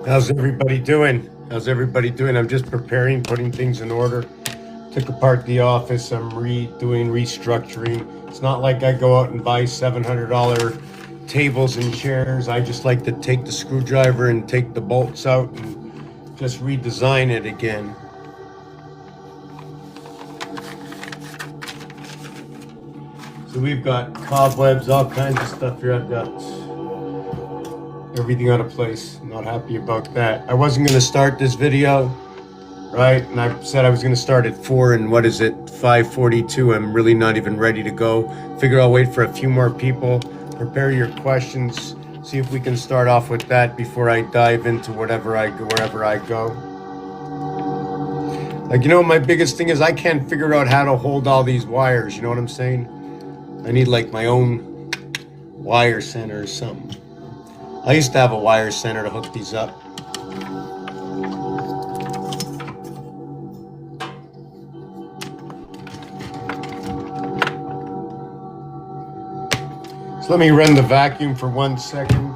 How's everybody doing? How's everybody doing? I'm just preparing, putting things in order. Took apart the office. I'm redoing restructuring. It's not like I go out and buy $700 tables and chairs. I just like to take the screwdriver and take the bolts out and just redesign it again. So we've got cobwebs, all kinds of stuff here. I've got everything out of place. I'm not happy about that. I wasn't going to start this video, right? And I said I was going to start at 4, and what is it, 5:42? I'm really not even ready to go. Figure I'll wait for a few more people. Prepare your questions. See if we can start off with that before I dive into wherever I go. Like, my biggest thing is I can't figure out how to hold all these wires. You know what I'm saying? I need like my own wire center or something. I used to have a wire center to hook these up. So let me run the vacuum for 1 second.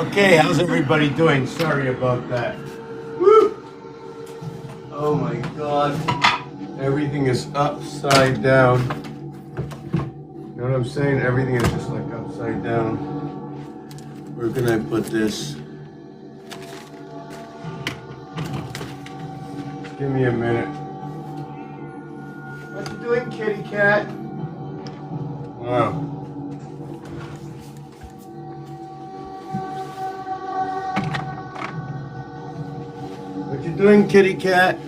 Okay, how's everybody doing? Sorry about that. Woo! Oh my God. Everything is upside down. You know what I'm saying? Everything is just like upside down. Where can I put this? Just give me a minute. What you doing, kitty cat? Wow. What you doing, kitty cat?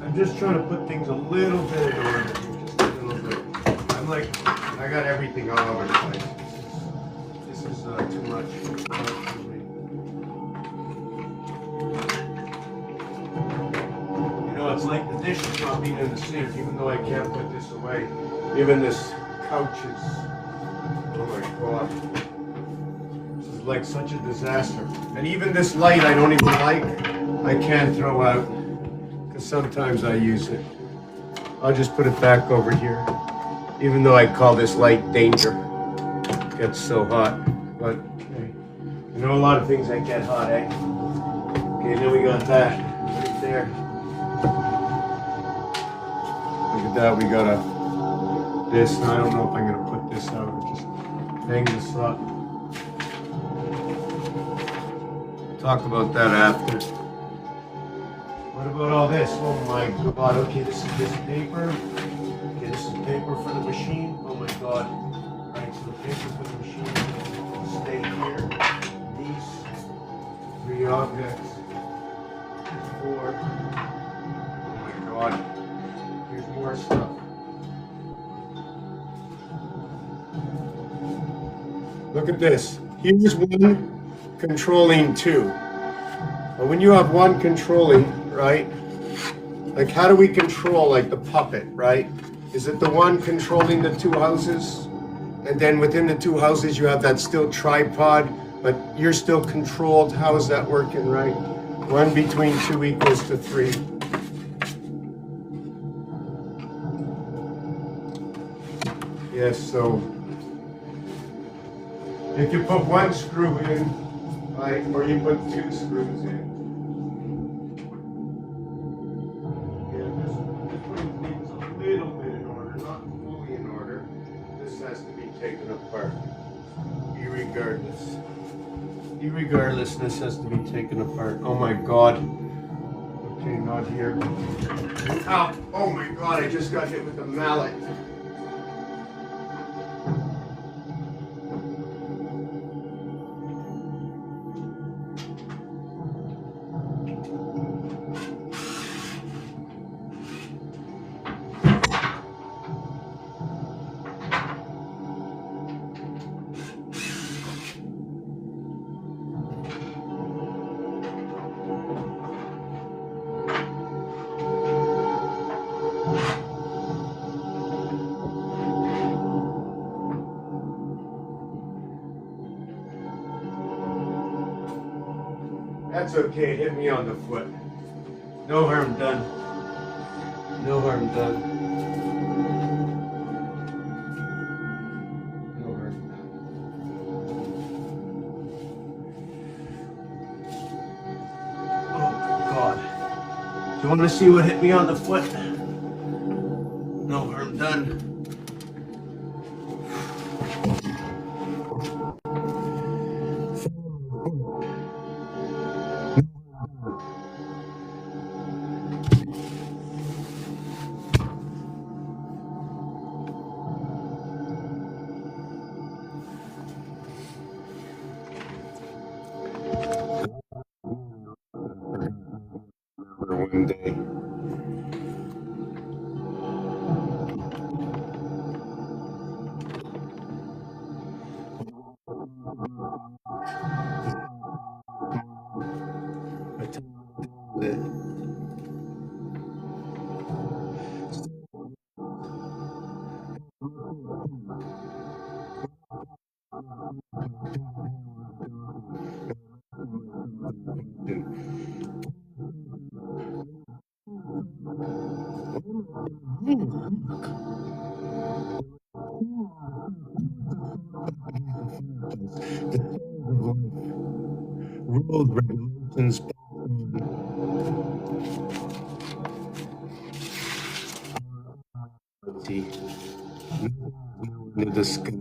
I'm just trying to put things a little bit in order. Just a little bit. I'm like, I got everything all over the place. This is too much. You know, it's like the dishes not being in the sink, even though I can't put this away. Even this couch is, oh my God. This is like such a disaster. And even this light I don't even like, I can't throw out. Because sometimes I use it. I'll just put it back over here. Even though I call this light danger. It gets so hot. But, hey, you know a lot of things that get hot, eh? Okay, then we got that right there. Look at that, we got this. I don't know if I'm going to put this out or just hang this up. Talk about that after. What about all this? Oh my God, okay, this is this paper. Okay, this is paper for the machine. Oh my God. Alright, so the paper for the machine will stay here. These 3 objects. 4. Oh my God. Here's more stuff. Look at this. Here's one controlling 2. But when you have one controlling, right? Like, how do we control, like, the puppet, right? Is it the one controlling the 2 houses? And then within the 2 houses, you have that still tripod, but you're still controlled. How is that working, right? 1 between 2 equals to 3. Yes, so if you put 1 screw in, right, or you put 2 screws in, taken apart. Irregardless, this has to be taken apart. Oh my God. Okay, not here. Ow! Oh my God, I just got hit with a mallet. That's okay. It hit me on the foot. No harm done. No harm done. No harm done. Oh God. Do you want to see what hit me on the foot? No harm done. One day. Rules, regulations, into the sky.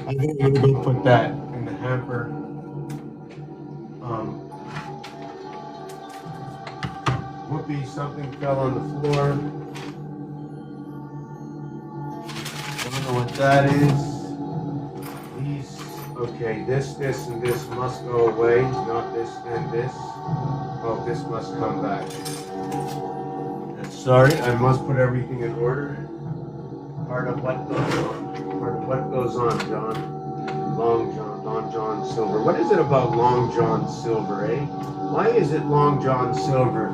I think I'm gonna go put that in the hamper. Whoopee, something fell on the floor. I don't know what that is. Okay, this, and this must go away. Not this and this. Oh, this must come back. Sorry, I must put everything in order. Part of what goes on. Part of what goes on, John. Long John Silver. What is it about Long John Silver, eh? Why is it Long John Silver?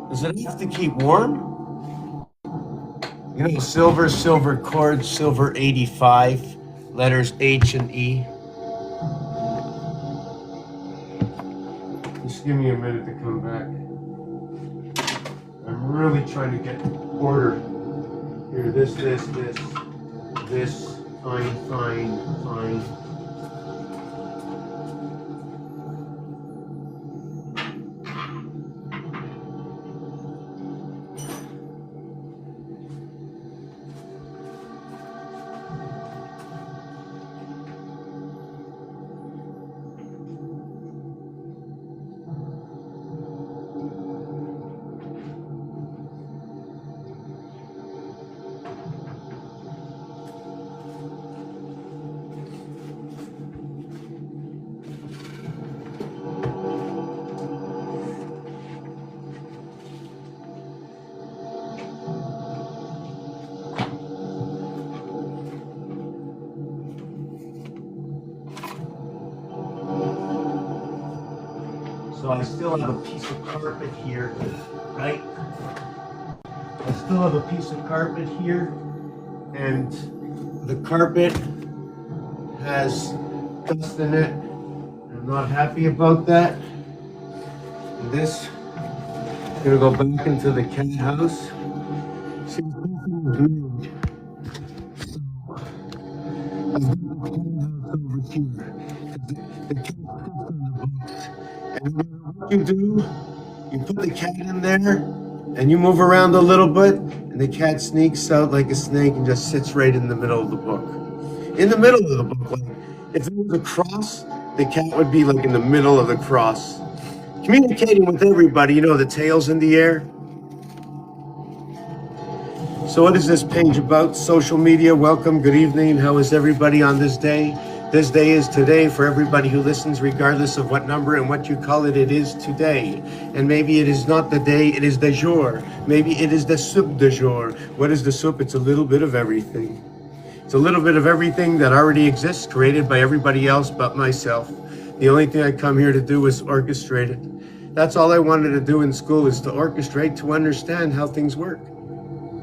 Does it have to keep warm? You know, silver cord, silver 85, letters H and E. Just give me a minute to come back. I'm really trying to get order here. This, fine. So I still have a piece of carpet here, right? I still have a piece of carpet here, and the carpet has dust in it. I'm not happy about that. And this is gonna go back into the cat house. See, I've got the cat house over here. The cat sits on the books. And what you do, you put the cat in there and you move around a little bit, and the cat sneaks out like a snake and just sits right in the middle of the book. In the middle of the book, like if it was a cross, the cat would be like in the middle of the cross. Communicating with everybody, you know, the tail's in the air. So what is this page about? Social media, welcome, good evening. How is everybody on this day? This day is today for everybody who listens, regardless of what number and what you call it, it is today. And maybe it is not the day, it is the jour. Maybe it is the soup du jour. What is the soup? It's a little bit of everything. It's a little bit of everything that already exists, created by everybody else but myself. The only thing I come here to do is orchestrate it. That's all I wanted to do in school, is to orchestrate, to understand how things work.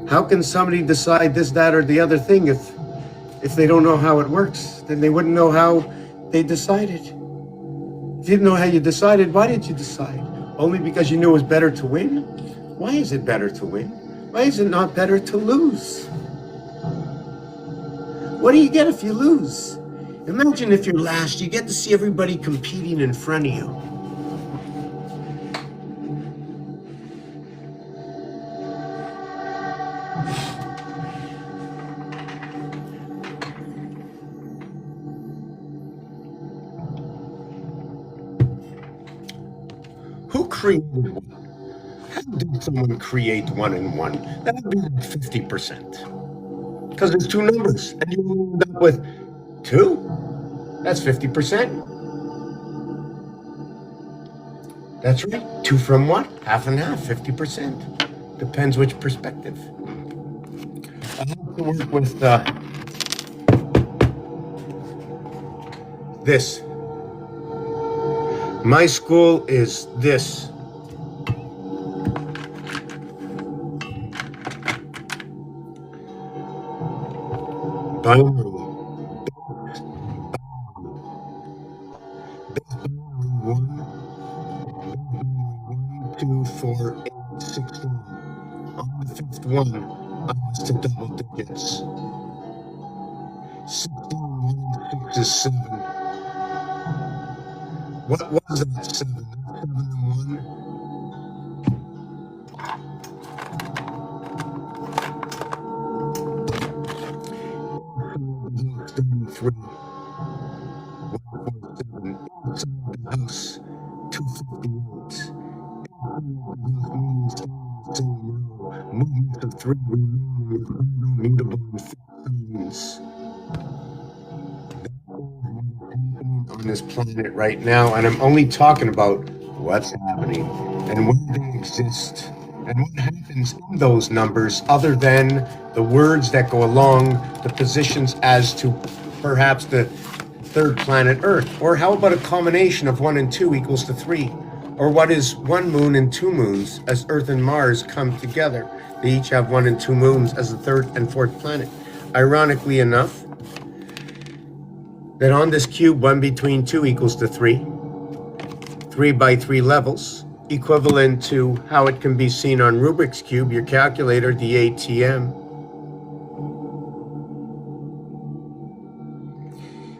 How can somebody decide this, that, or the other thing if they don't know how it works? Then they wouldn't know how they decided. If you didn't know how you decided, why did you decide? Only because you knew it was better to win? Why is it better to win? Why is it not better to lose? What do you get if you lose? Imagine if you're last, you get to see everybody competing in front of you. Who created one? How did someone create 1 and 1? That would be like 50%. Because there's two numbers, and you end up with 2. That's 50%. That's right. 2 from what? Half and half, 50%. Depends which perspective. I have to work with this. My school is this. Binary. 1, 2, 4, 8, 16. On the 5th one, I was to double digits. 16, 1 and 6 is 7. What was that 7? 7 and 1? Three, 147. Inside the house, 258. Same row. Movements of 3 remaining with immutable and fixed signs. On this planet right now, and I'm only talking about what's happening and where they exist and what happens in those numbers other than the words that go along the positions as to perhaps the third planet Earth. Or how about a combination of 1 and 2 equals to 3? Or what is 1 moon and 2 moons as Earth and Mars come together? They each have 1 and 2 moons as the third and fourth planet. Ironically enough, that on this cube, 1 between 2 equals to 3. 3 by 3 levels, equivalent to how it can be seen on Rubik's Cube, your calculator, the ATM.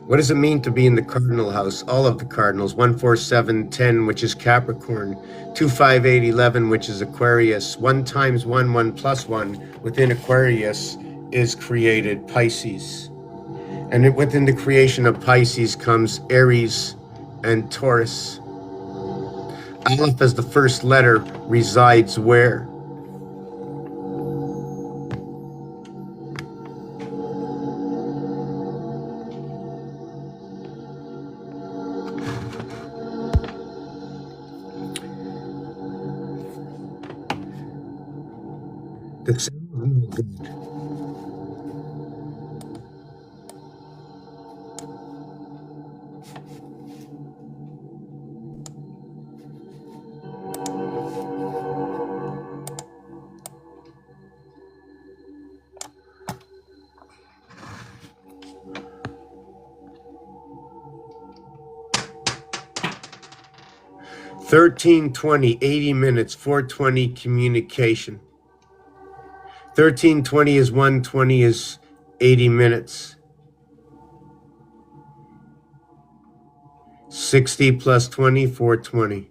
What does it mean to be in the cardinal house? All of the cardinals, 1, 4, 7, 10, which is Capricorn, 2, 5, 8, 11, which is Aquarius, 1 times 1, 1 plus 1 within Aquarius is created Pisces. And within the creation of Pisces comes Aries and Taurus. Aleph as the first letter resides where? The sound is no good. $13.20, 80 minutes, 420 communication. 13:20 is 120 is 80 minutes. 60 plus 20, 420.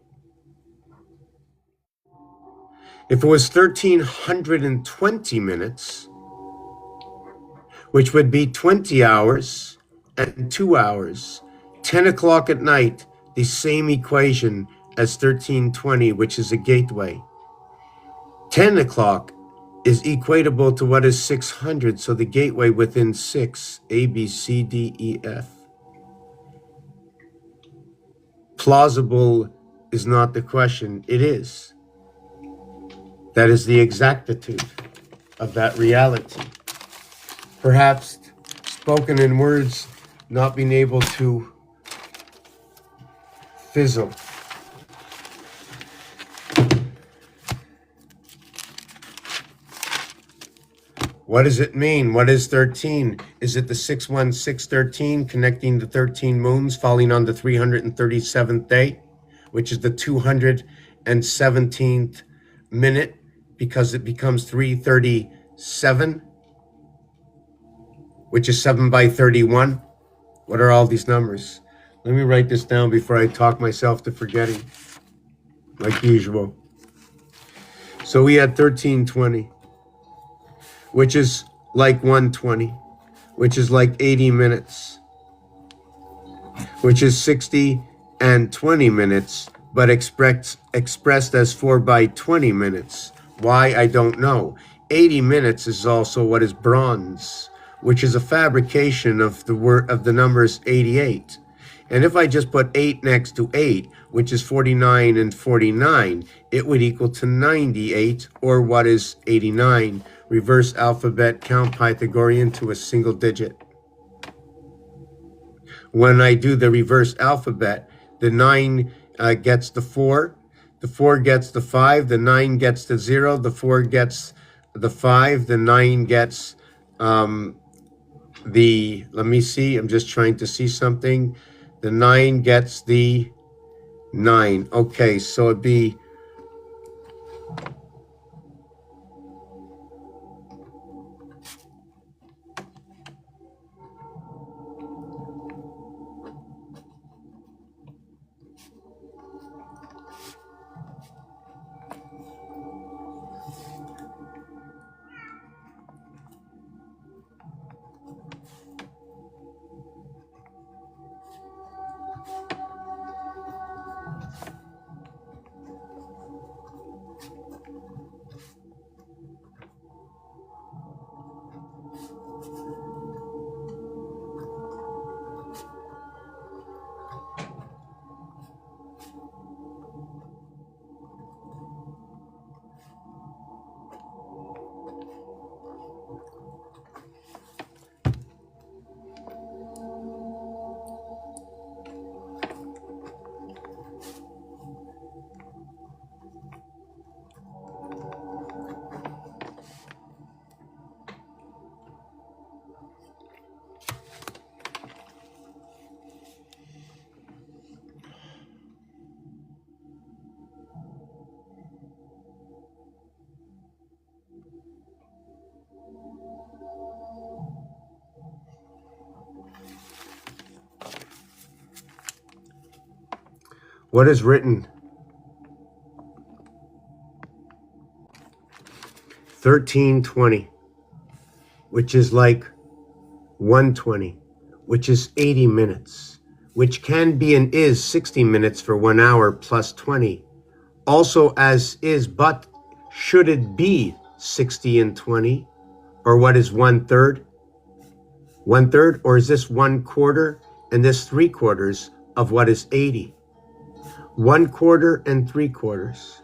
If it was 1320 minutes, which would be 20 hours and 2 hours, 10 o'clock at night, the same equation as 1320, which is a gateway. 10 o'clock is equatable to what is 600, so the gateway within 6, A, B, C, D, E, F. Plausible is not the question, it is. That is the exactitude of that reality. Perhaps spoken in words not being able to fizzle. What does it mean? What is 13? Is it the 61613 connecting the 13 moons falling on the 337th day, which is the 217th minute, because it becomes 337, which is 7 by 31? What are all these numbers? Let me write this down before I talk myself to forgetting, like usual. So we had 1320, which is like 120, which is like 80 minutes, which is 60 and 20 minutes, but expressed as 4 by 20 minutes. Why? I don't know. 80 minutes is also what is bronze, which is a fabrication of the numbers 88. And if I just put 8 next to 8, which is 49 and 49, it would equal to 98, or what is 89? Reverse alphabet, count Pythagorean to a single digit. When I do the reverse alphabet, the 9 gets the 4 gets the 5, the 9 gets the 0, the 4 gets the 5, the 9 gets let me see, I'm just trying to see something. The 9 gets the 9. Okay, so it'd be what is written? 1320, which is like 120, which is 80 minutes, which can be and is 60 minutes for 1 hour plus 20. Also as is, but should it be 60 and 20? Or what is 1/3? 1/3, or is this 1/4 and this 3/4 of what is 80? 1/4 and 3/4.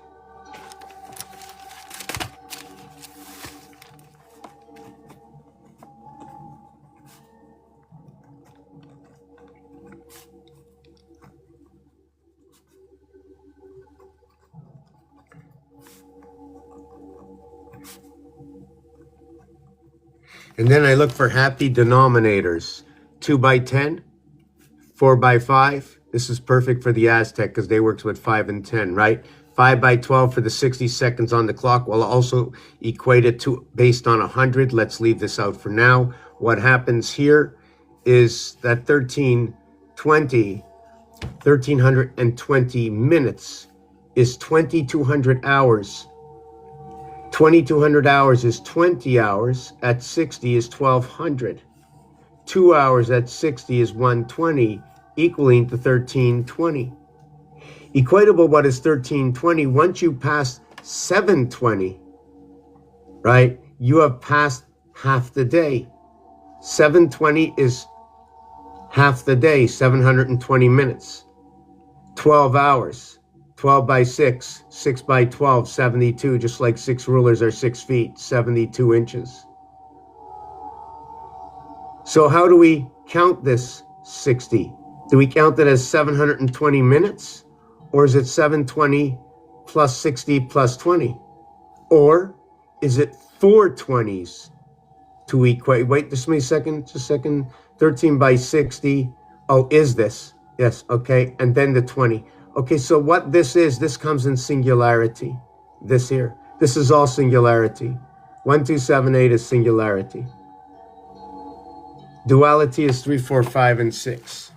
And then I look for happy denominators. 2 by 10, 4 by 5. This is perfect for the Aztec because they worked with 5 and 10, right? 5 by 12 for the 60 seconds on the clock. We'll also equate it to based on 100. Let's leave this out for now. What happens here is that 1320 minutes is 2200 hours. 2200 hours is 20 hours. At 60 is 1200. 2 hours at 60 is 120, equaling to 1320. Equatable, what is 1320? Once you pass 720, right, you have passed half the day. 720 is half the day, 720 minutes. 12 hours. 12 by 6, 6 by 12, 72, just like 6 rulers are 6 feet, 72 inches. So how do we count this 60? Do we count it as 720 minutes? Or is it 720 plus 60 plus 20? Or is it 4 20s to equate. Wait, just a second, just a second. 13 by 60. Oh, is this? Yes, okay. And then the 20. Okay, so what this comes in singularity. This here. This is all singularity. 1, 2, 7, 8 is singularity. Duality is 3, 4, 5, and 6.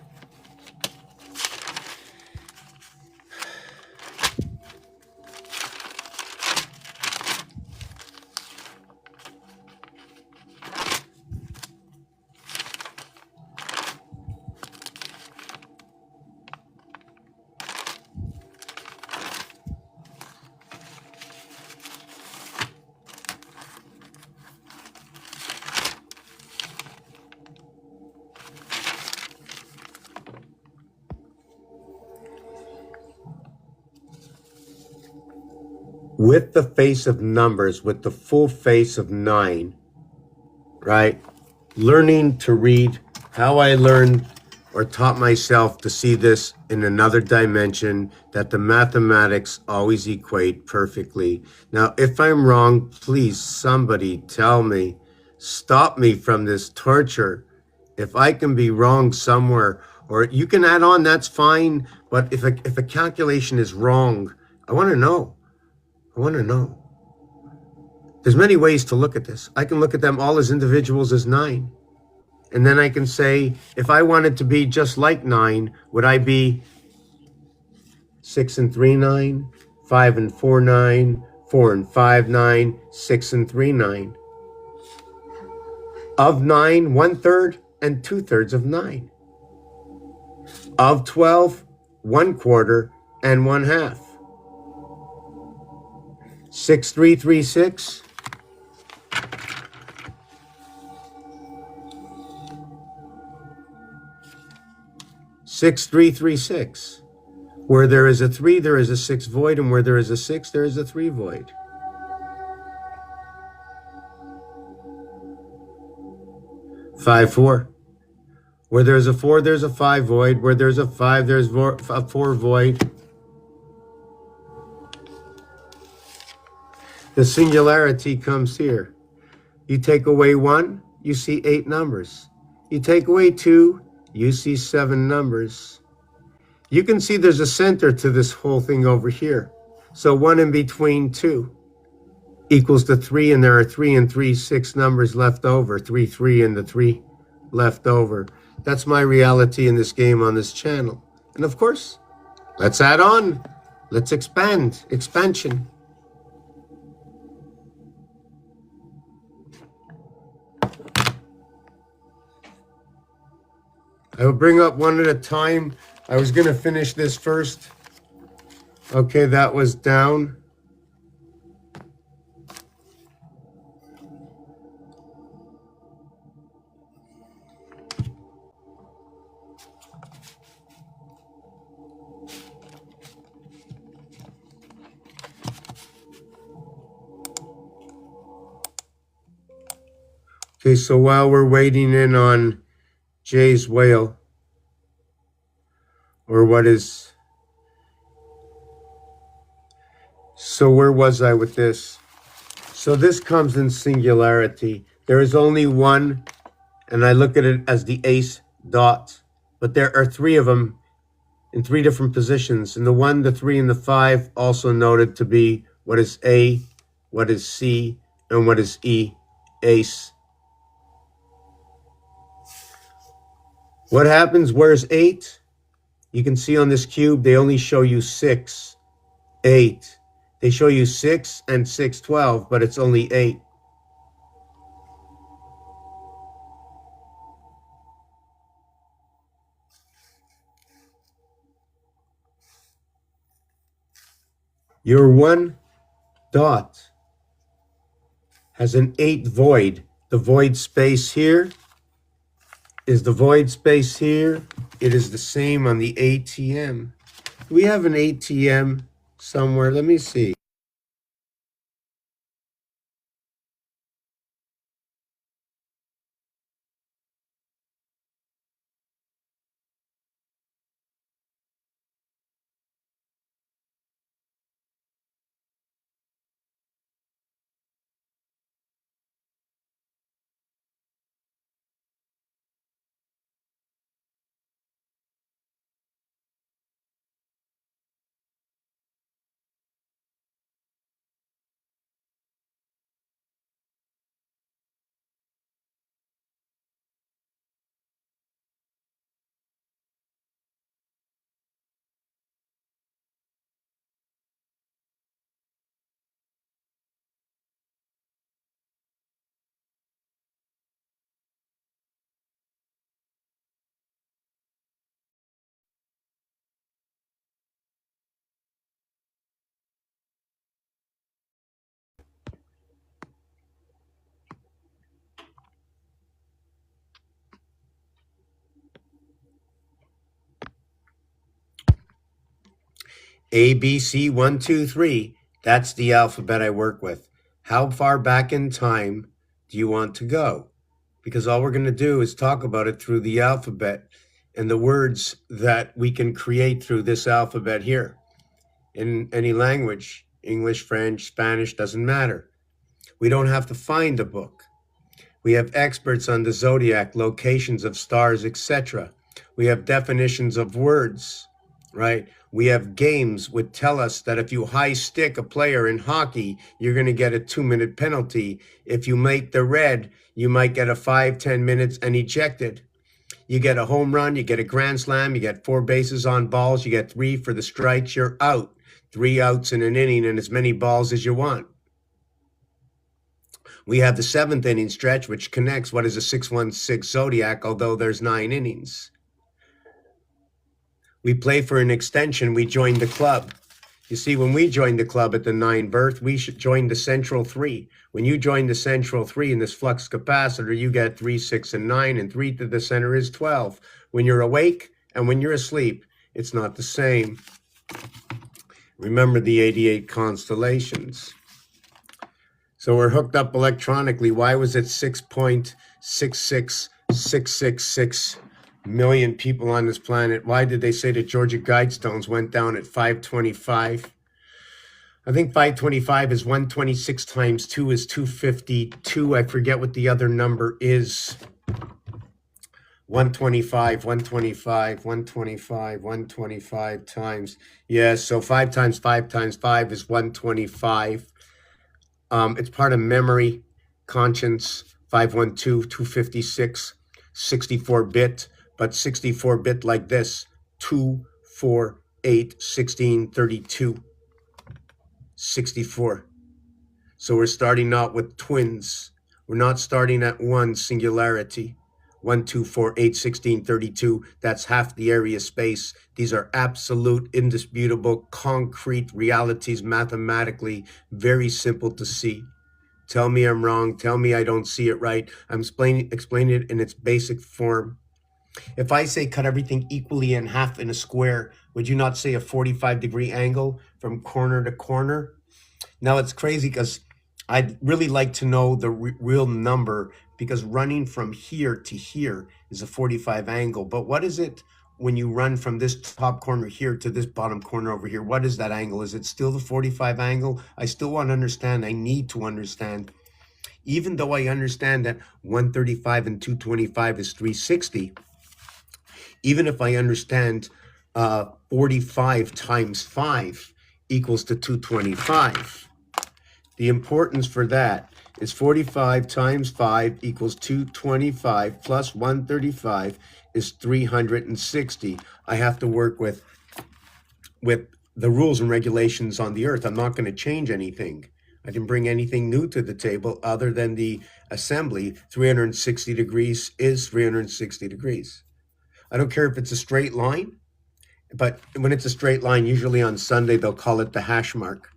With the face of numbers, with the full face of 9, right? Learning to read, how I learned or taught myself to see this in another dimension, that the mathematics always equate perfectly. Now, if I'm wrong, please somebody tell me, stop me from this torture. If I can be wrong somewhere, or you can add on, that's fine. But if a calculation is wrong, I want to know. I want to know. There's many ways to look at this. I can look at them all as individuals as 9. And then I can say, if I wanted to be just like 9, would I be 6 and 3, 9, 5 and 4, 9, 4 and 5, 9, 6 and 3, 9? Of 9, 1/3 and 2/3 of 9. Of 12, 1/4 and 1/2. 6, 3, 3, 6. 6, 3, 3, 6. Where there is a 3, there is a 6 void, and where there is a 6, there is a 3 void. 5, 4. Where there's a 4, there's a 5 void. Where there's a 5, there's a 4 void. The singularity comes here. You take away 1, you see 8 numbers. You take away 2, you see 7 numbers. You can see there's a center to this whole thing over here. So 1 in between 2 equals to 3, and there are 3 and 3, 6 numbers left over. 3, 3, and the 3 left over. That's my reality in this game on this channel. And of course, let's add on. Let's expand. Expansion. I will bring up one at a time. I was going to finish this first. Okay, that was down. Okay, so while we're waiting in on Jay's whale, or what is... So where was I with this? So this comes in singularity. There is only one, and I look at it as the ace dot, but there are 3 of them in 3 different positions. And the 1, the 3, and the 5 also noted to be what is A, what is C, and what is E, ace. What happens? Where's 8? You can see on this cube, they only show you 6, 8. They show you 6 and 6, 12, but it's only 8. Your 1 dot has an 8 void. The void space here is the void space here. It is the same on the ATM. Do we have an ATM somewhere? Let me see. A, B, C, 1, 2, 3. That's the alphabet I work with. How far back in time do you want to go? Because all we're going to do is talk about it through the alphabet and the words that we can create through this alphabet here. In any language, English, French, Spanish, doesn't matter. We don't have to find a book. We have experts on the zodiac, locations of stars, etc. We have definitions of words, right? We have games which tell us that if you high stick a player in hockey, you're going to get a 2-minute penalty. If you make the red, you might get a 5-10 minutes and ejected. You get a home run, you get a grand slam, you get 4 bases on balls, you get 3 for the strikes, you're out. 3 outs in an inning and as many balls as you want. We have the 7th inning stretch, which connects what is a 616 zodiac, although there's 9 innings. We play for an extension, we join the club. You see, when we joined the club at the 9 birth, we should join the central 3. When you join the central 3 in this flux capacitor, you get 3, 6, and 9, and 3 to the center is 12. When you're awake and when you're asleep, it's not the same. Remember the 88 constellations. So we're hooked up electronically. Why was it 6.66666 million people on this planet? Why did they say the Georgia Guidestones went down at 525? I think 525 is 126 times 2 is 252. I forget what the other number is. 125 times. Yes, so 5 times 5 times 5 is 125. It's part of memory, conscience, 512, 256, 64-bit, but 64-bit like this, 2, 4, 8, 16, 32, 64. So we're starting out with twins. We're not starting at one singularity. 1, 2, 4, 8, 16, 32. That's half the area space. These are absolute, indisputable, concrete realities, mathematically very simple to see. Tell me I'm wrong. Tell me I don't see it right. I'm explaining it in its basic form. If I say cut everything equally in half in a square, would you not say a 45-degree angle from corner to corner? Now it's crazy because I'd really like to know the real number, because running from here to here is a 45 angle. But what is it when you run from this top corner here to this bottom corner over here? What is that angle? Is it still the 45 angle? I still want to understand. I need to understand. Even though I understand that 135 and 225 is 360, even if I understand 45 times 5 equals to 225, the importance for that is 45 times 5 equals 225 plus 135 is 360. I have to work with the rules and regulations on the earth. I'm not going to change anything. I didn't bring anything new to the table other than the assembly. 360 degrees is 360 degrees. I don't care if it's a straight line, but when it's a straight line, usually on Sunday, they'll call it the hash mark.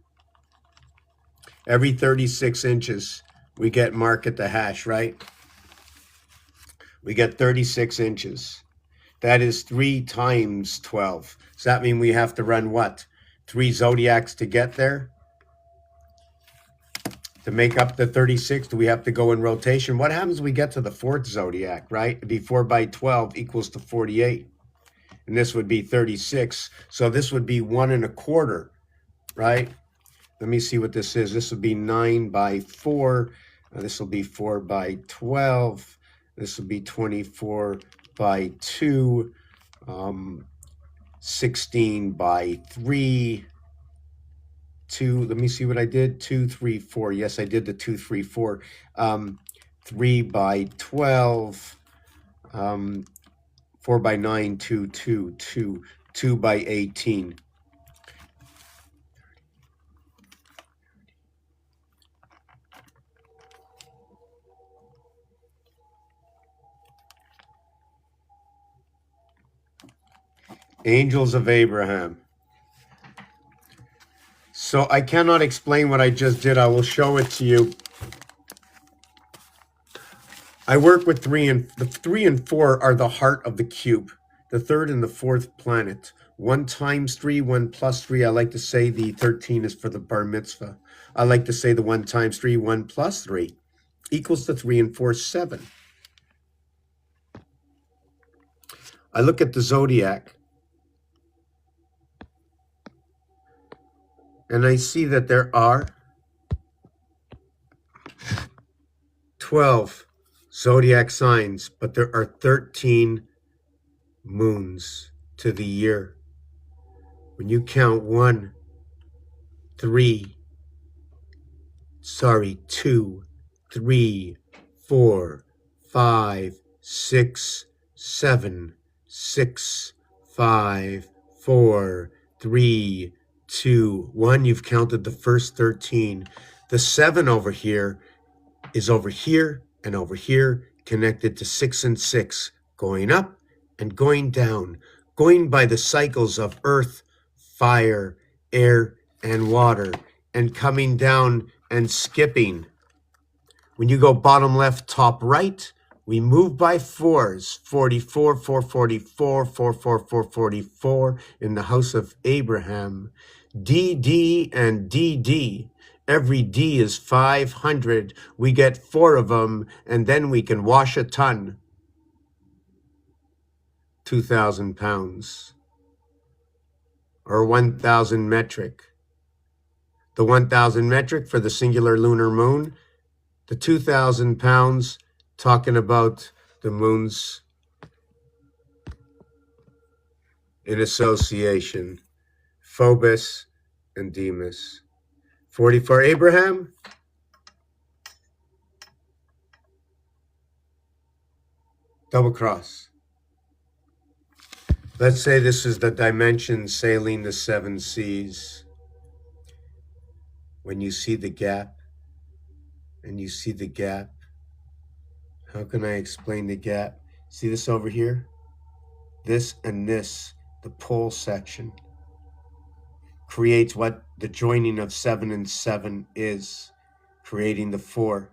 Every 36 inches, we get mark at the hash, right? We get 36 inches. That is 3 times 12. Does that mean we have to run what? 3 zodiacs to get there? To make up the 36, do we have to go in rotation? What happens when we get to the 4th zodiac, right? It'd be 4 by 12 equals to 48. And this would be 36. So this would be 1 1/4, right? Let me see what this is. This will be 9 by 4. This will be 4 by 12. This will be 24 by 2. 16 by 3. 2. Let me see what I did. 2, 3, 4. Yes, I did the 2, 3, 4. 3 by 12. 4 by 9. 2, 2, 2. 2 by 18. Angels of Abraham. So I cannot explain what I just did. I will show it to you. I work with 3 and 4 are the heart of the cube. The 3rd and the 4th planet. 1 times 3, 1 plus 3. I like to say the 13 is for the bar mitzvah. I like to say the 1 times 3, 1 plus 3 equals to 3 and 4, 7. I look at the zodiac and I see that there are 12 zodiac signs, but there are 13 moons to the year. When you count 2, 3, 4, 5, 6, 7, 6, 5, 4, 3, 2, 1. You've counted the first 13. The 7 over here is over here and over here, connected to 6 and 6, going up and going down, going by the cycles of earth, fire, air, and water, and coming down and skipping. When you go bottom left, top right, we move by 4s. 44, 444, 44, 444 in the house of Abraham. DD and DD. Every D is 500. We get 4 of them, and then we can wash a ton. 2,000 pounds. Or 1,000 metric. The 1,000 metric for the singular lunar moon. The 2,000 pounds talking about the moons in association. Phobos and Deimos. 44 Abraham. Double cross. Let's say this is the dimension sailing the 7 seas. When you see the gap, and you see the gap, how can I explain the gap? See this over here? This and this, the pole section, creates what the joining of 7 and 7 is, creating the 4.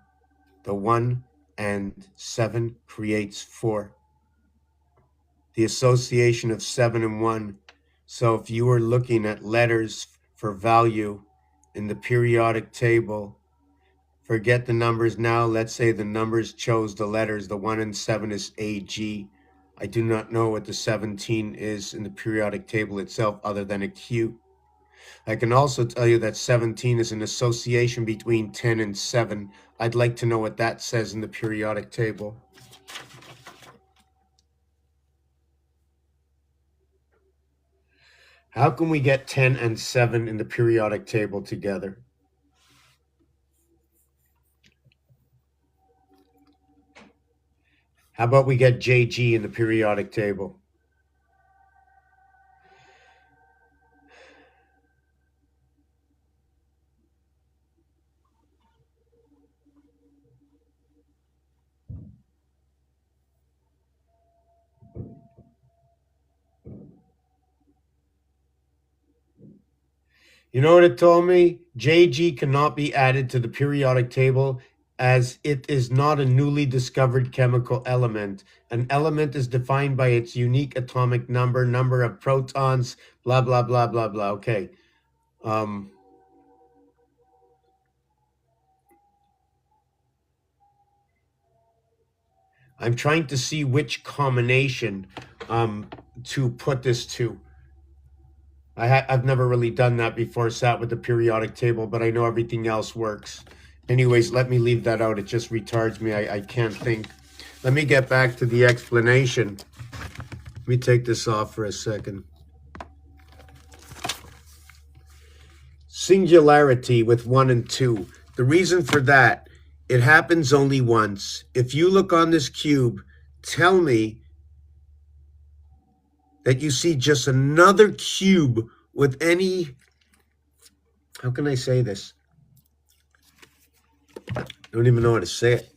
The 1 and 7 creates 4. The association of 7 and 1. So if you were looking at letters for value in the periodic table, forget the numbers now. Let's say the numbers chose the letters. The 1 and 7 is AG. I do not know what the 17 is in the periodic table itself other than a Q. I can also tell you that 17 is an association between 10 and 7. I'd like to know what that says in the periodic table. How can we get 10 and 7 in the periodic table together? How about we get JG in the periodic table? You know what it told me? JG cannot be added to the periodic table as it is not a newly discovered chemical element. An element is defined by its unique atomic number, number of protons, blah, blah, blah, blah, blah. Okay. I'm trying to see which combination to put this to. I've never really done that before, sat with the periodic table, but I know everything else works. Anyways, let me leave that out. It just retards me. I can't think. Let me get back to the explanation. Let me take this off for a second. Singularity with 1 and 2. The reason for that, it happens only once. If you look on this cube, tell me that you see just another cube with any, how can I say this? I don't even know how to say it.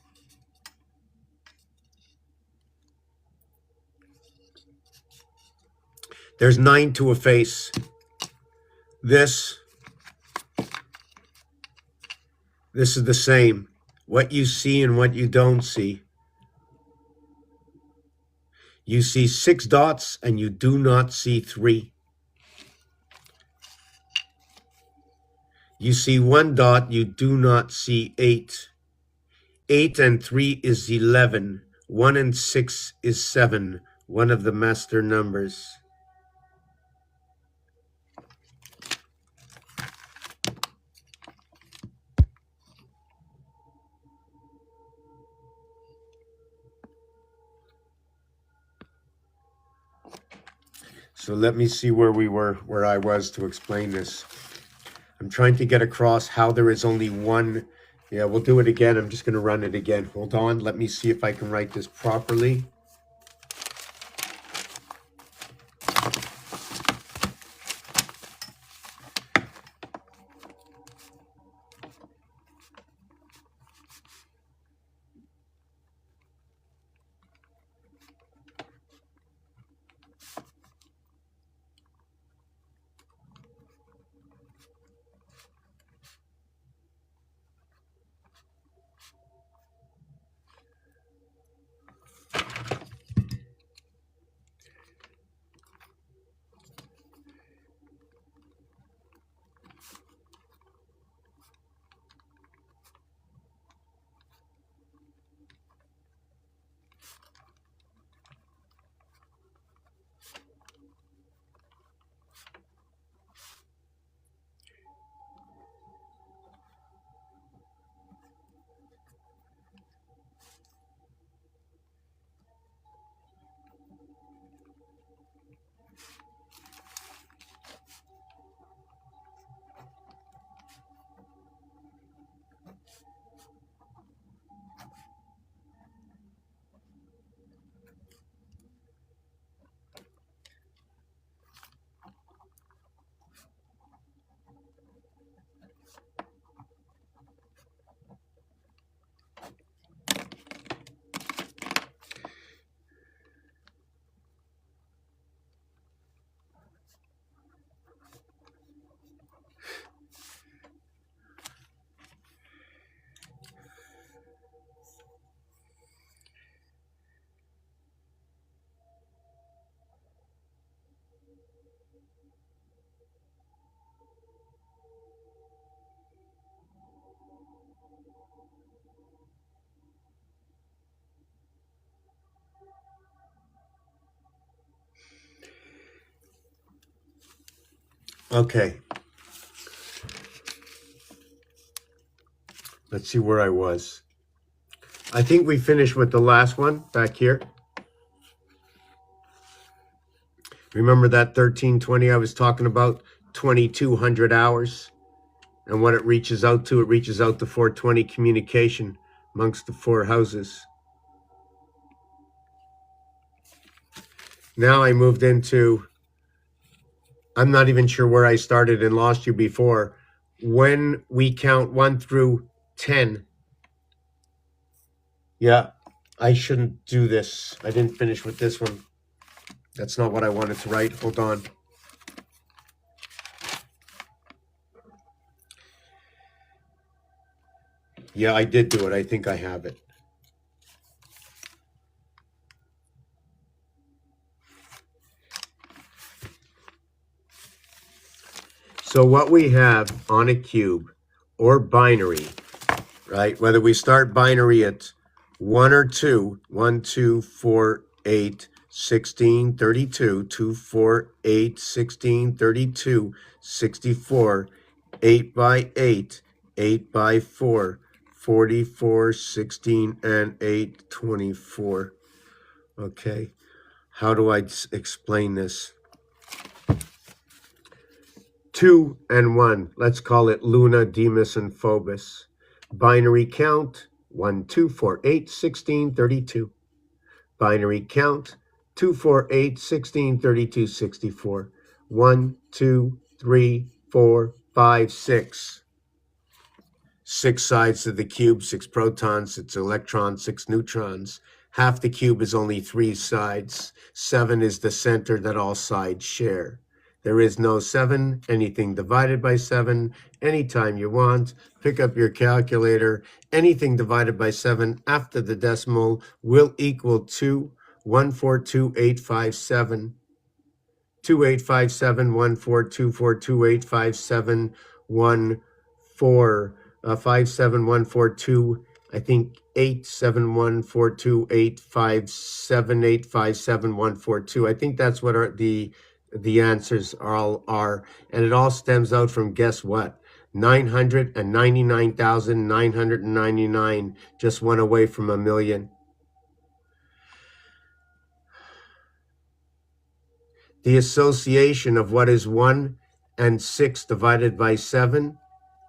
There's 9 to a face. This is the same. What you see and what you don't see. You see 6 dots and you do not see 3. You see 1 dot, you do not see 8. 8 and 3 is 11. 1 and 6 is 7, one of the master numbers. So let me see where I was to explain this. I'm trying to get across how there is only one. Yeah, we'll do it again. I'm just going to run it again. Hold on. Let me see if I can write this properly. Okay. Let's see where I was. I think we finished with the last one back here. Remember that 1320 I was talking about? 2200 hours. And what it reaches out to 420 communication amongst the 4 houses. Now I moved into, I'm not even sure where I started and lost you before. When we count 1 through 10. Yeah, I shouldn't do this. I didn't finish with this one. That's not what I wanted to write. Hold on. Yeah, I did do it. I think I have it. So what we have on a cube or binary, right? Whether we start binary at 1 or 2, 1, 2, 4, 8, 16, 32, 2, 4, 8, 16, 32, 64, 8 by 8, 8 by 4, 44, 16, and 8, 24. Okay, how do I explain this? 2 and 1, let's call it Luna, Demas, and Phobos. Binary count, 1, 2, 4, 8, 16, 32. Binary count, 2, 4, 8, 16, 32, 64. 1, 2, 3, 4, 5, 6. 6 sides of the cube, 6 protons, 6 electrons, 6 neutrons. Half the cube is only 3 sides. 7 is the center that all sides share. There is no 7, anything divided by 7, anytime you want. Pick up your calculator. Anything divided by 7 after the decimal will equal 2, 142857. 2857, 1424, 2857, 1, 4, 57142, I think 87142857857142142. I think that's what the answers all are, and it all stems out from, guess what? 999,999, just one away from a million. The association of what is 1 and 6 divided by 7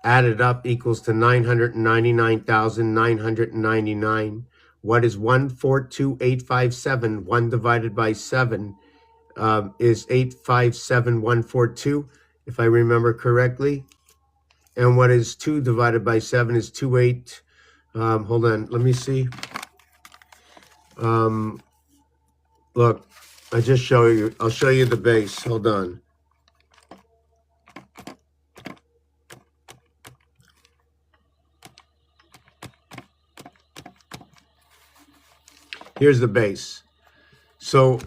added up equals to 999,999. What is 142,857? 1 divided by 7 is 857,142, if I remember correctly. And what is 2 divided by 7 is 28. Hold on, let me see. Look, I'll show you the base. Hold on. Here's the base. So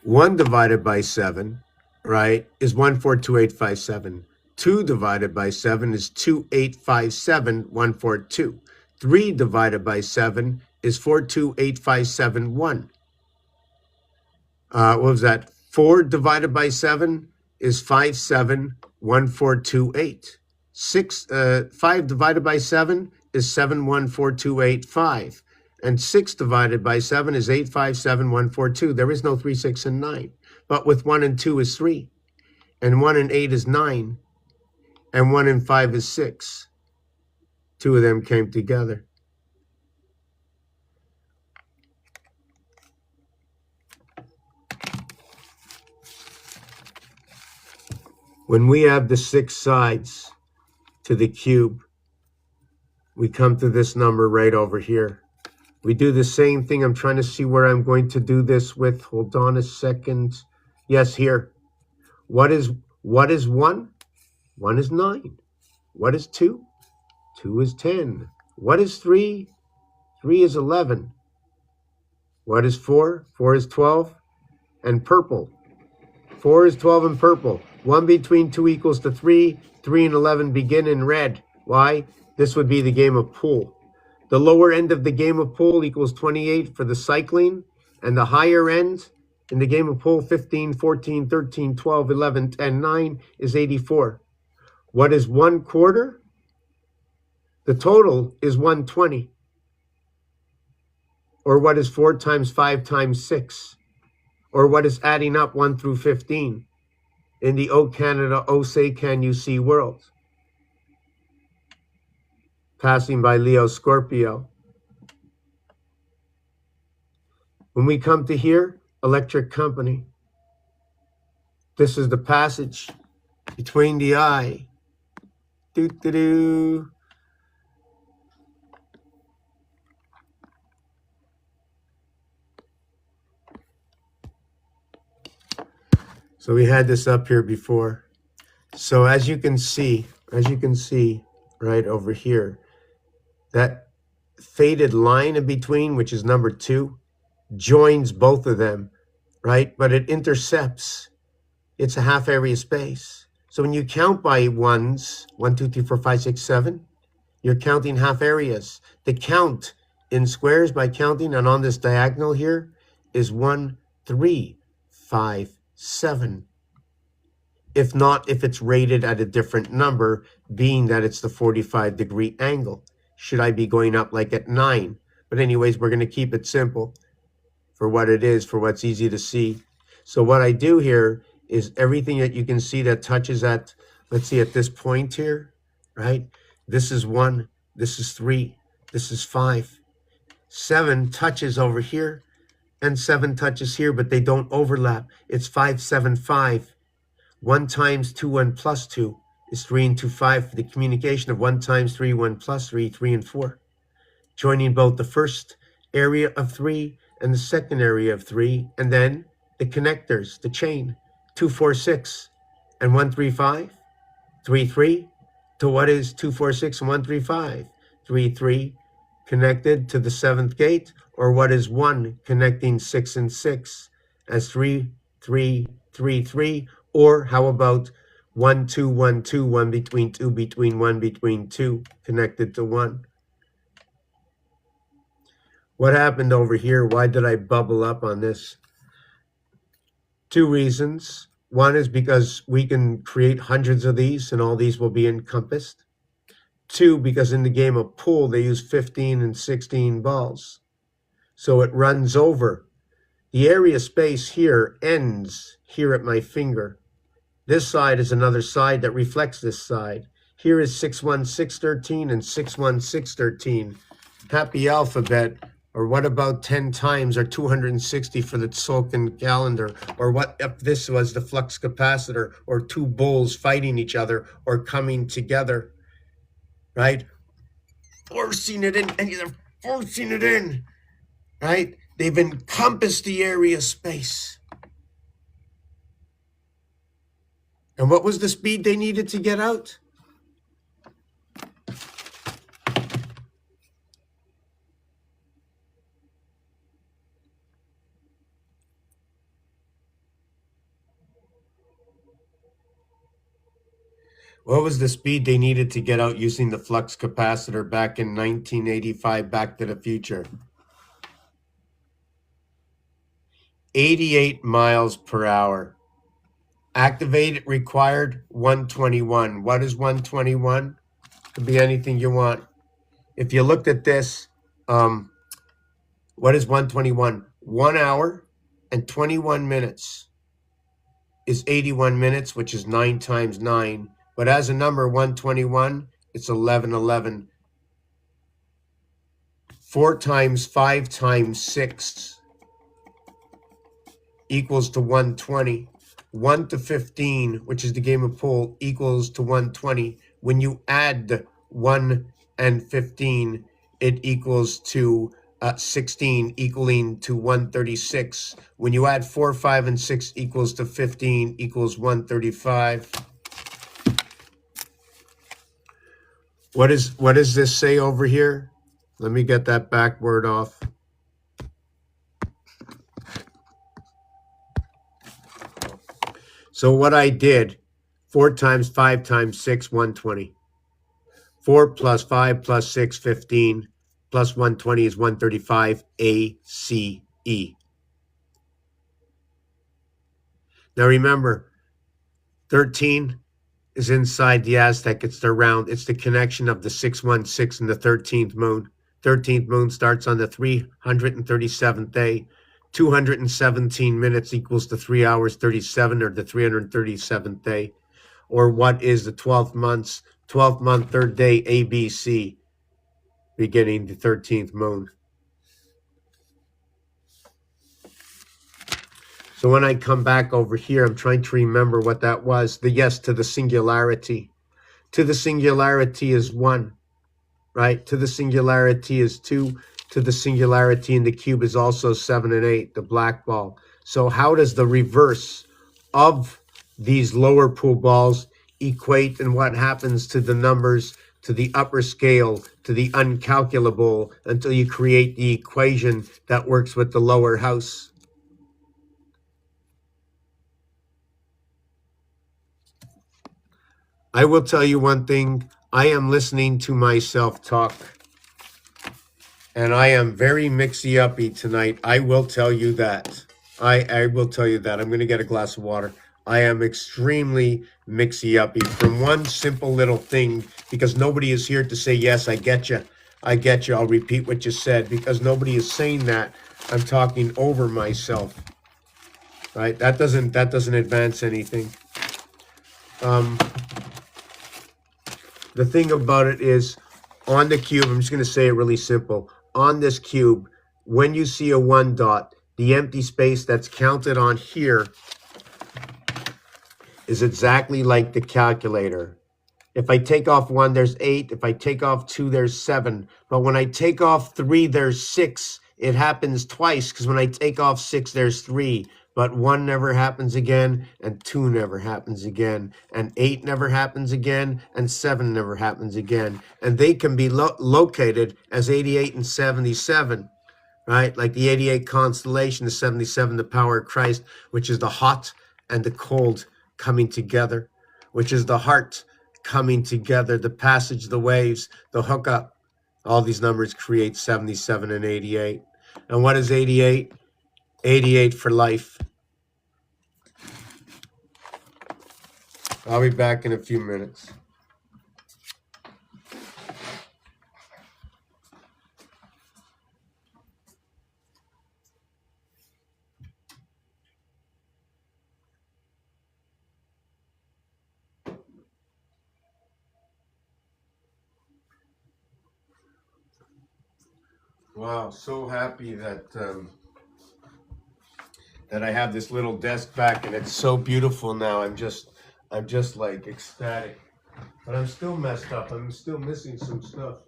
1 divided by 7, right, is 142,857. 2 divided by 7 is 2,857,142. 3 divided by 7 is 428,571. What was that? 4 divided by 7 is 571428. 5 divided by 7 is 714285. And 6 divided by 7 is 857,142. There is no 3, 6, and 9. But with 1 and 2 is 3. And 1 and 8 is 9. And 1 and 5 is 6. 2 of them came together. When we have the 6 sides to the cube, we come to this number right over here. We do the same thing. I'm trying to see where I'm going to do this with. Hold on a second. Yes, here. What is 1? 1 is 9. What is 2? 2 is 10. What is 3? 3 is 11. What is 4? 4 is 12. And purple. 4 is 12 and purple. 1 between 2 equals to 3. 3 and 11 begin in red. Why? This would be the game of pool. The lower end of the game of pool equals 28 for the cycling, and the higher end in the game of pool, 15, 14, 13, 12, 11, 10, 9, is 84. What is 1/4? The total is 120. Or what is 4 times 5 times 6? Or what is adding up 1 through 15 in the O Canada, O Say Can You See world? Passing by Leo Scorpio. When we come to here, electric company. This is the passage between the eye. Doo-doo-doo. So we had this up here before. So as you can see right over here, that faded line in between, which is number 2, joins both of them, right? But it intercepts. It's a half area space. So when you count by ones, 1, 2, 3, 4, 5, 6, 7, you're counting half areas. The count in squares by counting, and on this diagonal here, is 1, 3, 5, 7. If not, if it's rated at a different number, being that it's the 45-degree angle. Should I be going up like at 9? But anyways, we're going to keep it simple for what it is, for what's easy to see. So what I do here is everything that you can see that touches at, let's see, at this point here, right? This is 1, this is 3, this is 5. 7 touches over here, and 7 touches here, but they don't overlap. It's 5, 7, 5. 1 times 2, 1 plus 2 is 3 and 2, 5 for the communication of 1 times 3, 1 plus 3, 3 and 4. Joining both the first area of 3 and the second area of 3, and then the connectors, the chain, 2, 4, 6, and 1, 3, 5, 3, 3, to what is 2, 4, 6, and 1, 3, 5, 3, 3, connected to the 7th gate, or what is 1 connecting 6 and 6 as 3, 3, 3, 3, or how about 1, 2, 1, 2, 1 between 2, between 1, between 2, connected to 1. What happened over here? Why did I bubble up on this? 2 reasons. One is because we can create hundreds of these and all these will be encompassed. 2, because in the game of pool, they use 15 and 16 balls. So it runs over. The area space here ends here at my finger. This side is another side that reflects this side. Here is 61613 and 61613. Happy alphabet. Or what about 10 times or 260 for the Tzolk'in calendar? Or what if this was the flux capacitor, or 2 bulls fighting each other or coming together, right? Forcing it in, and they're forcing it in, right? They've encompassed the area space. And what was the speed they needed to get out? What was the speed they needed to get out using the flux capacitor back in 1985, Back to the Future? 88 miles per hour. Activate required 121. What is 121? Could be anything you want. If you looked at this, what is 121? 1 hour and 21 minutes is 81 minutes, which is 9 times 9. But as a number, 121, it's 1111. 4 times 5 times 6 equals to 120. 1 to 15, which is the game of pool, equals to 120. When you add 1 and 15, it equals to 16, equaling to 136. When you add 4, 5, and 6 equals to 15, equals 135. What does this say over here? Let me get that back word off. So what I did, 4 times 5 times 6, 120. 4 plus 5 plus 6, 15. Plus 120 is 135, ACE. Now remember, 13 is inside the Aztec. It's the round. It's the connection of the 616 and the 13th moon. 13th moon starts on the 337th day. 217 minutes equals the 3 hours 37, or the 337th day. Or what is the 12th month, 3rd day, ABC, beginning the 13th moon. So when I come back over here, I'm trying to remember what that was. The yes to the singularity. To the singularity is 1, right? To the singularity is 2. To the singularity in the cube is also 7 and 8, the black ball. So how does the reverse of these lower pool balls equate, and what happens to the numbers, to the upper scale, to the uncalculable, until you create the equation that works with the lower house? I will tell you one thing. I am listening to myself talk, and I am very mixy-uppy tonight. I will tell you that. I will tell you that. I'm going to get a glass of water. I am extremely mixy-uppy from one simple little thing, because nobody is here to say, yes, I get you. I get you. I'll repeat what you said, because nobody is saying that. I'm talking over myself, right? That doesn't advance anything. The thing about it is, on the cube, I'm just going to say it really simple. On this cube, when you see a 1 dot, the empty space that's counted on here is exactly like the calculator. If I take off 1, there's 8. If I take off 2, there's 7. But when I take off 3, there's 6. It happens twice, because when I take off 6, there's 3. But 1 never happens again, and 2 never happens again, and 8 never happens again, and 7 never happens again. And they can be located as 88 and 77, right? Like the 88 constellation, the 77, the power of Christ, which is the hot and the cold coming together. which is the heart coming together, the passage, the waves, the hookup. All these numbers create 77 and 88. And what is 88? 88 for life. I'll be back in a few minutes. Wow, so happy that that I have this little desk back, and it's so beautiful now. I'm just like ecstatic. But I'm still messed up. I'm still missing some stuff.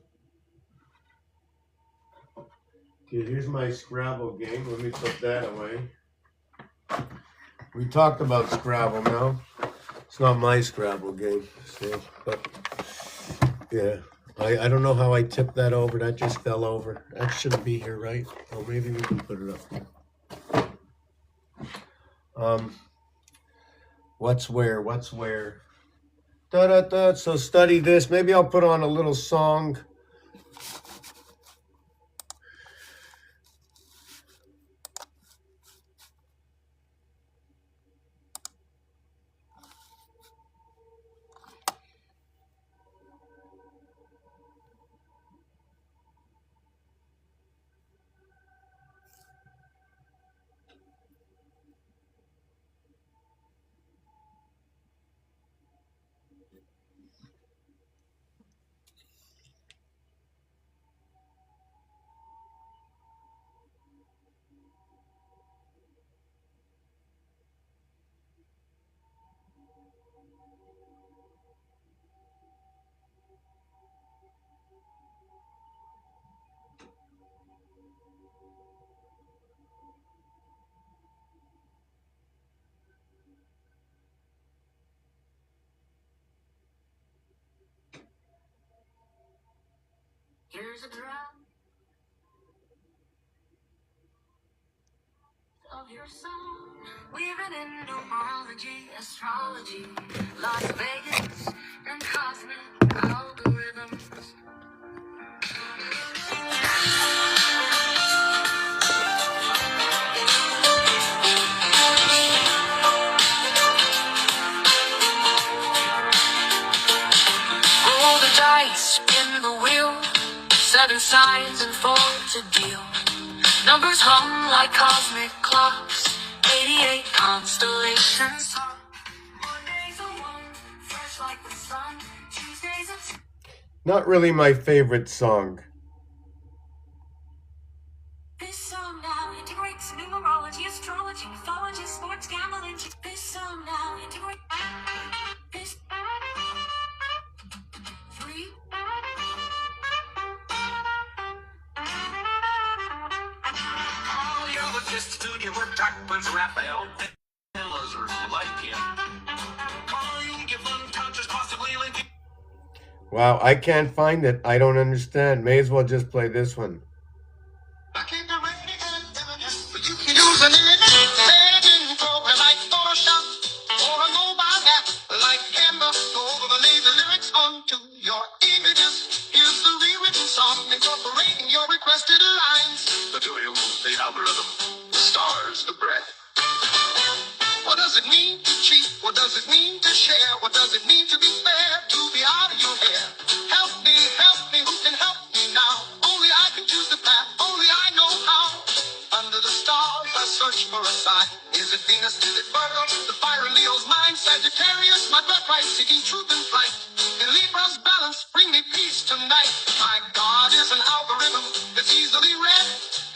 Okay, here's my Scrabble game. Let me put that away. We talked about Scrabble now. It's not my Scrabble game. So, but yeah. I don't know how I tipped that over. That just fell over. That shouldn't be here, right? Oh, maybe we can put it up. What's where? Da da da. So study this. Maybe I'll put on a little song. Here's a drop of your song, weaving in numerology, astrology, Las Vegas, and cosmic algorithms. Roll the dice, spin the wheel, 7 signs and 4 to deal. Numbers hum like cosmic clocks, 88 constellations. Mondays are one, fresh like the sun. Tuesdays are two. Not really my favorite song. This song now integrates numerology, astrology, mythology, sports, gambling. This song now integrates this 3. All the other just studio with Jackman's Raphael. Pillars are like him. All you give them touches possibly linking. Wow, I can't find it. I don't understand. May as well just play this one. I can't do any images, but you can use an editing program like Photoshop or a mobile app like Canva. Go over the lazy lyrics onto your images. Here's the rewritten song incorporating your requested lines. The Julia moves the algorithm, the stars, the breath. What does it mean to cheat? What does it mean to share? What does it mean to be fair? To be out of your hair. Help me, who can help me now? Only I can choose the path, only I know how. Under the stars I search for a sign. Is it Venus, is it Virgo? The fire in Leo's mind. Sagittarius, my birthright, seeking truth in flight. In Libra's balance, bring me peace tonight. My God is an algorithm that's easily read,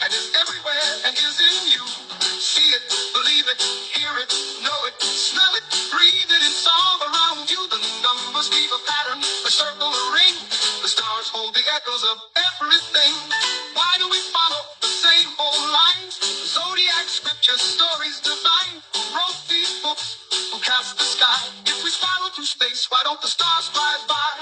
and is everywhere, and is in you. See it, believe it, hear it, know it, smell it, breathe it. It's all around you. The numbers leave a pattern, a circle, a ring. The stars hold the echoes of everything. Why do we follow the same old lines? Zodiac scriptures, stories divine. Who wrote these books? Who cast the sky? If we spiral through space, why don't the stars fly by?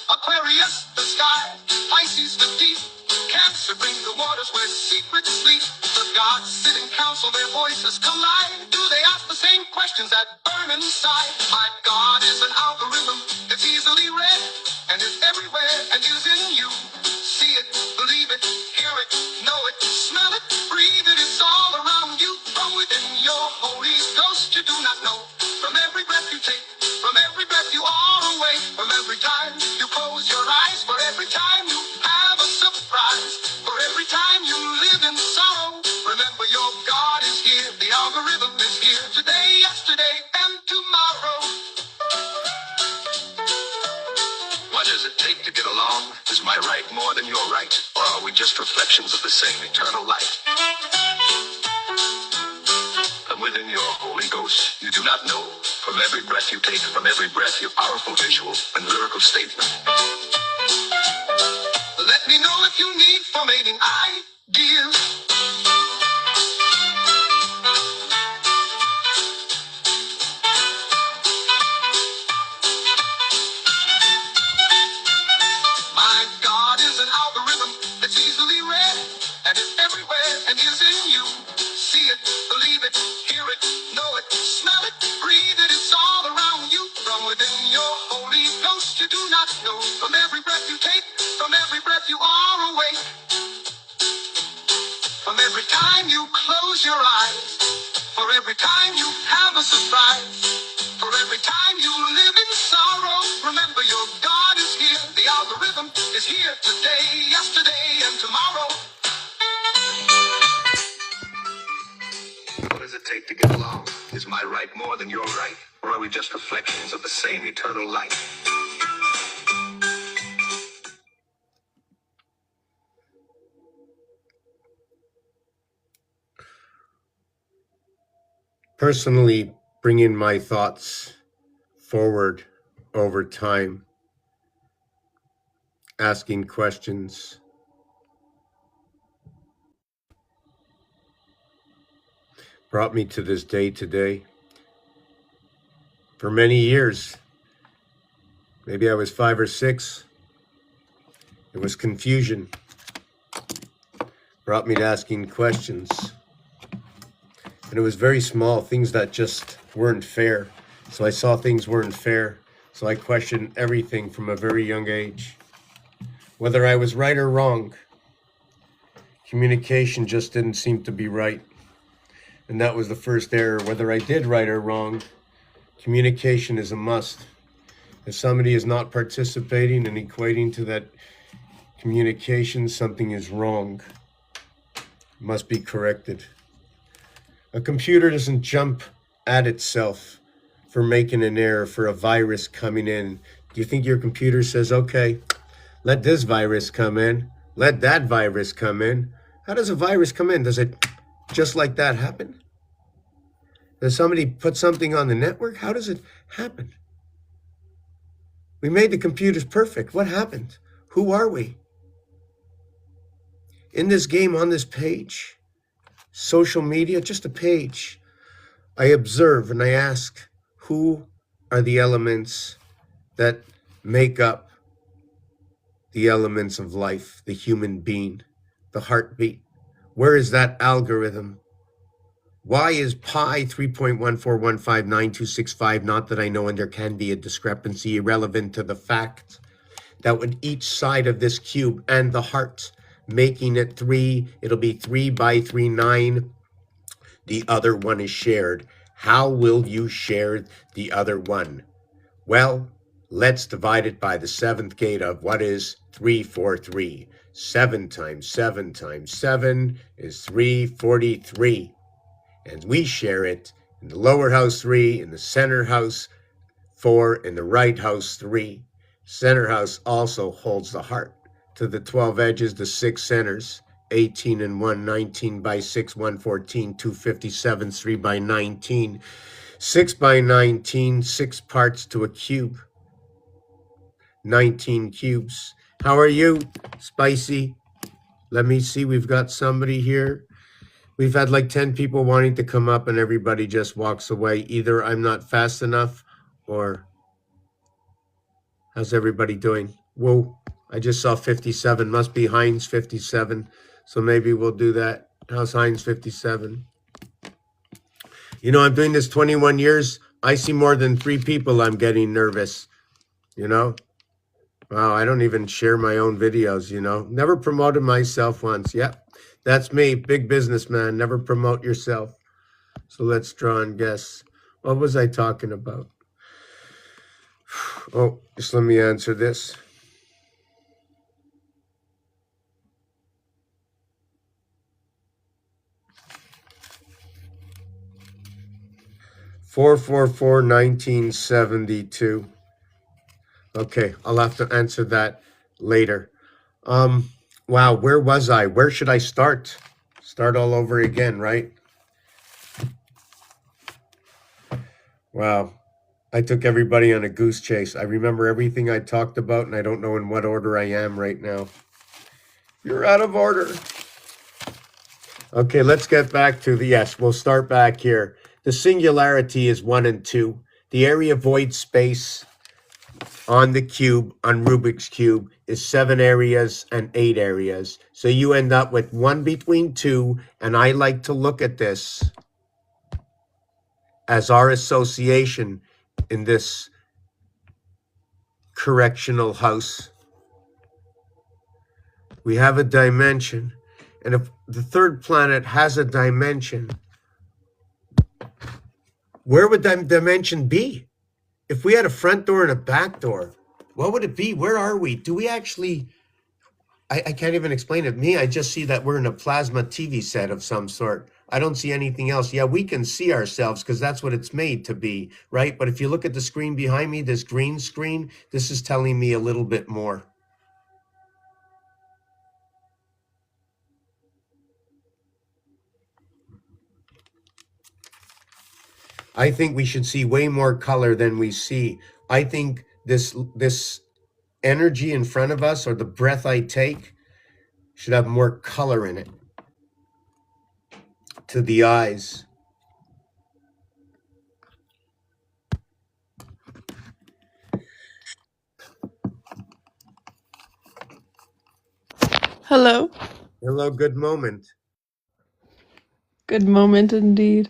Aquarius, the sky. Pisces, the deep. Cancer. answer brings the waters where secrets sleep. The gods sit in council, their voices collide. Do they ask the same questions that burn inside? My God is an algorithm, it's easily read, and is everywhere, and is in you. See it, believe it, hear it, know it, smell it, breathe it, it's all around you. From within your Holy Ghost you do not know. From every breath you take, from every breath you are away, from every time you close your eyes, for every time you have a surprise, for every time you live in sorrow, remember your God is here, the algorithm is here, today, yesterday, and tomorrow. What does it take to get along? Is my right more than your right? Or are we just reflections of the same eternal light? From within your Holy Ghost, you do not know. From every breath you take, from every breath, your powerful visual and lyrical statement. Let me know if you need formatting ideas. My God is an algorithm that's easily read, and is everywhere, and is in you. See it, believe it, hear it, know it, smell it, breathe it, it's all around you. From within your Holy Ghost you do not know. From every breath you take, from every breath you are awake, from every time you close your eyes, for every time you have a surprise, for every time you live in sorrow, remember your God is here, the algorithm is here, today, yesterday, and tomorrow. What does it take to get along? Is my right more than your right? Or are we just reflections of the same eternal light? Personally, bringing my thoughts forward over time, asking questions, brought me to this day today. For many years, maybe I was 5 or 6, it was confusion. Brought me to asking questions. And it was very small, things that just weren't fair. So I saw things weren't fair. So I questioned everything from a very young age. Whether I was right or wrong, communication just didn't seem to be right. And that was the first error. Whether I did right or wrong, communication is a must. If somebody is not participating and equating to that communication, something is wrong. It must be corrected. A computer doesn't jump at itself for making an error, for a virus coming in. Do you think your computer says, okay, let this virus come in, let that virus come in? How does a virus come in? Does it just like that happen? Does somebody put something on the network? How does it happen? We made the computers perfect. What happened? Who are we? In this game, on this page, social media, just a page, I observe and I ask, who are the elements that make up the elements of life, the human being, the heartbeat? Where is that algorithm? Why is pi 3.14159265, not that I know, and there can be a discrepancy, irrelevant to the fact that with each side of this cube and the heart, making it 3, it'll be 3 by 3, 9. The other one is shared. How will you share the other one? Well, let's divide it by the 7th gate of what is 343. 7 times 7 times 7 is 343. And we share it in the lower house 3, in the center house 4, in the right house 3. Center house also holds the heart. To the 12 edges, the 6 centers, 18 and 1, 19 by 6, 114, 257, 3 by 19, 6 by 19, 6 parts to a cube, 19 cubes. How are you, Spicy? Let me see, we've got somebody here. We've had like 10 people wanting to come up and everybody just walks away. Either I'm not fast enough or how's everybody doing? Whoa, I just saw 57. Must be Heinz 57. So maybe we'll do that. How's Heinz 57? You know, I'm doing this 21 years. I see more than 3 people. I'm getting nervous. You know? Wow, I don't even share my own videos, you know? Never promoted myself once. Yep, that's me. Big businessman. Never promote yourself. So let's draw and guess. What was I talking about? Oh, just let me answer this. Four 1972. Okay, I'll have to answer that later. Wow, where was I? Where should I start? Start all over again, right? Wow. I took everybody on a goose chase. I remember everything I talked about, and I don't know in what order I am right now. You're out of order. Okay, let's get back to the, yes, we'll start back here. The singularity is 1 and 2. The area void space on the cube, on Rubik's Cube, is 7 areas and 8 areas. So you end up with 1 between 2, and I like to look at this as our association in this correctional house. We have a dimension, and if the third planet has a dimension, where would that dimension be? If we had a front door and a back door, what would it be? Where are we? Do we actually, I can't even explain it. Me, I just see that we're in a plasma TV set of some sort. I don't see anything else. Yeah, we can see ourselves because that's what it's made to be, right? But if you look at the screen behind me, this green screen, this is telling me a little bit more. I think we should see way more color than we see. I think this energy in front of us, or the breath I take, should have more color in it to the eyes. Hello. Hello, good moment. Good moment indeed.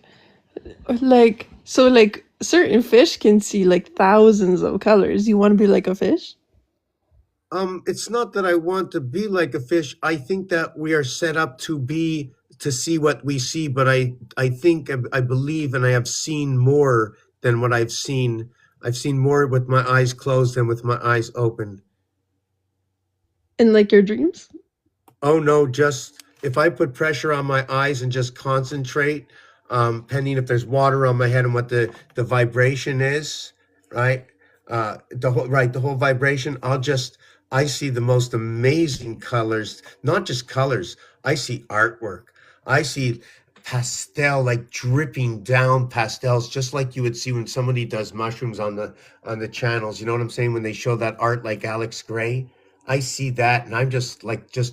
Like, so like certain fish can see like thousands of colors. You want to be like a fish? It's not that I want to be like a fish. I think that we are set up to see what we see, but I think I believe and I have seen more than what I've seen. I've seen more with my eyes closed than with my eyes open. In like your dreams? Oh no, just if I put pressure on my eyes and just concentrate, pending if there's water on my head and what the vibration is, right? The whole vibration, I see the most amazing colors, not just colors. I see artwork. I see pastel, like dripping down pastels, just like you would see when somebody does mushrooms on the channels. You know what I'm saying? When they show that art like Alex Gray. I see that, and I'm just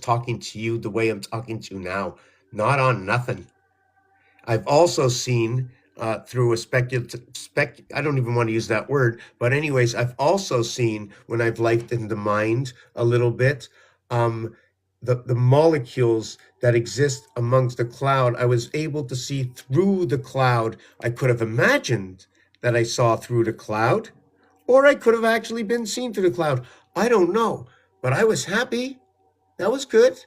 talking to you the way I'm talking to you now, not on nothing. I've also seen through a I don't even want to use that word, but anyways, I've also seen when I've lightened the mind a little bit, the molecules that exist amongst the cloud. I was able to see through the cloud. I could have imagined that I saw through the cloud, or I could have actually been seen through the cloud. I don't know, but I was happy. That was good.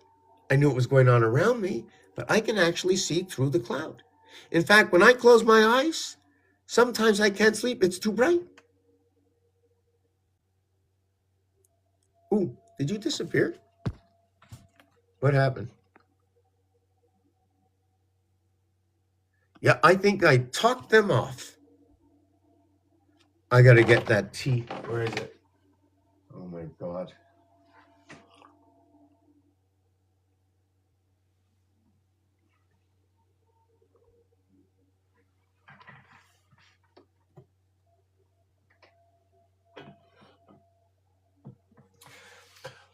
I knew what was going on around me, but I can actually see through the cloud. In fact, when I close my eyes, sometimes I can't sleep. It's too bright. Ooh, did you disappear? What happened? Yeah, I think I talked them off. I got to get that tea. Where is it? Oh my God.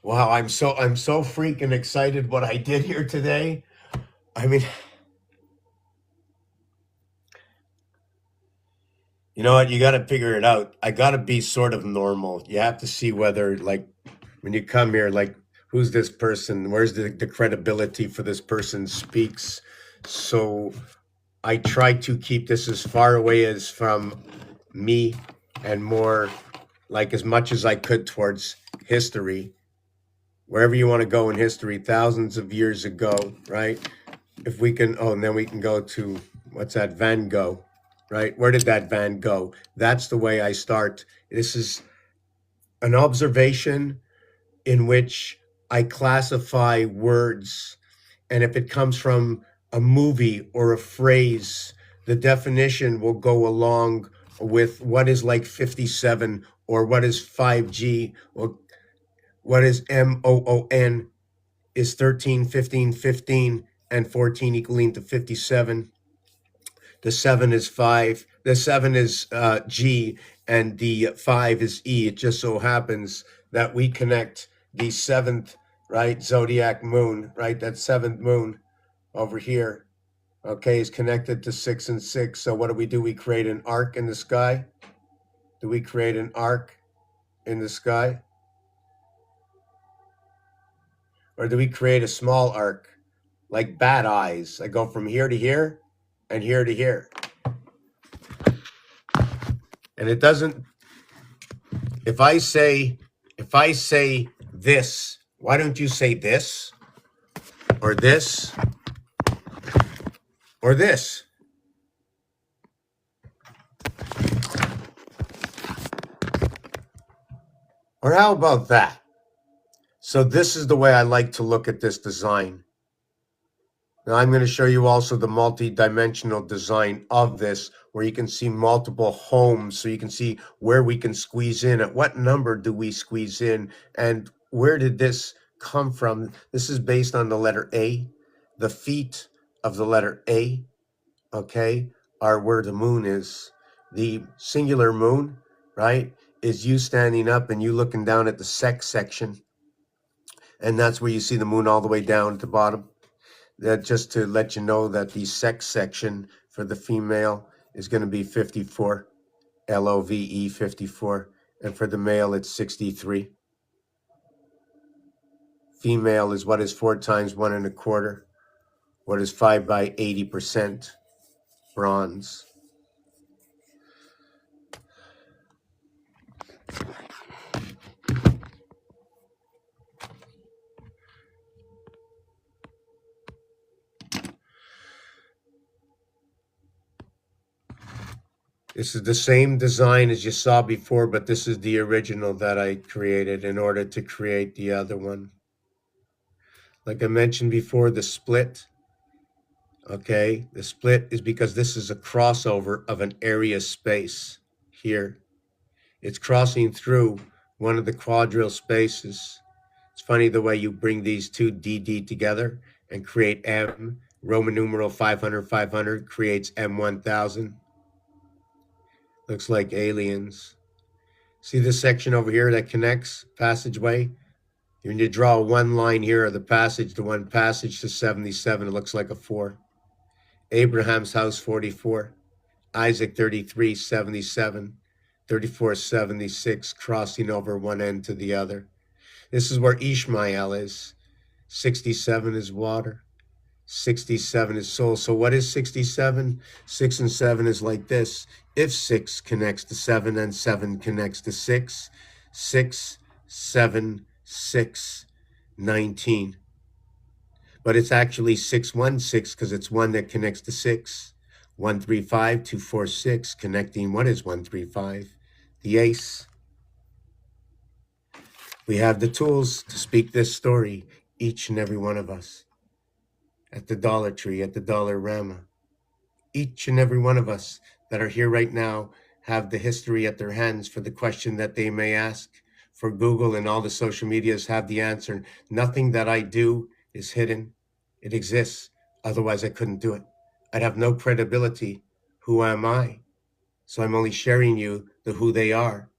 Wow, I'm so freaking excited what I did here today. I mean, you know what? You got to figure it out. I got to be sort of normal. You have to see whether, like, when you come here, like, who's this person? Where's the credibility for this person speaks? So I try to keep this as far away as from me and more like as much as I could towards history. Wherever you want to go in history, thousands of years ago, right? If we can, oh, and then we can go to, what's that, Van Gogh, right? Where did that van go? That's the way I start. This is an observation in which I classify words. And if it comes from a movie or a phrase, the definition will go along with what is like 57 or what is 5G or what is MOON is 13, 15, 15, and 14 equaling to 57. The 7 is 5. The 7 is G, and the 5 is E. It just so happens that we connect the 7th, right, zodiac moon, right, that 7th moon over here, okay, is connected to 6 and 6. So what do? We create an arc in the sky. Do we create an arc in the sky? Or do we create a small arc, like bat eyes? I go from here to here and here to here. And it doesn't, if I say this, why don't you say this or this or this? Or how about that? So this is the way I like to look at this design. Now I'm going to show you also the multi-dimensional design of this, where you can see multiple homes, so you can see where we can squeeze in, at what number do we squeeze in, and where did this come from. This is based on the letter A. The feet of the letter A, okay, are where the moon is. The singular moon, right, is you standing up and you looking down at the sex section. And that's where you see the moon all the way down at the bottom. That just to let you know that the sex section for the female is going to be 54, LOVE 54. And for the male, it's 63. Female is what is 4 times 1 1/4. What is 5 by 80% bronze. This is the same design as you saw before, but this is the original that I created in order to create the other one. Like I mentioned before, the split, okay? The split is because this is a crossover of an area space here. It's crossing through one of the quadrille spaces. It's funny the way you bring these two DD together and create M, Roman numeral 500, 500 creates M1000. Looks like aliens. See this section over here that connects passageway? When you draw one line here of the passage to one passage to 77, it looks like a 4. Abraham's house 44, Isaac 33, 77, 34, 76, crossing over one end to the other. This is where Ishmael is. 67 is water. 67 is soul. So what is 67? 6 and 7 is like this. If 6 connects to 7 and 7 connects to 6, 6, 7, 6, 19. But it's actually 616 because it's 1 that connects to 6. 135, 246, connecting. What is 135? The ace. We have the tools to speak this story, each and every one of us. At the Dollar Tree, at the Dollarama. Each and every one of us that are here right now have the history at their hands for the question that they may ask. For Google and all the social medias have the answer. Nothing that I do is hidden. It exists. Otherwise, I couldn't do it. I'd have no credibility. Who am I? So I'm only sharing you the who they are.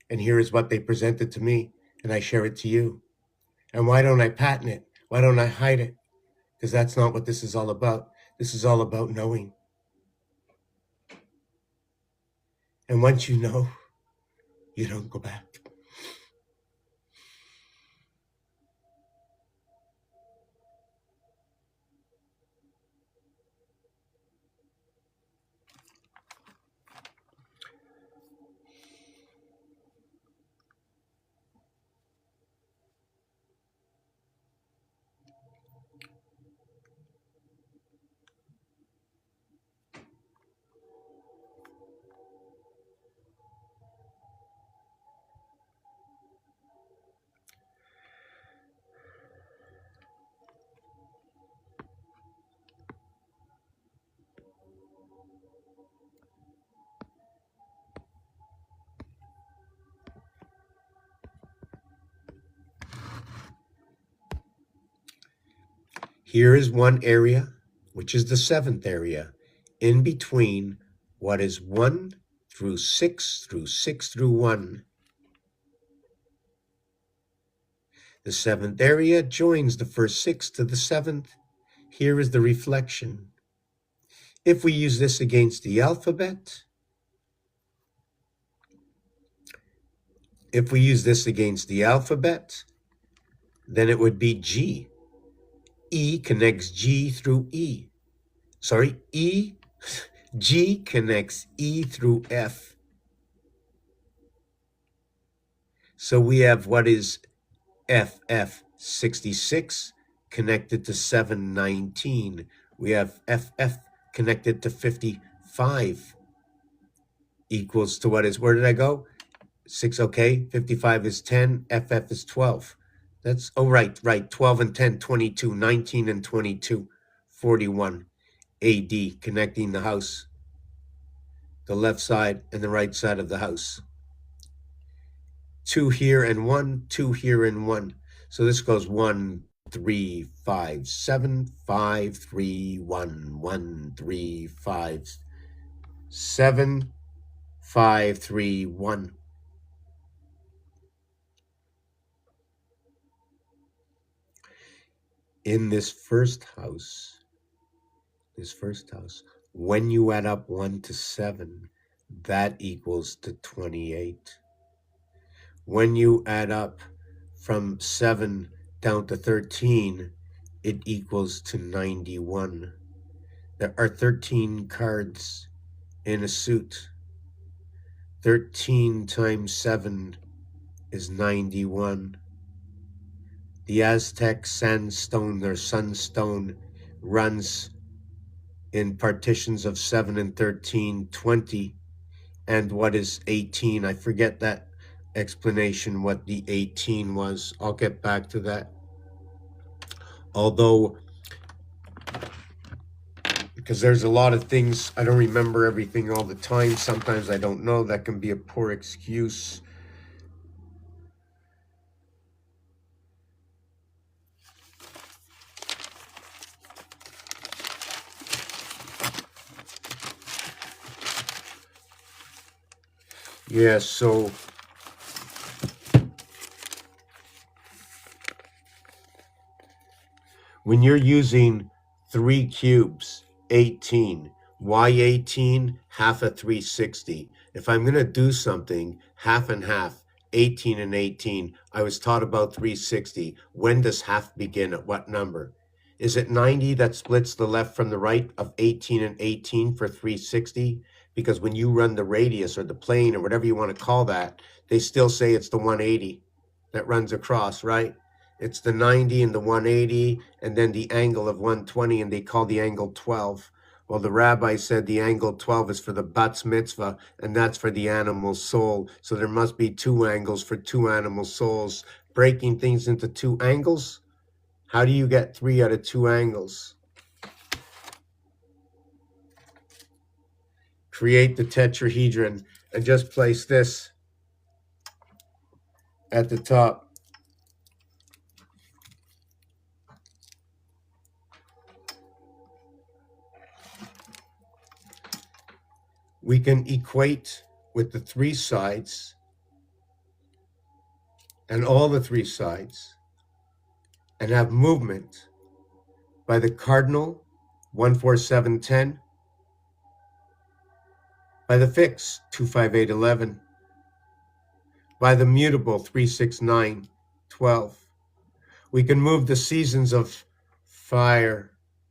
And here is what they presented to me, and I share it to you. And why don't I patent it? Why don't I hide it? Because that's not what this is all about. This is all about knowing. And once you know, you don't go back. Here is one area, which is the 7th area, in between what is 1 through 6 through 6 through 1. The 7th area joins the first 6 to the 7th. Here is the reflection. If we use this against the alphabet, then it would be G. E connects G through E. G connects E through F. So we have what is FF 66 connected to 719. We have FF connected to 55 equals to what is, where did I go? 6, okay. 55 is 10, FF is 12. That's, oh, right. 12 and 10, 22, 19 and 22, 41. AD, connecting the house, the left side and the right side of the house. 2 here and 1, 2 here and 1. So this goes 1, 3, 5, 7, 5, 3, 1, 1, 3, 5, 7, 5, 3, 1. In this first house, when you add up 1 to 7, that equals to 28. When you add up from 7 down to 13, it equals to 91. There are 13 cards in a suit. 13 times 7 is 91. The Aztec sandstone, their sunstone, runs in partitions of 7 and 13, 20. And what is 18? I forget that explanation, what the 18 was. I'll get back to that. Although, because there's a lot of things, I don't remember everything all the time. Sometimes I don't know. That can be a poor excuse. Yeah, so when you're using 3 cubes, 18, why 18? Half of 360. If I'm going to do something, half and half, 18 and 18, I was taught about 360. When does half begin? At what number? Is it 90 that splits the left from the right of 18 and 18 for 360? Because when you run the radius or the plane or whatever you want to call that, they still say it's the 180 that runs across, right? It's the 90 and the 180 and then the angle of 120, and they call the angle 12. Well, the rabbi said the angle 12 is for the Bat's mitzvah, and that's for the animal soul. So there must be 2 angles for 2 animal souls. Breaking things into 2 angles, how do you get 3 out of 2 angles? Create the tetrahedron and just place this at the top. We can equate with the 3 sides and all the 3 sides and have movement by the cardinal 1, 4, 7, 10, by the fixed 2, 5, 8, 11, by the mutable 3, 6, 9, 12. We can move the seasons of fire,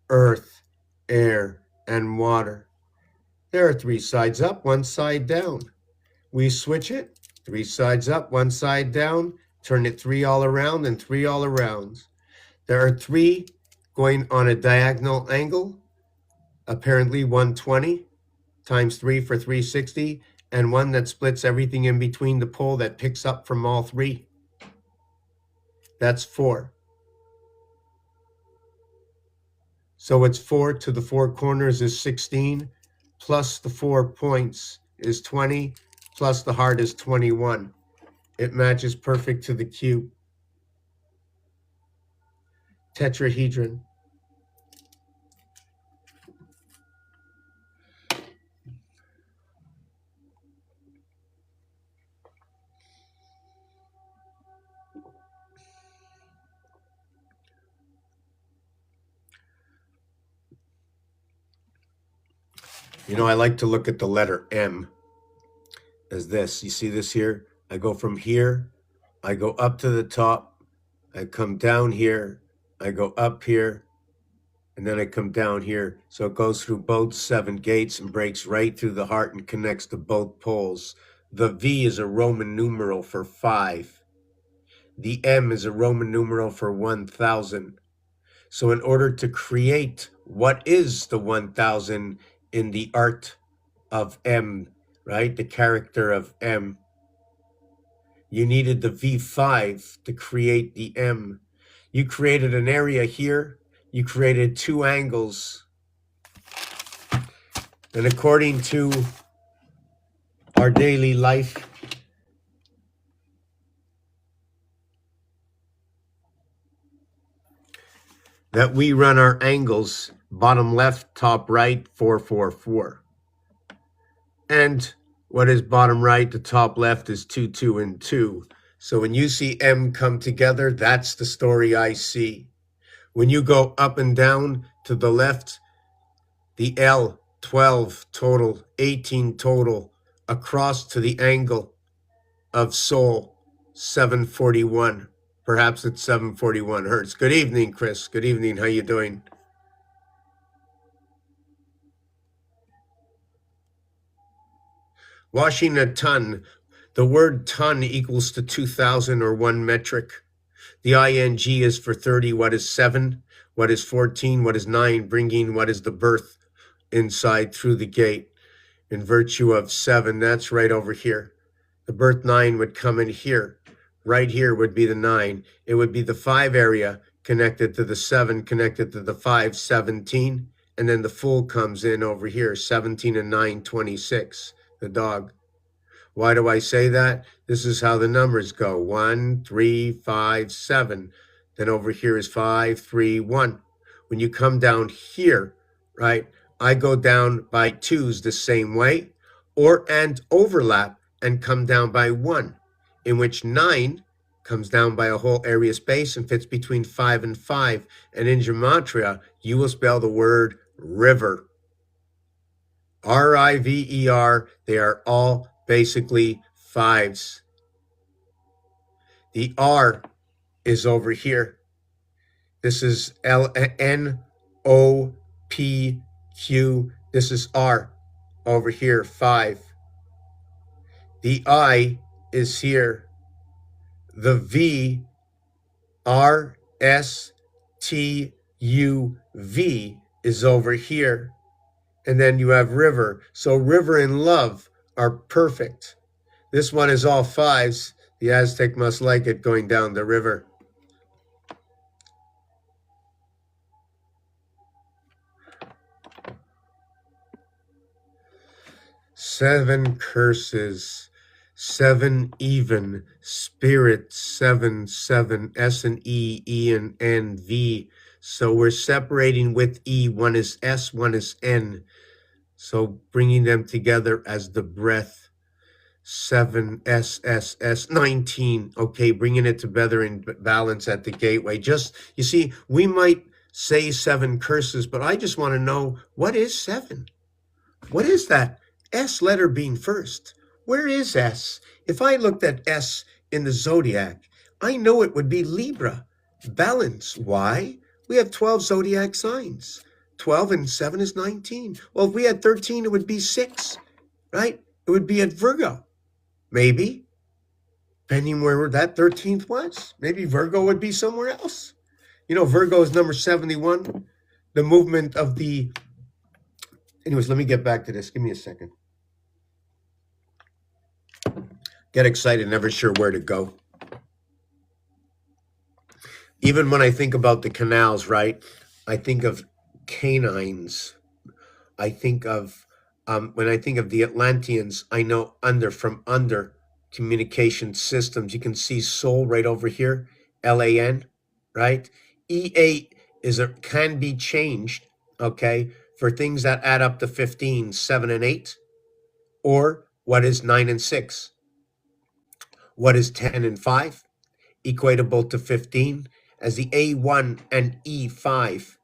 earth, air, and water. There are 3 sides up, 1 side down. We switch it, 3 sides up, 1 side down, turn it 3 all around and 3 all around. There are 3 going on a diagonal angle, apparently 120 times 3 for 360, and 1 that splits everything in between the pole that picks up from all 3. That's 4. So it's 4 to the 4 corners is 16, plus the 4 points is 20, plus the heart is 21. It matches perfect to the cube. Tetrahedron. You know, I like to look at the letter M as this. You see this here? I go from here, I go up to the top, I come down here, I go up here, and then I come down here. So it goes through both 7 gates and breaks right through the heart and connects to both poles. The V is a Roman numeral for 5. The M is a Roman numeral for 1000. So in order to create what is the 1000 in the art of M, right? The character of M, you needed the V5 to create the M. You created an area here. You created 2 angles. And according to our daily life, that we run our angles, bottom left, top right, 4, 4, 4. And what is bottom right to top left is 2, 2, and 2. So when you see M come together, that's the story I see. When you go up and down to the left, the L, 12 total, 18 total, across to the angle of soul, 741. Perhaps it's 741 hertz. Good evening, Chris. Good evening. How you doing? Washing a ton. The word ton equals to 2,000 or 1 metric. The ing is for 30. What is 7? What is 14? What is 9? Bringing what is the birth inside through the gate. In virtue of 7, that's right over here. The birth 9 would come in here. Right here would be the 9. It would be the 5 area connected to the 7, connected to the 5, 17. And then the full comes in over here, 17 and 9, 26, the dog. Why do I say that? This is how the numbers go. 1, 3, 5, 7. Then over here is 5, 3, 1. When you come down here, right, I go down by 2s the same way, and overlap and come down by 1, in which 9 comes down by a whole area space and fits between 5 and 5. And in gematria, you will spell the word river. R-I-V-E-R. They are all basically 5s. The R is over here. This is L-N-O-P-Q. This is R over here, 5. The I is here. The V, R-S-T-U-V, is over here. And then you have river. So river and love are perfect. This one is all 5s. The Aztec must like it going down the river. Seven curses, 7 even, spirit, 7, 7, S and E, E and N, V. So we're separating with E. One is S, one is N. So bringing them together as the breath. 7, S, S, S, 19. Okay, bringing it together in balance at the gateway. Just, you see, we might say 7 curses, but I just want to know, what is 7? What is that S letter being first? Where is S? If I looked at S in the zodiac, I know it would be Libra. Balance. Why? We have 12 zodiac signs. 12 and 7 is 19. Well, if we had 13, it would be 6, right? It would be at Virgo. Maybe. Depending where that 13th was. Maybe Virgo would be somewhere else. You know, Virgo is number 71. The movement of the... Anyways, let me get back to this. Give me a second. Get excited, never sure where to go. Even when I think about the canals, right? I think of canines. I think of, when I think of the Atlanteans, I know from under communication systems. You can see soul right over here, LAN, right? E8 can be changed, okay, for things that add up to 15, 7 and 8, or what is 9 and 6? What is 10 and 5? Equatable to 15 as the A1 and E5.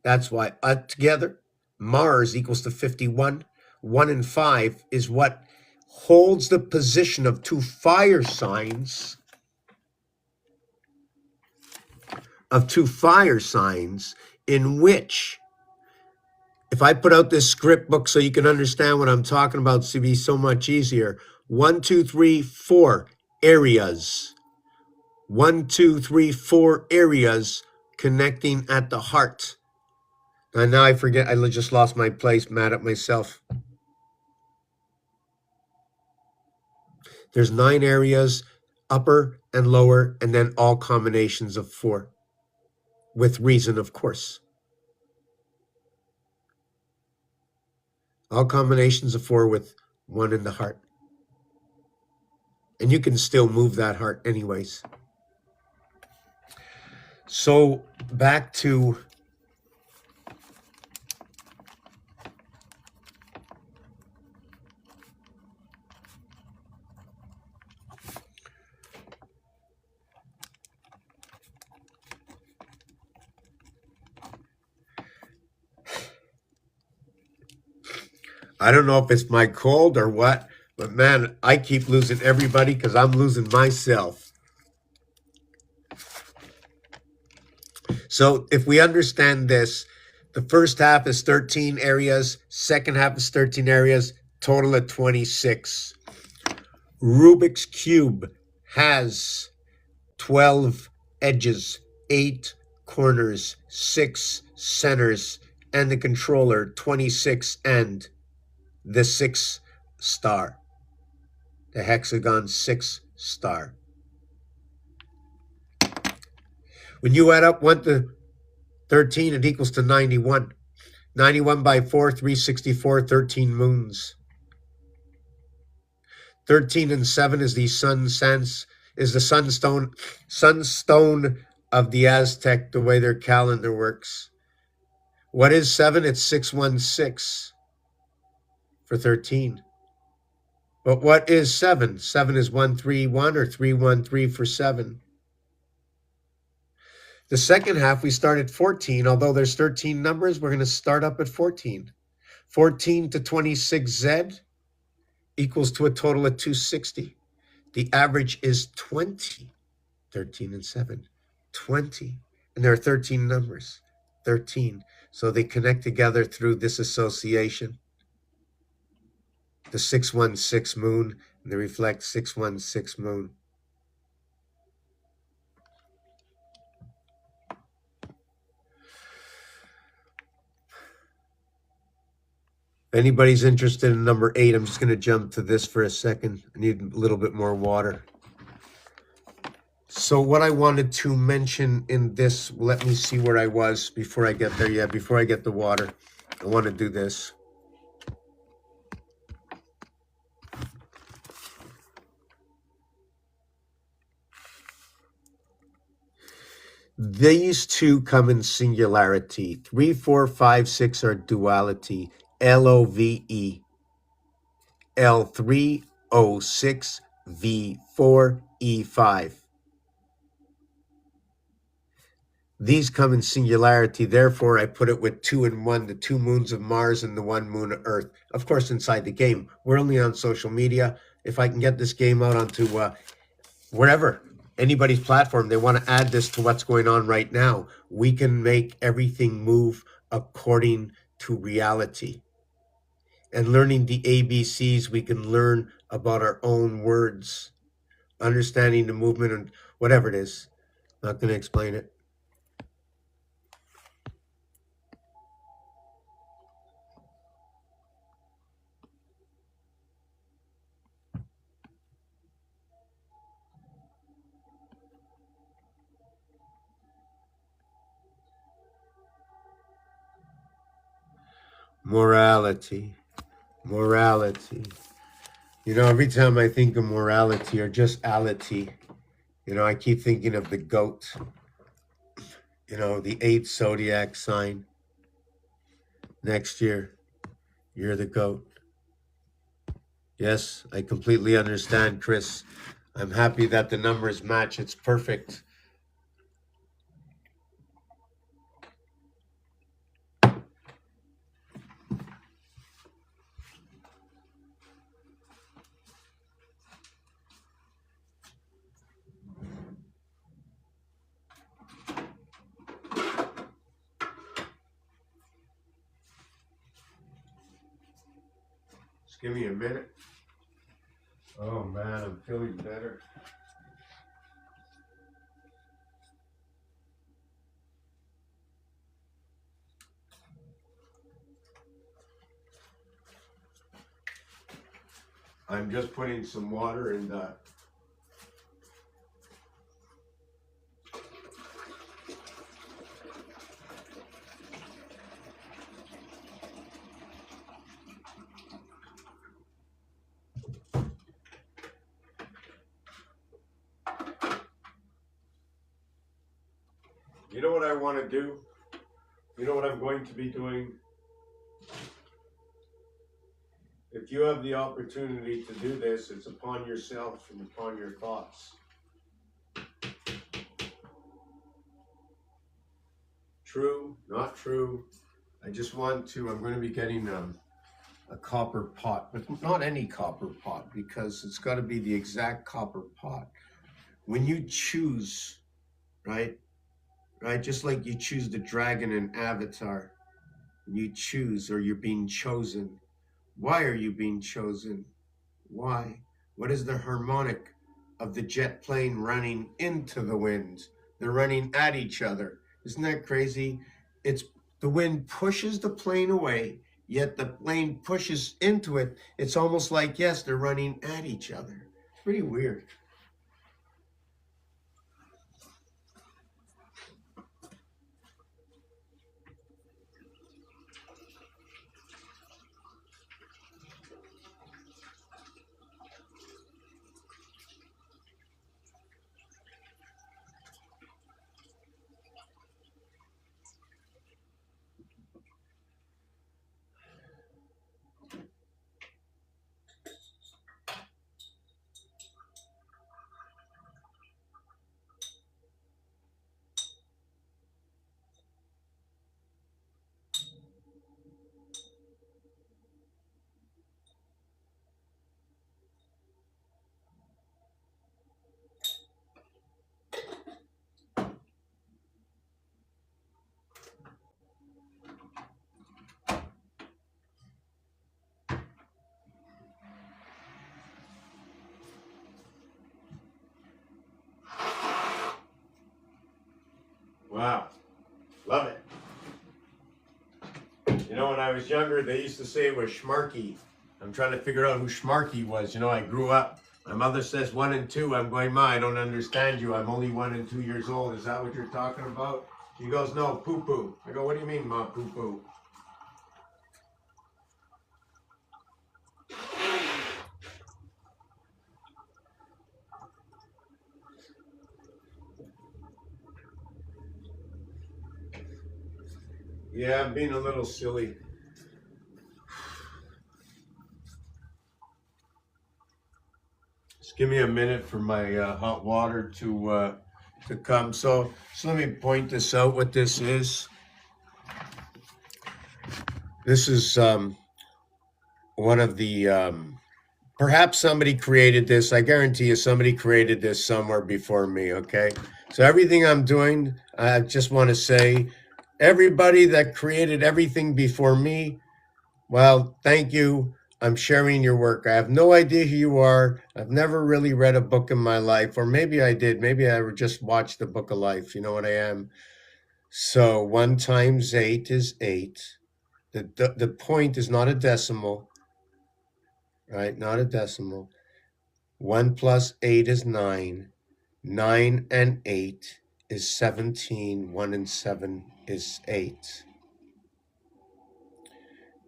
That's why together, Mars equals to 51. 1 and 5 is what holds the position of two fire signs, in which, if I put out this script book so you can understand what I'm talking about, it's to be so much easier. 1, 2, 3, 4 areas. 1, 2, 3, 4 areas connecting at the heart. And now I forget, I just lost my place, mad at myself. There's 9 areas, upper and lower, and then all combinations of 4. With reason, of course. All combinations of 4 with 1 in the heart. And you can still move that heart anyways. So back to I don't know if it's my cold or what, but man, I keep losing everybody because I'm losing myself. So if we understand this, the first half is 13 areas, second half is 13 areas, total of 26. Rubik's Cube has 12 edges, 8 corners, 6 centers, and the controller, 26, and the 6 star, the hexagon 6 star. When you add up 1 to 13, it equals to 91. 91 by 4, 364, 13 moons. 13 and 7 is the sunstone of the Aztec, the way their calendar works. What is 7? It's 616 for 13. But what is 7? 7 is 131 or 313 for 7. The second half, we start at 14. Although there's 13 numbers, we're going to start up at 14. 14 to 26Z equals to a total of 260. The average is 20. 13 and 7. 20. And there are 13 numbers. 13. So they connect together through this association. The 616 moon, and they reflect 616 moon. If anybody's interested in number 8, I'm just going to jump to this for a second. I need a little bit more water. So what I wanted to mention in this, let me see where I was before I get there. Yeah, before I get the water, I want to do this. These two come in singularity. 3, 4, 5, 6 are duality. LOVE. L3, O6, V4, E5. These come in singularity. Therefore, I put it with 2 and 1, the 2 moons of Mars and the 1 moon of Earth. Of course, inside the game. We're only on social media. If I can get this game out onto wherever, anybody's platform, they want to add this to what's going on right now, we can make everything move according to reality. And learning the ABCs, we can learn about our own words, understanding the movement and whatever it is. Not going to explain it. Morality. Morality. You know, every time I think of morality or just ality, you know, I keep thinking of the goat. You know, the 8th zodiac sign. Next year, you're the goat. Yes, I completely understand, Chris. I'm happy that the numbers match. It's perfect. give me a minute. Oh man, I'm feeling better. I'm just putting some water in the You know what I want to do? You know what I'm going to be doing? If you have the opportunity to do this, it's upon yourself and upon your thoughts. True, not true. I'm going to be getting a copper pot, but not any copper pot, because it's got to be the exact copper pot. When you choose, right, just like you choose the dragon in Avatar, you choose, or you're being chosen. Why are you being chosen? Why? What is the harmonic of the jet plane running into the wind? They're running at each other. Isn't that crazy? It's the wind pushes the plane away, yet the plane pushes into it. It's almost like, yes, they're running at each other. It's pretty weird. Wow, love it. You know, when I was younger, they used to say it was Schmarky. I'm trying to figure out who Schmarky was. You know, I grew up. My mother says 1 and 2. I'm going, Ma, I don't understand you. I'm only 1 and 2 years old. Is that what you're talking about? She goes, no, poo-poo. I go, what do you mean, Ma, poo-poo? Yeah, I'm being a little silly. Just give me a minute for my hot water to come. So let me point this out. What this is. This is one of the. Perhaps somebody created this. I guarantee you, somebody created this somewhere before me. Okay. So everything I'm doing, I just want to say, everybody that created everything before me, well, thank you. I'm sharing your work. I have no idea who you are. I've never really read a book in my life, or maybe I did. Maybe I just watched the book of life. You know what I am? So 1 times 8 is 8. The point is not a decimal, right? Not a decimal. 1 plus 8 is 9. 9 and 8 is 17. 1 and 7 is 8.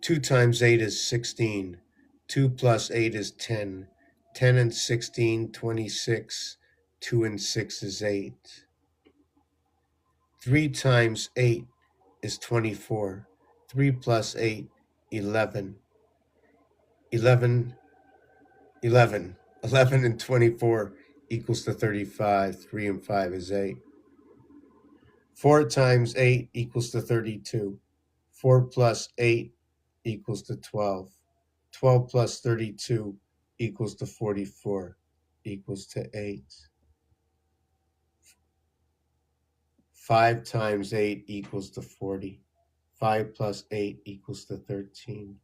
2 times 8 is 16. 2 plus 8 is 10. 10 and 16, 26. 2 and 6 is 8. 3 times 8 is 24. 3 plus 8, 11. 11 and 24 equals to 35. 3 and 5 is 8. 4 times 8 equals to 32. 4 plus 8 equals to 12. 12 plus 32 equals to 44, equals to 8. 5 times 8 equals to 40. 5 plus 8 equals to 13.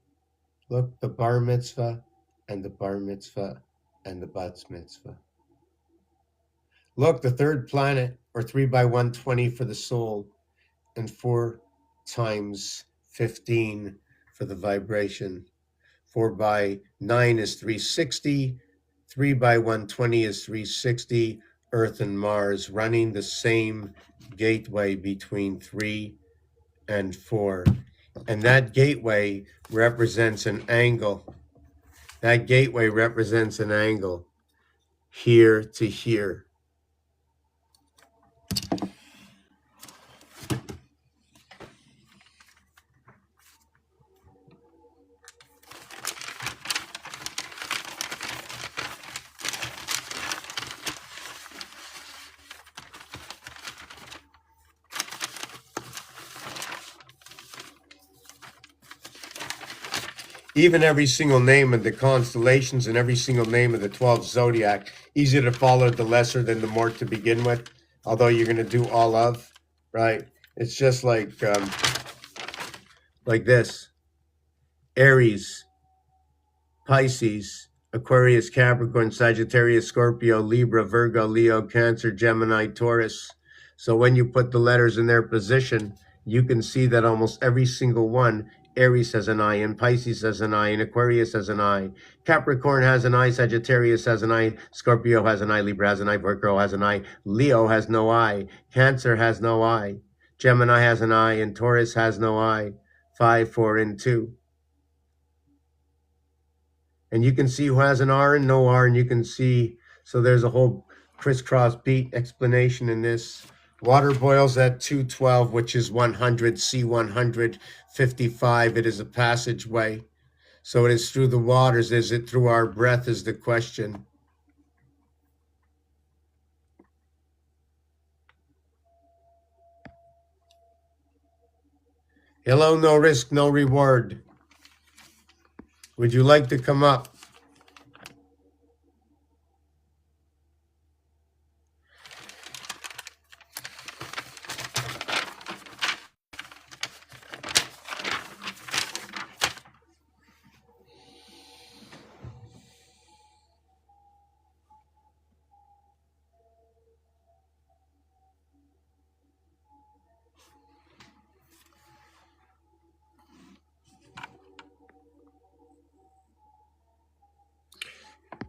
Look, the bar mitzvah and the bar mitzvah and the bat mitzvah. Look, the third planet, or 3 by 120 for the soul, and 4 times 15 for the vibration. 4 by 9 is 360. 3 by 120 is 360. Earth and Mars running the same gateway between 3 and 4. And that gateway represents an angle. That gateway represents an angle here to here. Even every single name of the constellations and every single name of the 12 zodiac, easier to follow the lesser than the more to begin with, although you're going to do all of, right? It's just like this. Aries, Pisces, Aquarius, Capricorn, Sagittarius, Scorpio, Libra, Virgo, Leo, Cancer, Gemini, Taurus. So when you put the letters in their position, you can see that almost every single one, Aries has an eye, and Pisces has an eye, and Aquarius has an eye. Capricorn has an eye, Sagittarius has an eye, Scorpio has an eye, Libra has an eye, Virgo has an eye, Leo has no eye, Cancer has no eye, Gemini has an eye, and Taurus has no eye. 5, 4, and 2. And you can see who has an R and no R, and you can see, so there's a whole crisscross beat explanation in this. Water boils at 212, which is 100, C155. It is a passageway. So it is through the waters. Is it through our breath is the question. Hello, no risk, no reward. Would you like to come up?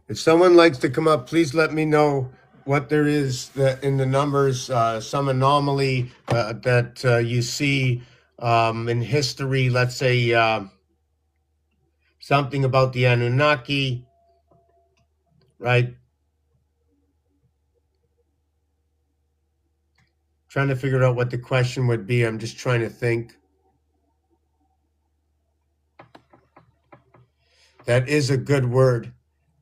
If someone likes to come up, please let me know what there is that in the numbers, some anomaly that you see in history. Let's say something about the Anunnaki, right? Trying to figure out what the question would be. I'm just trying to think. That is a good word.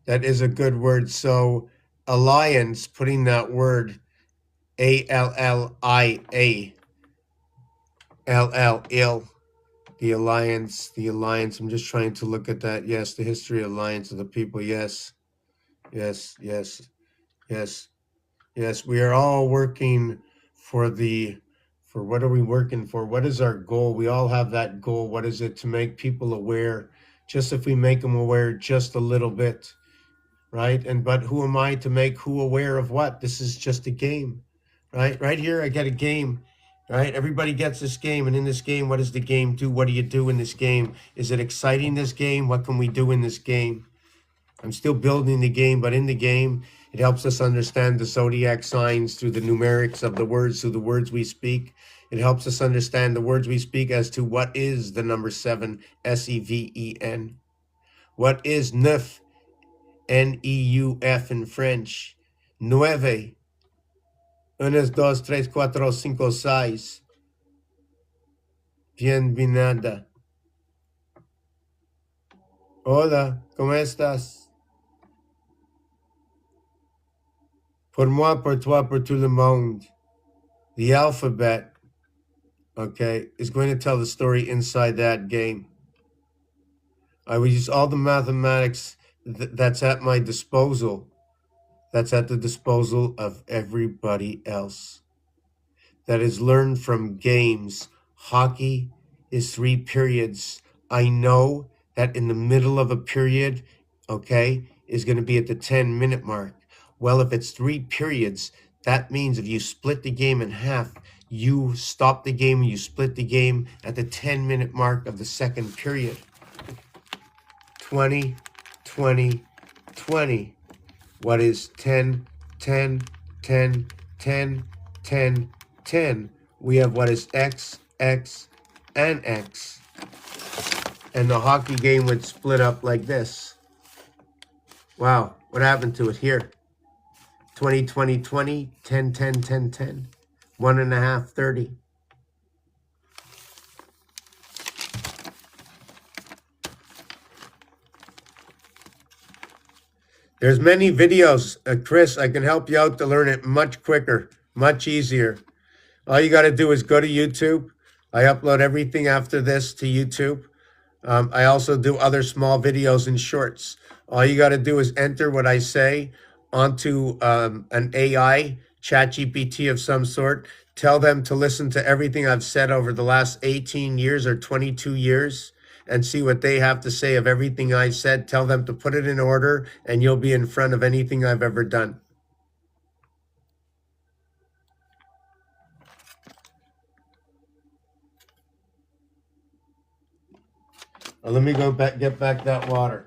That is a good word. So alliance, putting that word ALLIA, LL, the alliance. I'm just trying to look at that. Yes, the history alliance of the people. Yes. Yes. We are all working for what are we working for? What is our goal? We all have that goal. What is it? To make people aware. Just if we make them aware just a little bit. Right? But who am I to make who aware of what? This is just a game, right? Right here, I get a game, right? Everybody gets this game. And in this game, what does the game do? What do you do in this game? Is it exciting, this game? What can we do in this game? I'm still building the game, but in the game, it helps us understand the zodiac signs through the numerics of the words, through the words we speak. It helps us understand the words we speak as to what is the number 7, SEVEN. What is neuf? NEUF in French. Nueve. 1, 2, 3, 4, 5, 6. Bienvenida. Hola, ¿cómo estás? Pour moi, pour toi, pour tout le monde. The alphabet, okay, is going to tell the story inside that game. I will use all the mathematics that's at my disposal. That's at the disposal of everybody else. That is learned from games. Hockey is 3 periods. I know that in the middle of a period, okay, is going to be at the 10-minute mark. Well, if it's 3 periods, that means if you split the game in half, you stop the game and you split the game at the 10-minute mark of the second period. 20, 20, 20. What is 10, 10, 10, 10, 10, 10? We have what is X, X, and X. And the hockey game would split up like this. Wow, what happened to it here? 20, 20, 20, 10, 10, 10, 10. 1.5, 30. There's many videos, Chris, I can help you out to learn it much quicker, much easier. All you got to do is go to YouTube. I upload everything after this to YouTube. I also do other small videos and shorts. All you got to do is enter what I say onto an AI, ChatGPT of some sort. Tell them to listen to everything I've said over the last 18 years or 22 years and see what they have to say of everything I said. Tell them to put it in order and you'll be in front of anything I've ever done. Let me go back, get back that water.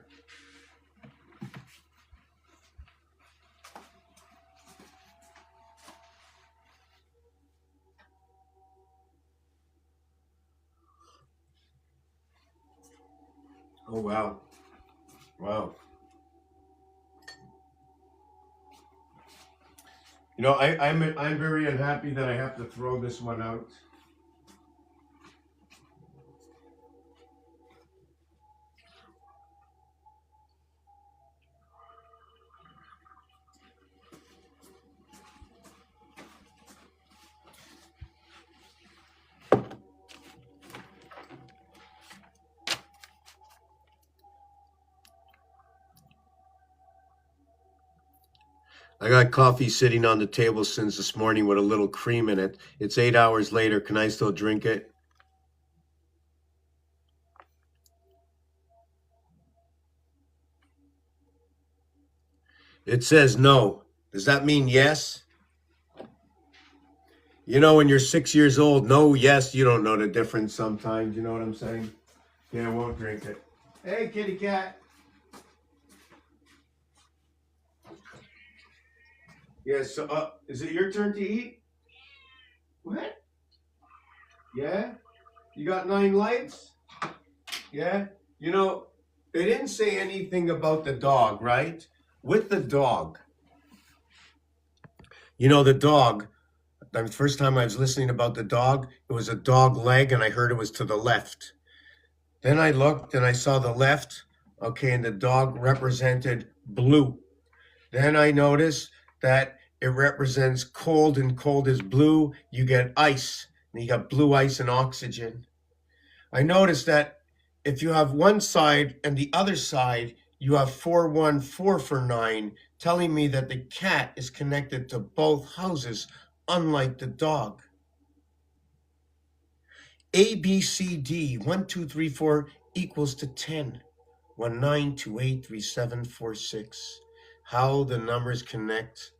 Oh, wow. Wow. You know, I'm very unhappy that I have to throw this one out. I got coffee sitting on the table since this morning with a little cream in it. It's 8 hours later. Can I still drink it? It says no. Does that mean yes? You know, when you're 6 years old, no, yes, you don't know the difference sometimes. You know what I'm saying? Yeah, I won't drink it. Hey, kitty cat. Yes, so, is it your turn to eat? What? Yeah? You got 9 lights? Yeah? You know, they didn't say anything about the dog, right? With the dog. You know, the dog, the first time I was listening about the dog, it was a dog leg and I heard it was to the left. Then I looked and I saw the left, okay, and the dog represented blue. Then I noticed that it represents cold, and cold is blue. You get ice, and you got blue ice and oxygen. I noticed that if you have one side and the other side, you have 414 for 9, telling me that the cat is connected to both houses, unlike the dog. A, B, C, D, 1, 2, 3, 4 equals to 10. 1, 9, 2, 8, 3, 7, 4, 6. How the numbers connect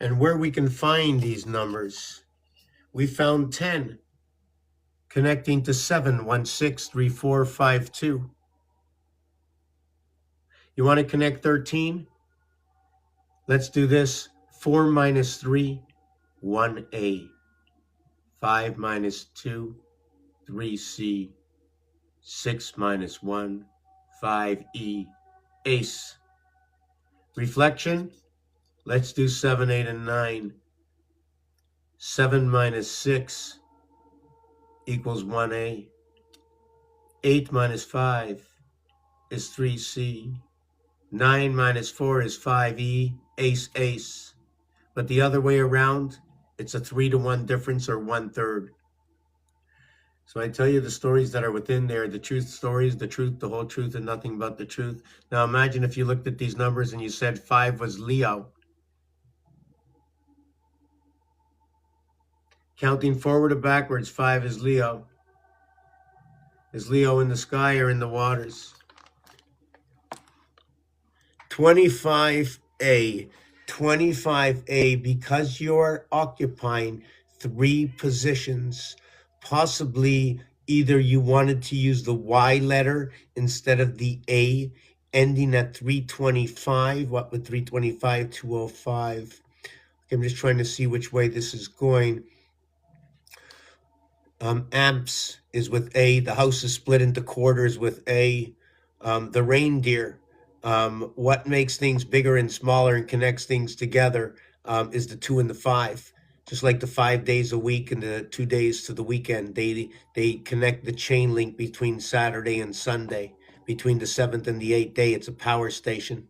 and where we can find these numbers. We found 10 connecting to 7, 1, 6, 3, 4, 5, 2. You want to connect 13? Let's do this. 4 minus 3, 1A. 5 minus 2, 3C. 6 minus 1, 5E. Ace. Reflection. Let's do 7, 8, and 9. 7 minus 6 equals 1A. 8 minus 5 is 3C. 9 minus 4 is 5E. Ace, ace. But the other way around, it's a 3-to-1 difference, or 1/3. So I tell you the stories that are within there, the truth stories, the truth, the whole truth, and nothing but the truth. Now imagine if you looked at these numbers and you said 5 was Leo. Counting forward or backwards, 5 is Leo. Is Leo in the sky or in the waters? 25A. 25A, because you're occupying 3 positions, possibly either you wanted to use the Y letter instead of the A, ending at 325. What would 325? 205. I'm just trying to see which way this is going. Amps is with A. The house is split into quarters with A. The reindeer. What makes things bigger and smaller and connects things together is the 2 and the 5. Just like the 5 days a week and the 2 days to the weekend, they connect the chain link between Saturday and Sunday. Between the 7th and the 8th day, it's a power station.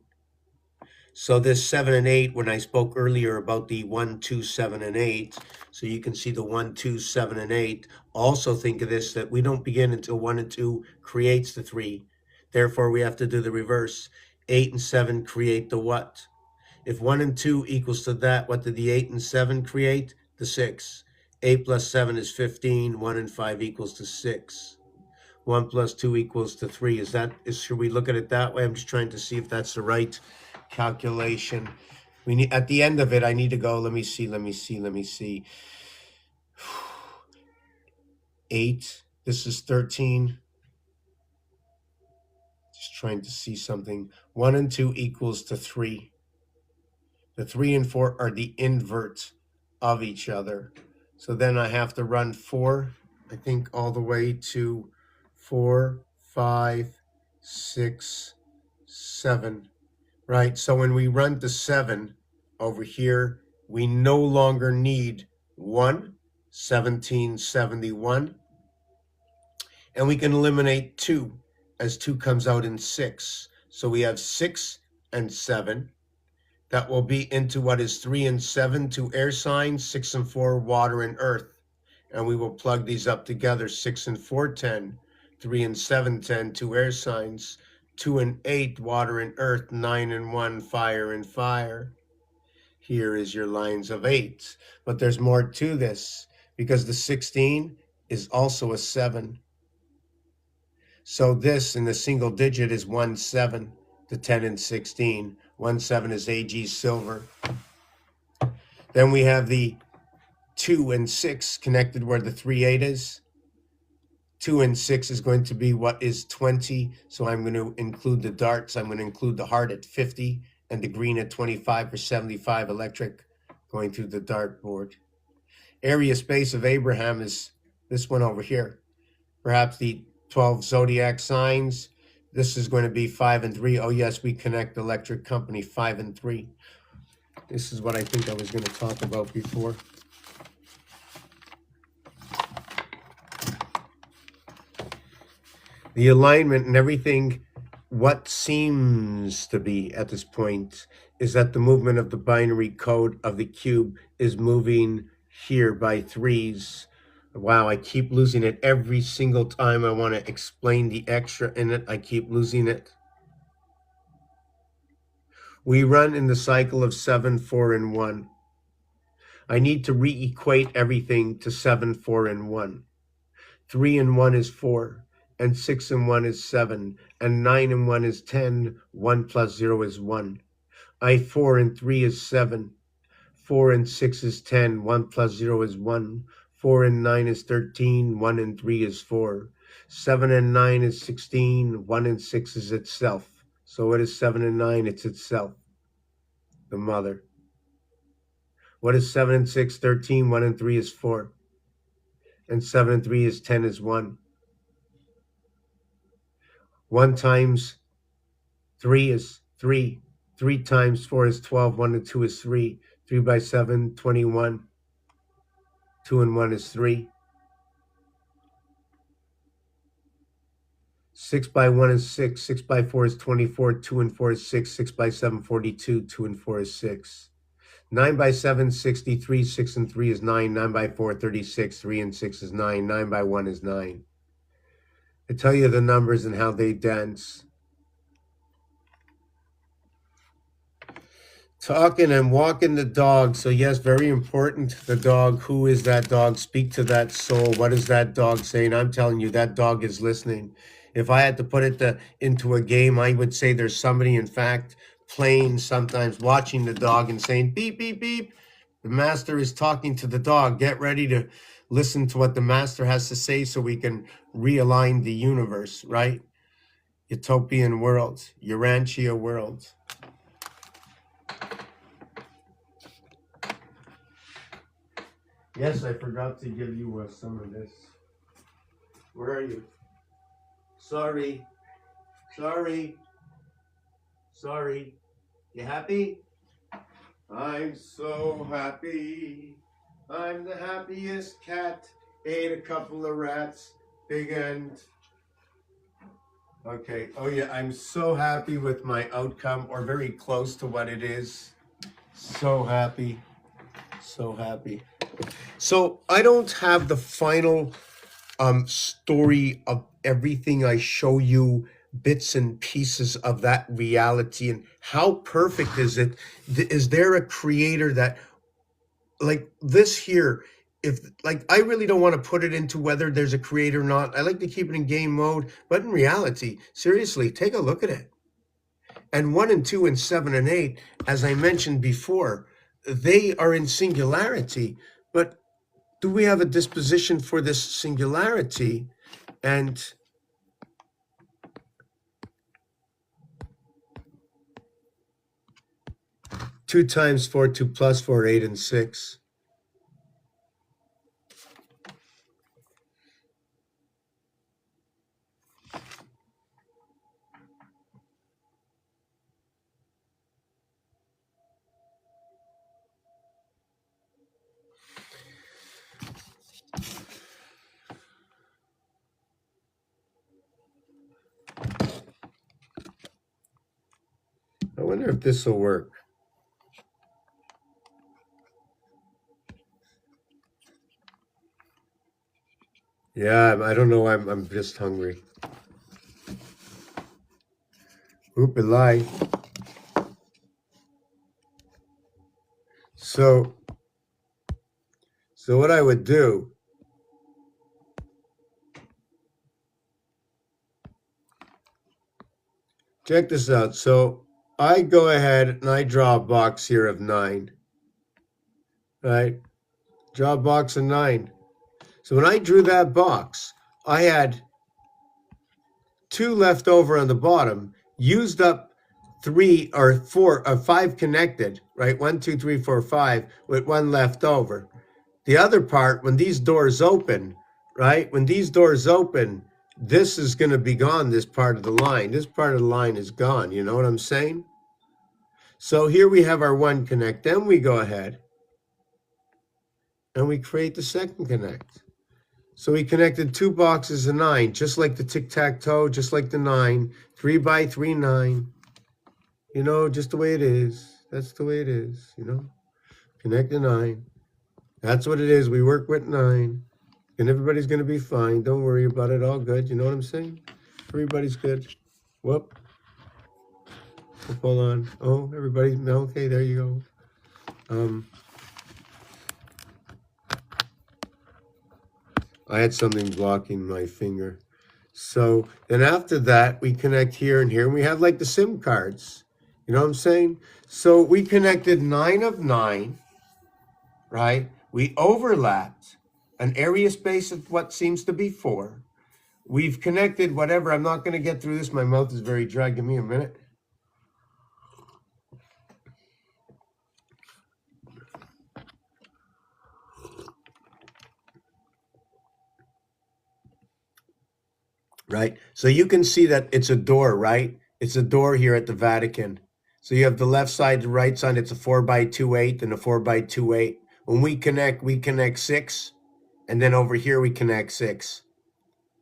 So this 7 and 8, when I spoke earlier about the 1, 2, 7, and 8, so you can see the 1, 2, 7, and 8. Also think of this, that we don't begin until 1 and 2 creates the 3. Therefore, we have to do the reverse. 8 and 7 create the what? If 1 and 2 equals to that, what did the 8 and 7 create? The 6. 8 plus 7 is 15. 1 and 5 equals to 6. 1 plus 2 equals to 3. Should we look at it that way? I'm just trying to see if that's the right calculation. We need, at the end of it, I need to go, let me see. 8, this is 13. Just trying to see something. 1 and 2 equals to 3. The 3 and 4 are the inverts of each other. So then I have to run 4, I think all the way to 4, 5, 6, 7. Right, so when we run to 7 over here, we no longer need 1, 1771. And we can eliminate 2, as 2 comes out in 6. So we have 6 and 7. That will be into what is 3 and 7, 2 air signs, 6 and 4, water and earth. And we will plug these up together, 6 and 4, 10, 3 and 7, 10, 2 air signs, 2 and 8, water and earth, 9 and 1, fire and fire. Here is your lines of 8. But there's more to this, because the 16 is also a 7. So this in the single digit is 1, 7, the 10 and 16. 1, 7 is AG silver. Then we have the 2 and 6 connected where the 3, 8 is. 2 and 6 is going to be what is 20. So I'm going to include the darts. I'm going to include the heart at 50 and the green at 25 for 75 electric going through the dartboard. Area space of Abraham is this one over here. Perhaps the 12 zodiac signs. This is going to be 5 and 3. Oh yes, we connect electric company 5 and 3. This is what I think I was going to talk about before. The alignment and everything, what seems to be at this point is that the movement of the binary code of the cube is moving here by 3s. Wow, I keep losing it every single time I want to explain the extra in it. I keep losing it. We run in the cycle of 7, 4, and 1. I need to re-equate everything to 7, 4, and 1. 3 and 1 is 4, and 6 and 1 is 7, and 9 and 1 is 10. 1 plus 0 is 1. 4 and 3 is 7. 4 and 6 is 10. 1 plus 0 is 1. 4 and 9 is 13, 1 and 3 is 4. 7 and 9 is 16, 1 and 6 is itself. So what is 7 and 9? It's itself, the mother. What is 7 and 6? 13, 1 and 3 is 4. And 7 and 3 is 10 is 1. 1 times 3 is 3. 3 times 4 is 12, 1 and 2 is 3. 3 by 7, 21. 2 and 1 is 3. 6 by 1 is 6. 6 by 4 is 24. 2 and 4 is 6. 6 by 7, 42. 2 and 4 is 6. 9 by 7, 63. 6 and 3 is 9. 9 by 4, 36. 3 and 6 is 9. 9 by 1 is 9. I tell you the numbers and how they dance. Talking and walking the dog. So yes, very important. The dog. Who is that dog? Speak to that soul. What is that dog saying? I'm telling you, that dog is listening. If I had to put it into a game, I would say there's somebody, in fact, plane sometimes, watching the dog and saying, beep, beep, beep. The master is talking to the dog. Get ready to listen to what the master has to say so we can realign the universe, right? Utopian worlds, Urantia worlds. Yes, I forgot to give you some of this. Where are you? Sorry. Sorry. Sorry. You happy? I'm so happy. I'm the happiest cat. Ate a couple of rats. Big end. Okay. Oh yeah, I'm so happy with my outcome, or very close to what it is. So happy. So happy. So I don't have the final story of everything. I show you bits and pieces of that reality, and how perfect is it? Is there a creator that, like this here, if like, I really don't want to put it into whether there's a creator or not. I like to keep it in game mode, but in reality, seriously, take a look at it. And 1 and 2 and 7 and 8, as I mentioned before, they are in singularity, but do we have a disposition for this singularity? And 2 times 4, 2 plus 4, 8 and 6. I wonder if this will work. Yeah, I don't know. I'm just hungry. Oopalai. So what I would do, check this out. So I go ahead and I draw a box here of 9, right? Draw a box of 9. So when I drew that box, I had 2 left over on the bottom, used up 3 or 4 or 5 connected, right? 1, 2, 3, 4, 5, with 1 left over. The other part, when these doors open, right? When these doors open, this is going to be gone, this part of the line. This part of the line is gone. You know what I'm saying? So here we have our 1 connect. Then we go ahead and we create the second connect. So we connected 2 boxes of 9, just like the tic-tac-toe, just like the 9, 3 by 3, 9. You know, just the way it is. That's the way it is, you know. Connect the 9. That's what it is. We work with 9. And everybody's going to be fine. Don't worry about it. All good. You know what I'm saying? Everybody's good. Whoop. Hold on. Oh, everybody. Okay, there you go. I had something blocking my finger. So then after that, we connect here and here. And we have like the SIM cards. You know what I'm saying? So we connected 9 of 9, right? We overlapped an area space of what seems to be 4. We've connected whatever. I'm not going to get through this. My mouth is very dry. Give me a minute. Right? So you can see that it's a door, right? It's a door here at the Vatican. So you have the left side, the right side. It's a 4 by 2 8 and a 4 by 2 8. When we connect 6. And then over here, we connect 6,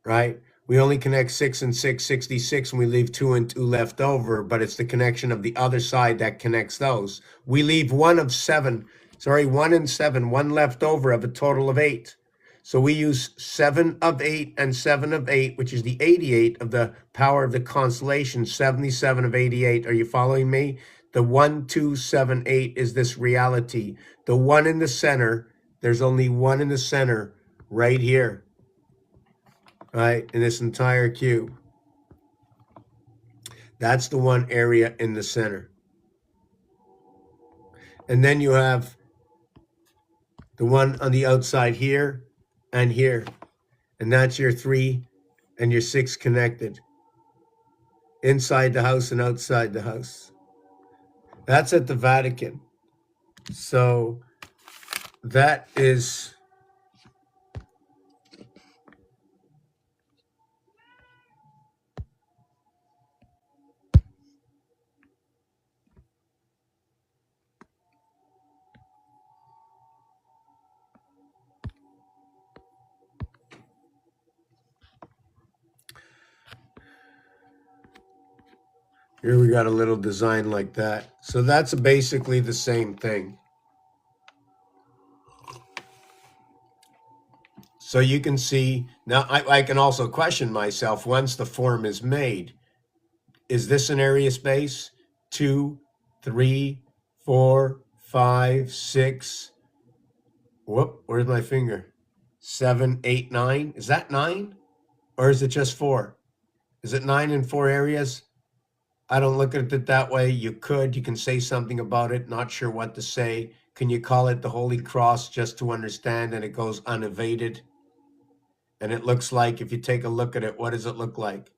right? We only connect 6 and 6, 66, and we leave 2 and 2 left over, but it's the connection of the other side that connects those. We leave 1 and 7, 1 left over of a total of 8. So we use 7 of 8 and 7 of 8, which is the 88 of the power of the constellation, 77 of 88. Are you following me? The 1, 2, 7, 8 is this reality. The 1 in the center, there's only 1 in the center right here, right, in this entire cube. That's the 1 area in the center. and then you have the one on the outside here and here, and that's your 3 and your 6 connected inside the house and outside the house. That's at the Vatican. So that is here we got a little design like that. So that's basically the same thing. So you can see, now I can also question myself once the form is made. Is this an area space? 2, 3, 4, 5, 6. Whoop, where's my finger? 7, 8, 9. Is that 9? Or is it just 4? Is it 9 in 4 areas? I don't look at it that way. You can say something about it, not sure what to say. Can you call it the Holy Cross just to understand and it goes unevaded? And it looks like, if you take a look at it, what does it look like?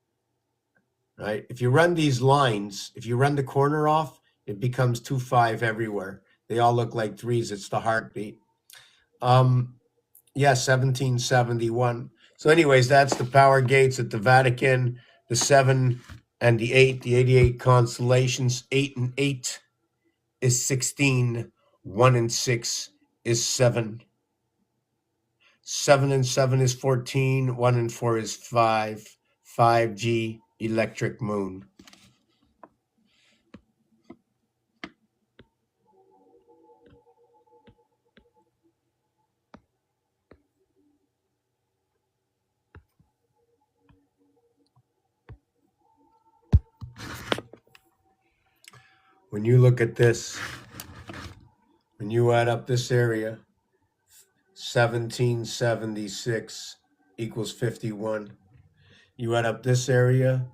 Right? If you run these lines, if you run the corner off, it becomes 2, 5 everywhere. They all look like 3s. It's the heartbeat. Yeah, 1771. So anyways, that's the power gates at the Vatican, the 7 and the 8, the 88 constellations. 8 and 8 is 16. 1 and 6 is 7. 7 and 7 is 14. 1 and 4 is 5. 5G electric moon. When you look at this, when you add up this area, 1776 equals 51. You add up this area,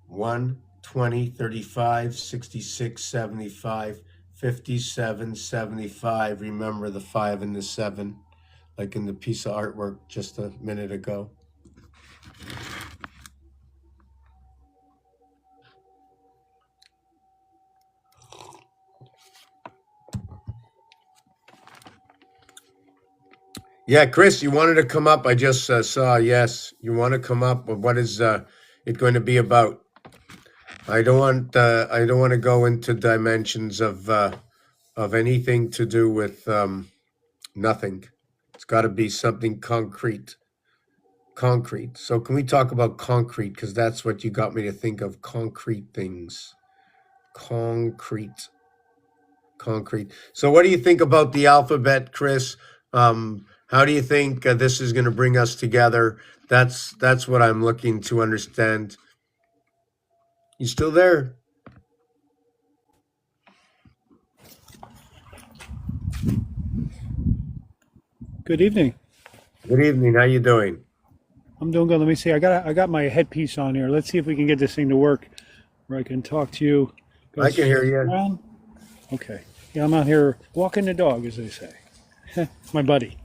1, 20, 35, 66, 75, 57, 75. Remember the 5 and the 7, like in the piece of artwork just a minute ago. Yeah, Chris, you wanted to come up. I just saw, yes, you want to come up, but what is it going to be about? I don't want to go into dimensions of anything to do with nothing. It's got to be something concrete. Concrete. So can we talk about concrete? Because that's what you got me to think of. Concrete things. Concrete. Concrete. So what do you think about the alphabet, Chris? How do you think this is going to bring us together? That's what I'm looking to understand. You still there? Good evening. Good evening. How you doing? I'm doing good. Let me see. I got my headpiece on here. Let's see if we can get this thing to work where I can talk to you. I can hear you. Around. Okay. Yeah, I'm out here walking the dog, as they say. My buddy.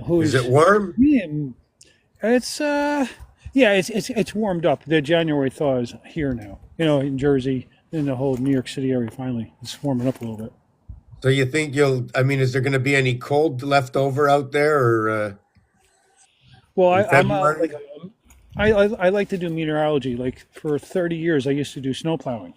Is it warm? Yeah, it's it's warmed up. The January thaw is here now. You know, in Jersey, in the whole New York City area, finally, it's warming up a little bit. So you think is there going to be any cold left over out there, or Well, in I'm out February? I like to do meteorology. Like for 30 years, I used to do snow plowing.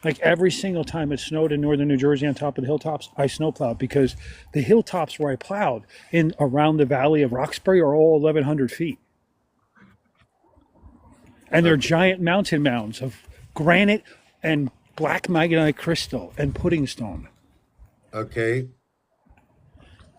Like every single time it snowed in northern New Jersey on top of the hilltops, I snow plowed because the hilltops where I plowed in around the valley of Roxbury are all 1,100 feet. And they're giant mountain mounds of granite and black magnetite crystal and pudding stone. Okay.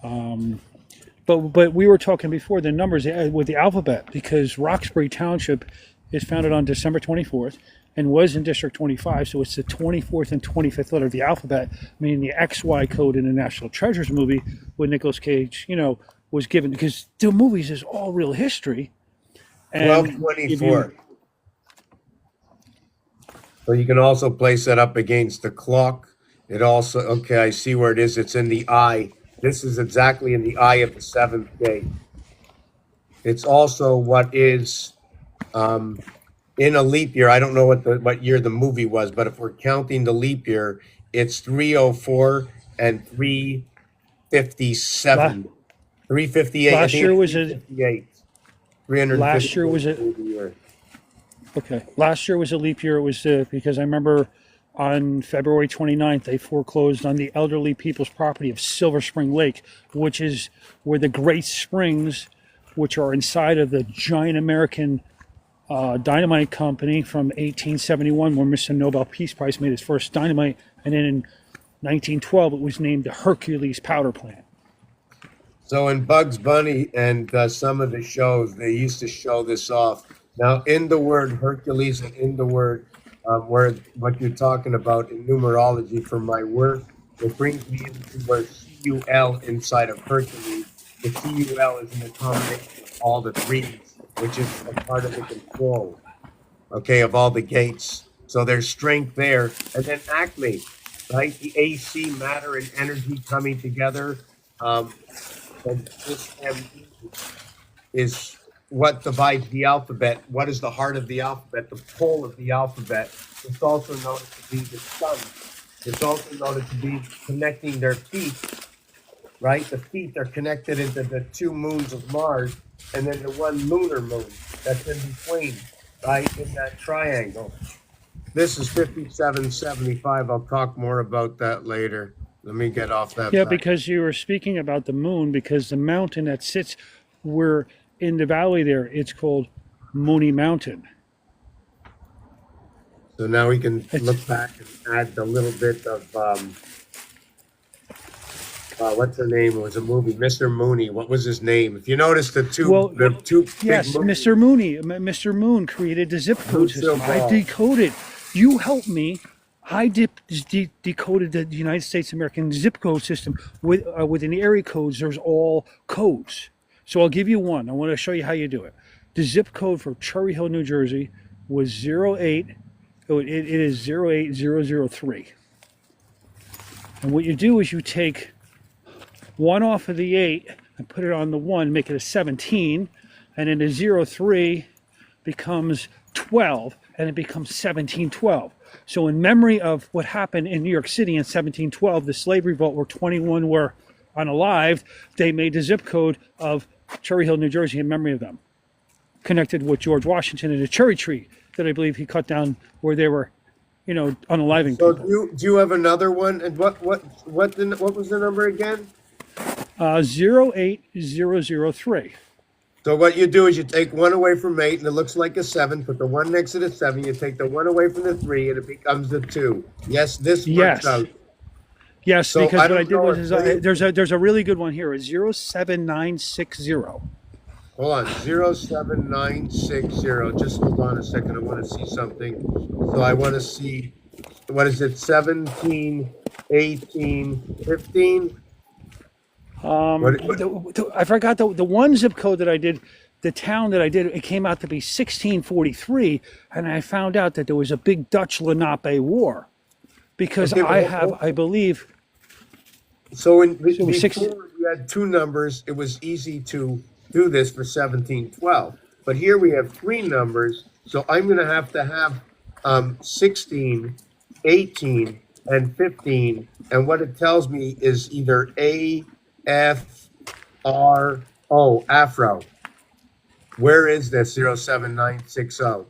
But we were talking before the numbers with the alphabet because Roxbury Township is founded on December 24th and was in District 25, so it's the 24th and 25th letter of the alphabet, meaning the XY code in the National Treasures movie with Nicolas Cage, was given because the movies is all real history. And 1224. So you can also place that up against the clock It also, okay, I see where it is. It's in the eye. This is exactly in the eye of the seventh gate. It's also what is in a leap year. I don't know what year the movie was, but if we're counting the leap year, it's 304 and 357. 358. I Last think year it's was 358. last year was 358 year. Okay. Last year was a leap year. It was because I remember on February 29th, they foreclosed on the elderly people's property of Silver Spring Lake, which is where the Great Springs, which are inside of the giant American dynamite company from 1871, where Mr. Nobel Peace Prize made his first dynamite. And then in 1912, it was named the Hercules Powder Plant. So in Bugs Bunny and some of the shows, they used to show this off. Now, in the word Hercules and in the word where what you're talking about in numerology for my work, it brings me into where CUL inside of Hercules. The CUL is in the combination of all the threes, which is a part of the control, okay, of all the gates. So there's strength there. And then Acme, right? The AC, matter and energy coming together. And this ME is what divides the alphabet. What is the heart of the alphabet? The pole of the alphabet. It's also known to be the sun. It's also known to be connecting their feet, right? The feet are connected into the two moons of Mars and then the one lunar moon that's in between, right? In that triangle. This is 5775. I'll talk more about that later. Let me get off that. Yeah, back. because you were speaking about the moon, because the mountain that sits where in the valley there, it's called Mooney Mountain. So now we can look back and add a little bit of what's her name? It was a movie, Mr. Mooney. What was his name? If you notice the two Yes, big movies. Mr. Mooney, Mr. Moon created the zip code system. I decoded. You helped me. I decoded the United States American zip code system. Within the area codes, there's all codes. So I'll give you one. I want to show you how you do it. The zip code for Cherry Hill, New Jersey was 08. It is 08003. And what you do is you take 1 off of the 8 and put it on the 1, make it a 17, and then the 03 becomes 12, and it becomes 1712. So in memory of what happened in New York City in 1712, the slave revolt where 21 were unalived, they made the zip code of Cherry Hill, New Jersey in memory of them. Connected with George Washington and a cherry tree that I believe he cut down where they were, unaliving So people. do you have another one? And what was the number again? 08003. So what you do is you take 1 away from 8 and it looks like a 7, put the 1 next to the 7, you take the 1 away from the 3 and it becomes the 2. Yes, this works out. Yes, So because I what I don't did know was if there's a really good one here. It's 07960. Hold on, 07960. Just hold on a second. I want to see something. So I want to see, what is it, 17, 18, 15? I forgot the one zip code that I did, the town that I did, it came out to be 1643, and I found out that there was a big Dutch Lenape war. Because Okay, I believe. So in So it was before we had 2 numbers, it was easy to do this for 1712. But here we have 3 numbers, so I'm going to have 16, 18, and 15. And what it tells me is either A, F, R, O, Afro. Where is this 07960?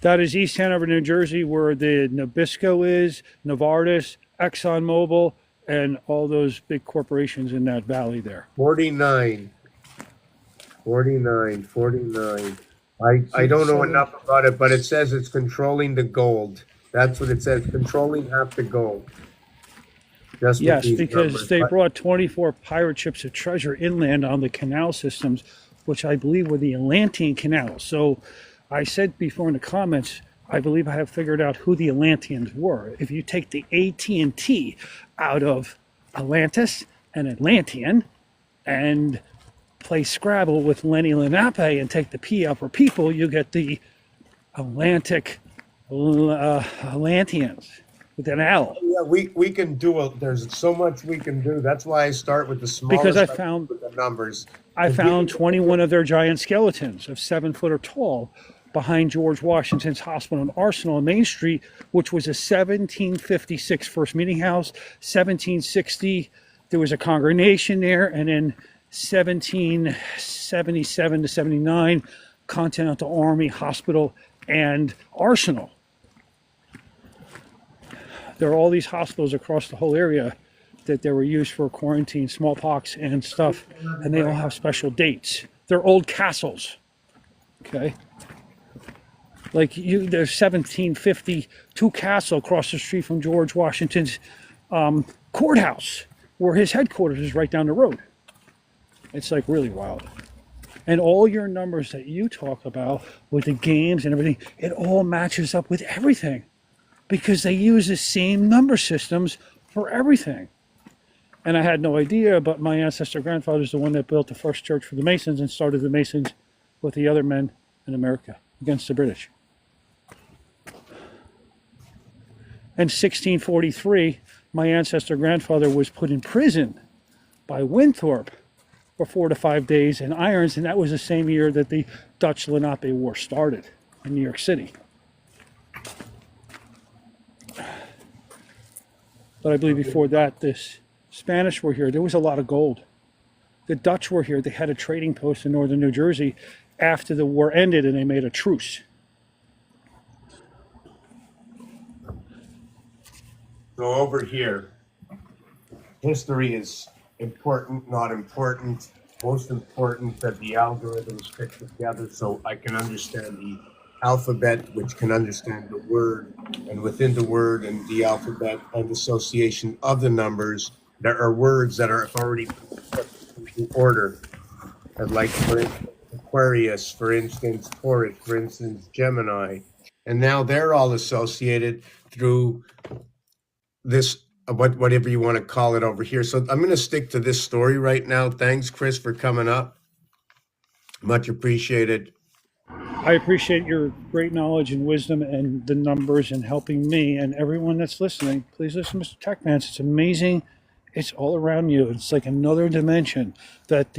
That is East Hanover, New Jersey, where the Nabisco is, Novartis, ExxonMobil, and all those big corporations in that valley there. 49. I don't know enough about it, but it says it's controlling the gold. That's what it says, controlling half the gold. Just with Yes, these because numbers. they But- brought 24 pirate ships of treasure inland on the canal systems, which I believe were the Atlantean Canal. So I said before in the comments, I believe I have figured out who the Atlanteans were. If you take the AT&T out of Atlantis and Atlantean and play Scrabble with Lenny Lenape and take the P out for people, you get the Atlanteans. with an L. Yeah, we can do there's so much we can do. That's why I start with the smallest. Because I found with the numbers. I found 21 of their giant skeletons of 7 foot or tall behind George Washington's Hospital and Arsenal on Main Street, which was a 1756 First Meeting House. 1760, there was a congregation there, and in 1777 to 79, Continental Army Hospital and Arsenal. There are all these hospitals across the whole area that they were used for quarantine, smallpox, and stuff, and they all have special dates. They're old castles, okay? Like there's 1752 castle across the street from George Washington's courthouse, where his headquarters is right down the road. It's like really wild. And all your numbers that you talk about with the games and everything, it all matches up with everything because they use the same number systems for everything. And I had no idea, but my ancestor grandfather is the one that built the first church for the Masons and started the Masons with the other men in America against the British. In 1643, my ancestor grandfather was put in prison by Winthrop for 4 to 5 days in irons, and that was the same year that the Dutch Lenape War started in New York City. But I believe before that, this Spanish were here. There was a lot of gold. The Dutch were here. They had a trading post in northern New Jersey after the war ended, and they made a truce. So over here, history is important, not important. Most important that the algorithms fit together so I can understand the alphabet, which can understand the word, and within the word and the alphabet and association of the numbers, there are words that are already put into order. And like for instance, Aquarius, for instance, Taurus, for instance, Gemini. And now they're all associated through this, whatever you want to call it over here. So I'm going to stick to this story right now. Thanks, Chris, for coming up. Much appreciated. I appreciate your great knowledge and wisdom and the numbers and helping me and everyone that's listening. Please listen, Mr. Techmans. It's amazing. It's all around you. It's like another dimension that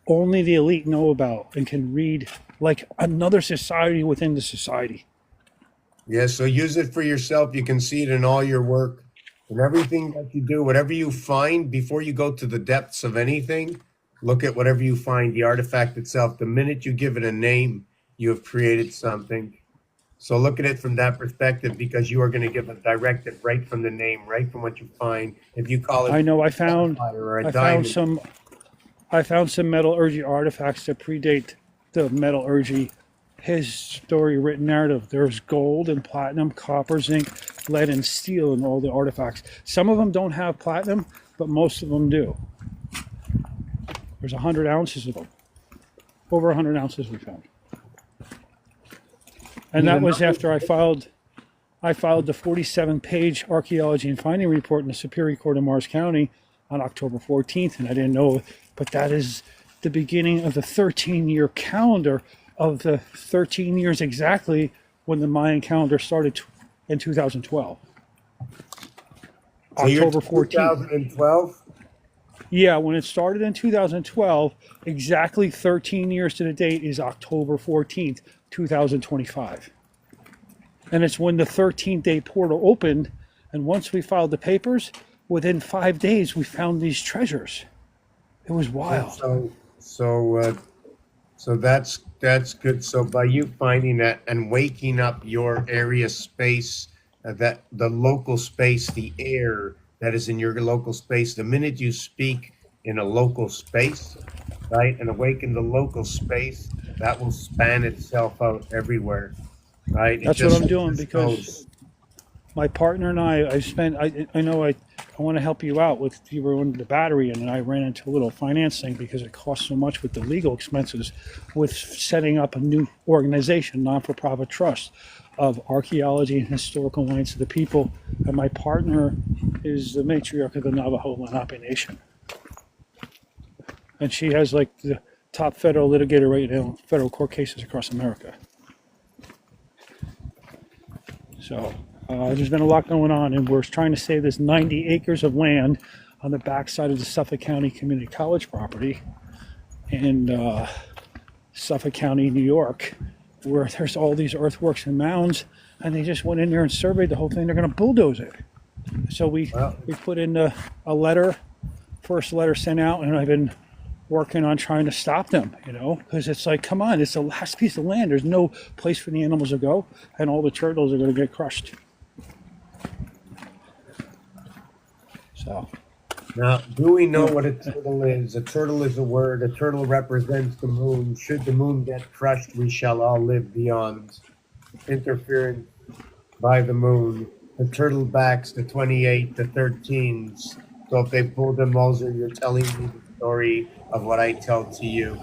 only the elite know about and can read, like another society within the society. Yeah, so use it for yourself. You can see it in all your work and everything that you do. Whatever you find, before you go to the depths of anything, look at whatever you find, the artifact itself. The minute you give it a name, you have created something. So look at it from that perspective, because you are going to give a directive right from the name, right from what you find. If you call it, I know I found diamond. I found some metallurgy artifacts that predate the metallurgy, his story written narrative. There's gold and platinum, copper, zinc, lead, and steel in all the artifacts. Some of them don't have platinum, but most of them do. There's 100 ounces of them. Over 100 ounces we found. And that was after I filed the 47-page archaeology and finding report in the Superior Court of Morris County on October 14th, and I didn't know, but that is the beginning of the 13-year calendar of the 13 years exactly when the Mayan calendar started in 2012. So October 14th. 2012? Yeah, when it started in 2012, exactly 13 years to the date is October 14th, 2025. And it's when the 13th-day portal opened, and once we filed the papers, within 5 days we found these treasures. It was wild. So that's good. So by you finding that and waking up your area space, that the local space, the air that is in your local space, the minute you speak in a local space, right, and awaken the local space, that will span itself out everywhere, right? That's what I'm doing, because my partner and I want to help you out with, you were on the battery, and then I ran into a little finance thing because it costs so much with the legal expenses with setting up a new organization, non-for-profit trust of archaeology and historical lands of the people. And my partner is the matriarch of the Navajo Lenape Nation. And she has like the top federal litigator right now in federal court cases across America. So There's been a lot going on, and we're trying to save this 90 acres of land on the backside of the Suffolk County Community College property in Suffolk County, New York, where there's all these earthworks and mounds, and they just went in there and surveyed the whole thing. They're going to bulldoze it. So we put in a letter, first letter sent out, and I've been working on trying to stop them, because it's like, come on, it's the last piece of land. There's no place for the animals to go, and all the turtles are going to get crushed. So, now, do we know what a turtle is? A turtle is a word. A turtle represents the moon. Should the moon get crushed, we shall all live beyond interference by the moon. The turtle backs the 28, the 13s. So if they pulled a Moser, you're telling me the story of what I tell to you.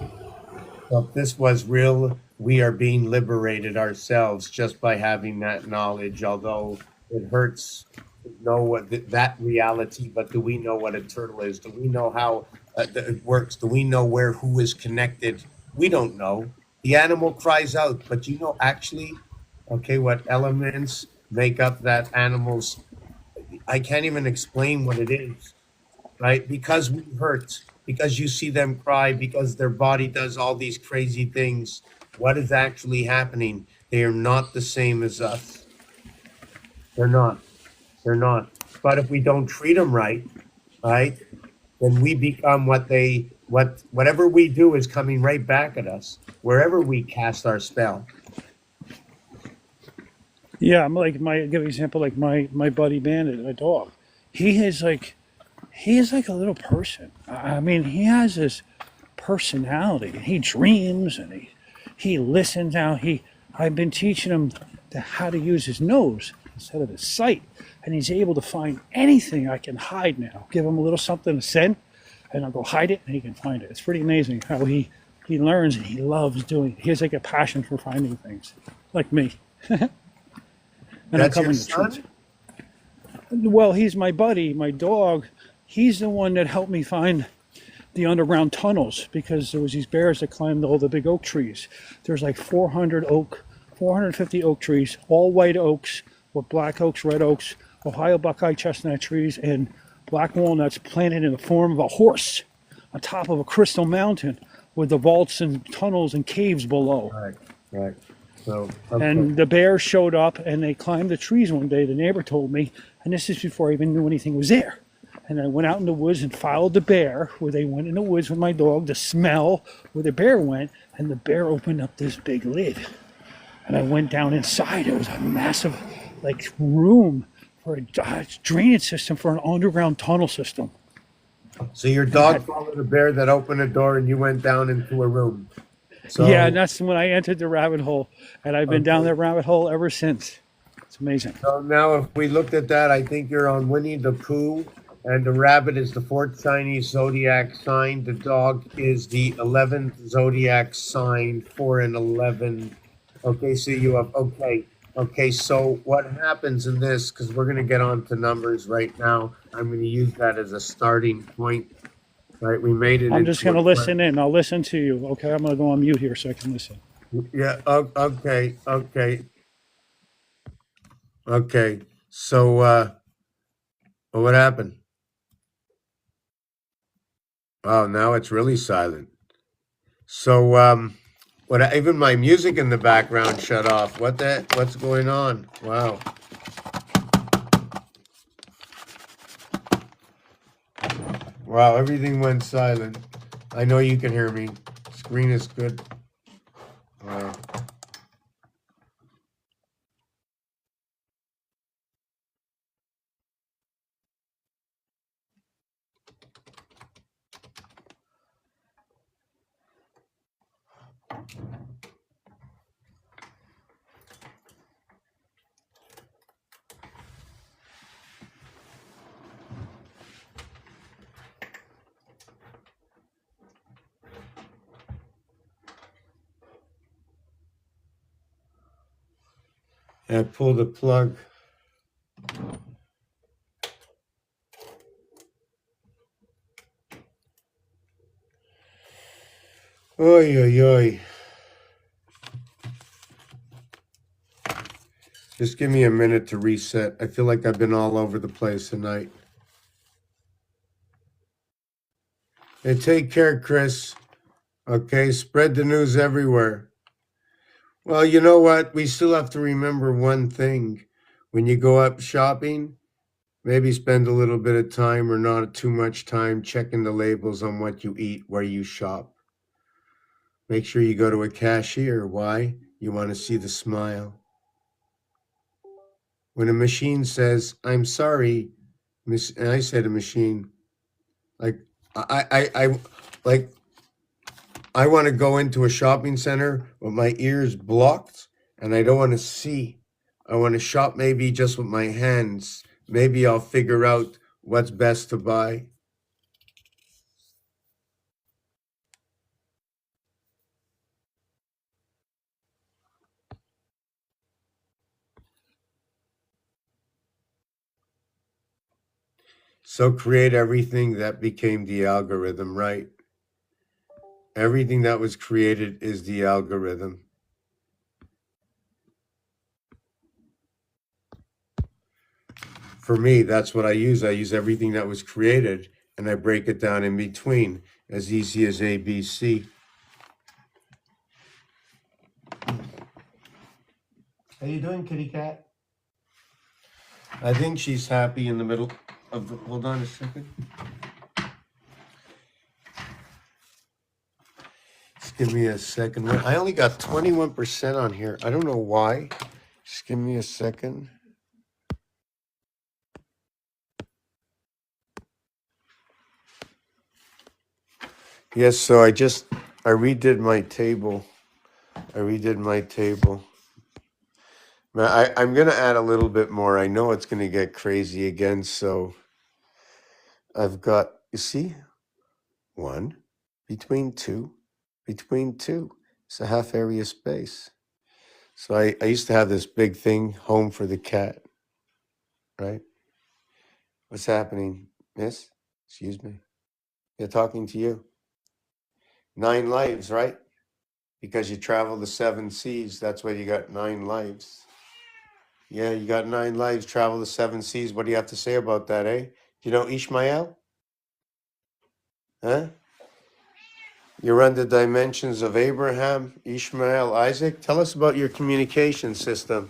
So if this was real, we are being liberated ourselves just by having that knowledge, although it hurts to know what that reality, but do we know what a turtle is? Do we know how it works? Do we know who is connected? We don't know. The animal cries out, but actually, what elements make up that animal's, I can't even explain what it is, right? Because we hurt, because you see them cry, because their body does all these crazy things. What is actually happening? They are not the same as us. They're not. They're not. But if we don't treat them right, then we become whatever we do is coming right back at us, wherever we cast our spell. yeah, I'm like give an example, like my buddy Bandit, my dog. He is like a little person. I mean, he has this personality. He dreams and he listens now. I've been teaching him how to use his nose instead of his sight, and he's able to find anything I can hide now. Give him a little something to send, and I'll go hide it, and he can find it. It's pretty amazing how he learns and he loves doing it. He has like a passion for finding things, like me. And That's I'm your coming son? to truth. Well, he's my buddy, my dog. He's the one that helped me find the underground tunnels, because there was these bears that climbed all the big oak trees. There's like 450 oak trees, all white oaks with black oaks, red oaks, Ohio buckeye chestnut trees, and black walnuts planted in the form of a horse on top of a crystal mountain with the vaults and tunnels and caves below. Right. So, And the bears showed up and they climbed the trees one day, the neighbor told me, and this is before I even knew anything was there. And I went out in the woods and followed the bear, where they went in the woods with my dog to smell where the bear went, and the bear opened up this big lid. And I went down inside. It was a massive room for a drainage system for an underground tunnel system. So your dog followed a bear that opened a door and you went down into a room. So, Yeah, and that's when I entered the rabbit hole, and I've been down that rabbit hole ever since. It's amazing. So now if we looked at that, I think you're on Winnie the Pooh, and the rabbit is the 4th Chinese zodiac sign. The dog is the 11th zodiac sign, 4 and 11. Okay, so you have, okay, so what happens in this, because we're going to get on to numbers right now. I'm going to use that as a starting point. Right, we made it. I'm just going to listen in. I'll listen to you. Okay, I'm going to go on mute here so I can listen. Yeah, okay. So, what happened? Oh, now it's really silent. So, even my music in the background shut off. What's going on? Wow. Wow, everything went silent. I know you can hear me. Screen is good. Wow. I pulled the plug. Oy, oy, oy. Just give me a minute to reset. I feel like I've been all over the place tonight. Hey, take care, Chris. Okay, spread the news everywhere. Well, you know what? We still have to remember one thing. When you go up shopping, maybe spend a little bit of time or not too much time checking the labels on what you eat, where you shop. Make sure you go to a cashier. Why? You want to see the smile. When a machine says, "I'm sorry," and I say to machine, like, I like, I want to go into a shopping center with my ears blocked and I don't want to see. I want to shop maybe just with my hands. Maybe I'll figure out what's best to buy. So create everything that became the algorithm, right? Everything that was created is the algorithm. For me, that's what I use. I use everything that was created and I break it down in between, as easy as ABC. How you doing, kitty cat? I think she's happy in the middle of the, hold on a second. Just give me a second. I only got 21% on here. I don't know why. Just give me a second. Yes, so I redid my table. I'm going to add a little bit more. I know it's going to get crazy again, so I've got, you see, 1, between 2, between 2. It's a half area space. So I used to have this big thing, home for the cat, right? What's happening, miss? Excuse me. They're talking to you. 9 lives, right? Because you travel the 7 seas, that's why you got 9 lives. Yeah, you got 9 lives, travel the 7 seas. What do you have to say about that, eh? Do you know Ishmael? Huh? You run the dimensions of Abraham, Ishmael, Isaac. Tell us about your communication system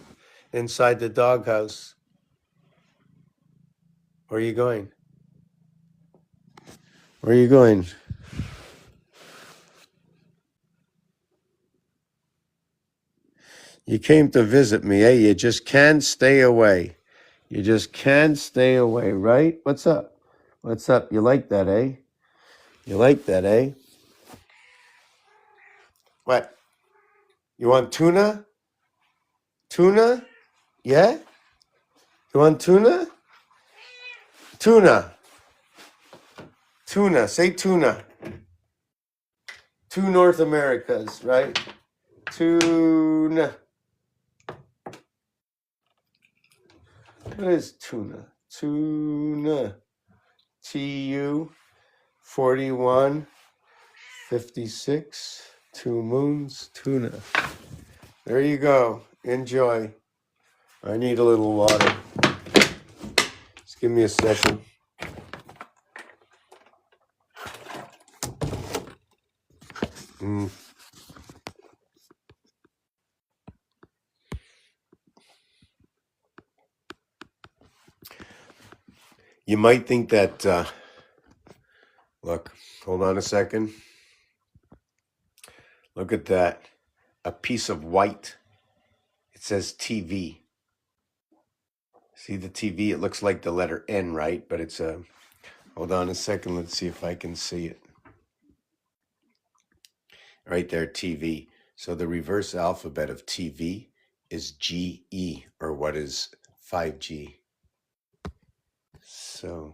inside the doghouse. Where are you going? Where are you going? You came to visit me, eh? You just can't stay away. You just can't stay away, right? What's up? What's up? You like that, eh? You like that, eh? What? You want tuna? Tuna? Yeah? You want tuna? Tuna. Tuna. Say tuna. 2 North Americas, right? Tuna. What is tuna? Tuna. TU 4156. 2 moons. Tuna. There you go. Enjoy. I need a little water. Just give me a second. You might think that, look, hold on a second. Look at that. A piece of white. It says TV. See the TV? It looks like the letter N, right? But it's a, hold on a second. Let's see if I can see it. Right there, TV. So the reverse alphabet of TV is GE, or what is 5G. So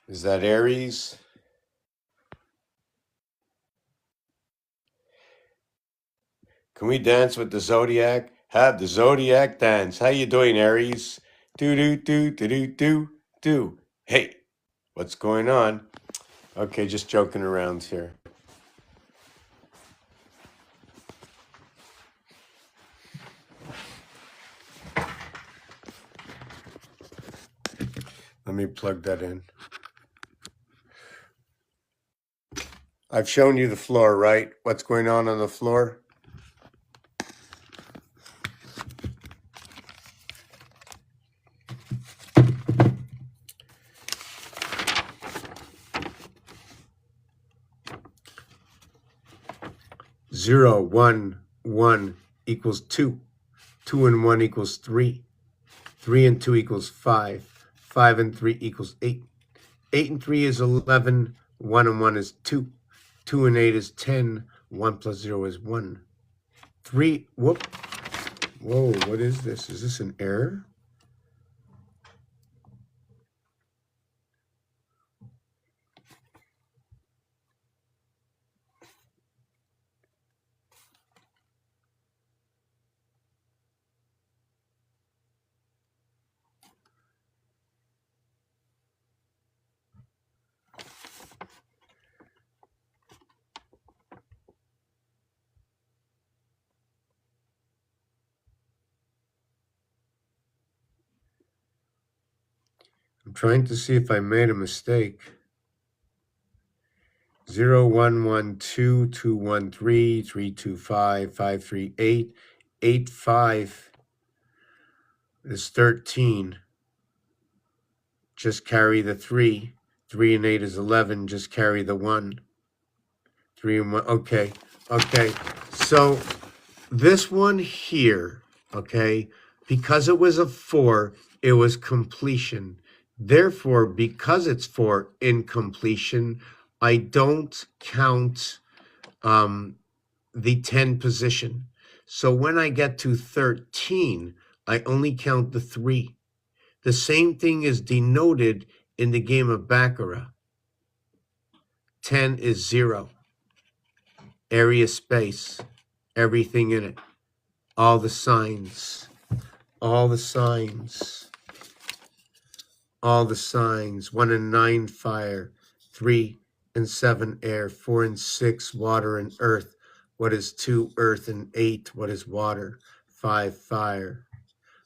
is that Aries? Can we dance with the Zodiac? Have the Zodiac dance. How you doing, Aries? Do do do do do do do. Hey, what's going on? Okay, just joking around here. Let me plug that in. I've shown you the floor, right? What's going on the floor? Zero, one equals 2. 2 and 1 equals 3. 3 and 2 equals 5. 5 and 3 equals 8. 8 and 3 is 11. 1 and 1 is 2. 2 and 8 is 10. 1 plus 0 is 1. 3, whoop. Whoa, what is this? Is this an error? I'm trying to see if I made a mistake. 0, 1, 1, 2, 2, 1, 3, 3, 2, 5, 5, 3, 8, 8, 5 is 13. Just carry the 3. 3 and 8 is 11. Just carry the 1. 3 and 1. Okay. So this one here, okay, because it was a 4, it was completion. Therefore, because it's 4 in completion, I don't count the 10 position. So when I get to 13, I only count the 3. The same thing is denoted in the game of Baccarat. 10 is 0. Area space, everything in it. All the signs. All the signs. 1 and 9 fire. 3 and 7 air. 4 and 6 water and earth. What is 2 earth and 8? What is water? 5 fire.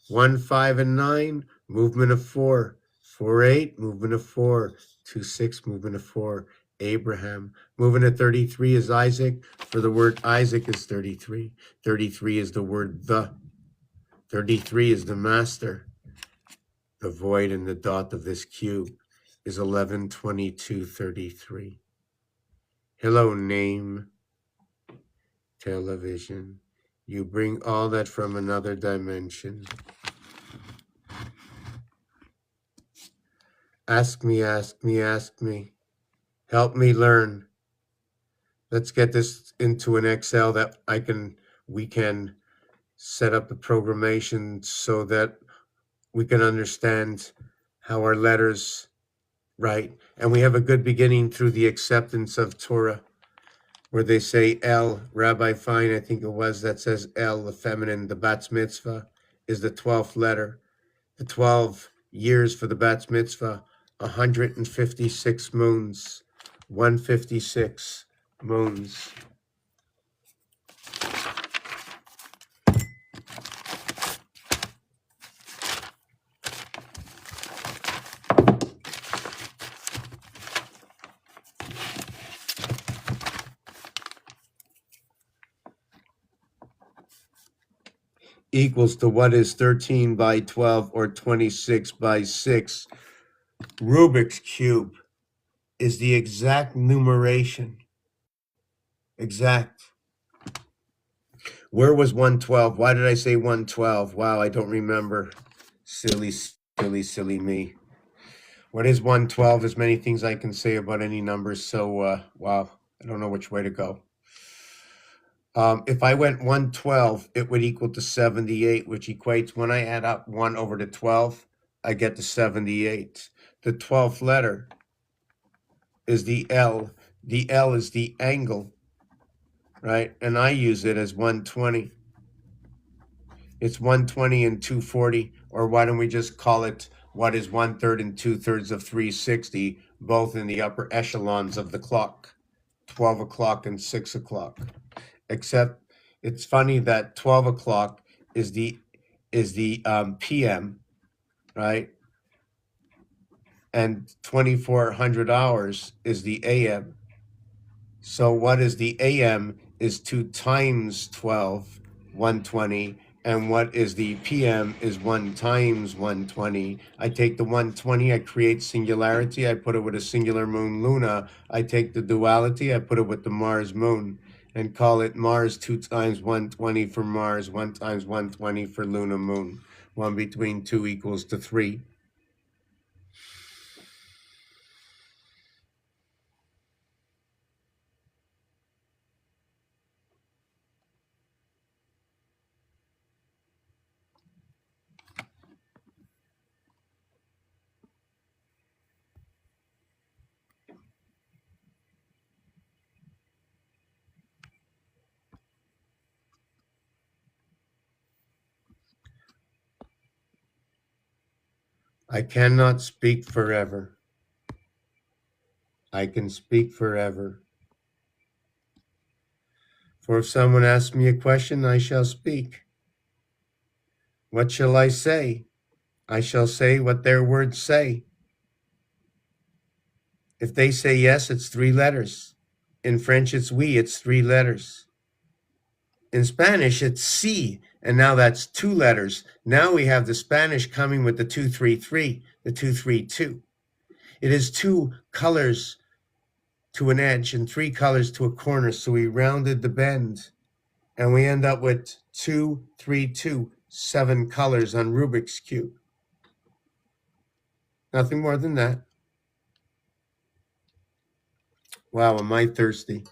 1, 5 and 9 movement of 4. 4, 8 movement of 4. 2, 6 movement of 4. Abraham. Movement of 33 is Isaac. For the word Isaac is 33. 33 is the word the. 33 is the master. The void and the dot of this cube is 11, 22, 33. Hello, name. Television. You bring all that from another dimension. Ask me. Help me learn. Let's get this into an Excel that we can set up the programmation so that we can understand how our letters write. And we have a good beginning through the acceptance of Torah, where they say L, Rabbi Fine, I think it was, that says L, the feminine, the Bat's Mitzvah is the 12th letter. The 12 years for the Bat's Mitzvah, 156 moons, 156 moons. Equals to what is 13 by 12 or 26 by 6. Rubik's Cube is the exact numeration. Exact. Where was 112? Why did I say 112? Wow, I don't remember. Silly me. What is 112? There's many things I can say about any numbers, so wow, I don't know which way to go. If I went 112, it would equal to 78, which equates, when I add up 1 over to 12, I get to 78. The 12th letter is the L. The L is the angle right? And I use it as 120. It's 120 and 240, or why don't we just call it what is 1/3 and 2/3 of 360, both in the upper echelons of the clock, 12 o'clock and 6 o'clock. Except it's funny that 12 o'clock is the PM, right? And 2400 hours is the AM. So what is the AM is 2 times 12, 120, and what is the PM is 1 times 120. I take the 120, I create singularity, I put it with a singular moon Luna. I take the duality, I put it with the Mars moon, and call it Mars 2 times 120 for Mars, 1 times 120 for Luna moon. 1 between 2 equals to 3. I cannot speak forever. I can speak forever. For if someone asks me a question, I shall speak. What shall I say? I shall say what their words say. If they say yes, it's 3 letters. In French, it's oui, it's 3 letters. In Spanish, it's si, and now that's 2 letters. Now we have the Spanish coming with the 233, the 232. It is 2 colors to an edge and 3 colors to a corner, so we rounded the bend, and we end up with 2, 3, 2, 7 colors on Rubik's Cube. Nothing more than that. Wow, am I thirsty.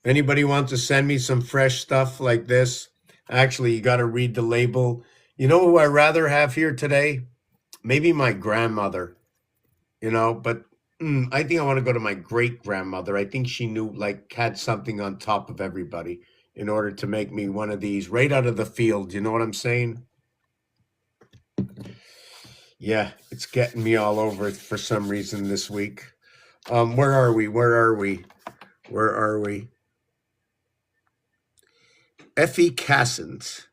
Anybody want to send me some fresh stuff like this? Actually, you got to read the label. You know who I'd rather have here today? Maybe my grandmother, but I think I want to go to my great grandmother. I think she knew, had something on top of everybody in order to make me one of these right out of the field. You know what I'm saying? Yeah, it's getting me all over for some reason this week. Where are we? Effie Cassant.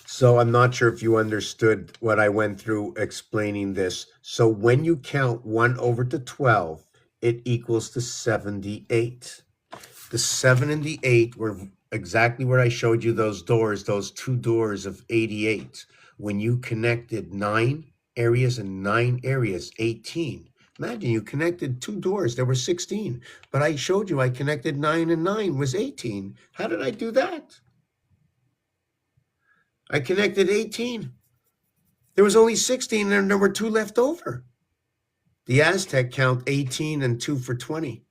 So I'm not sure if you understood what I went through explaining this. So when you count 1 over to 12, it equals to 78. The 7 and the 8 were exactly where I showed you those doors, those 2 doors of 88. When you connected 9 areas and 9 areas, 18. Imagine you connected 2 doors, there were 16. But I showed you I connected 9 and 9 was 18. How did I do that? I connected 18. There was only 16 and there were 2 left over. The Aztec count 18 and 2 for 20.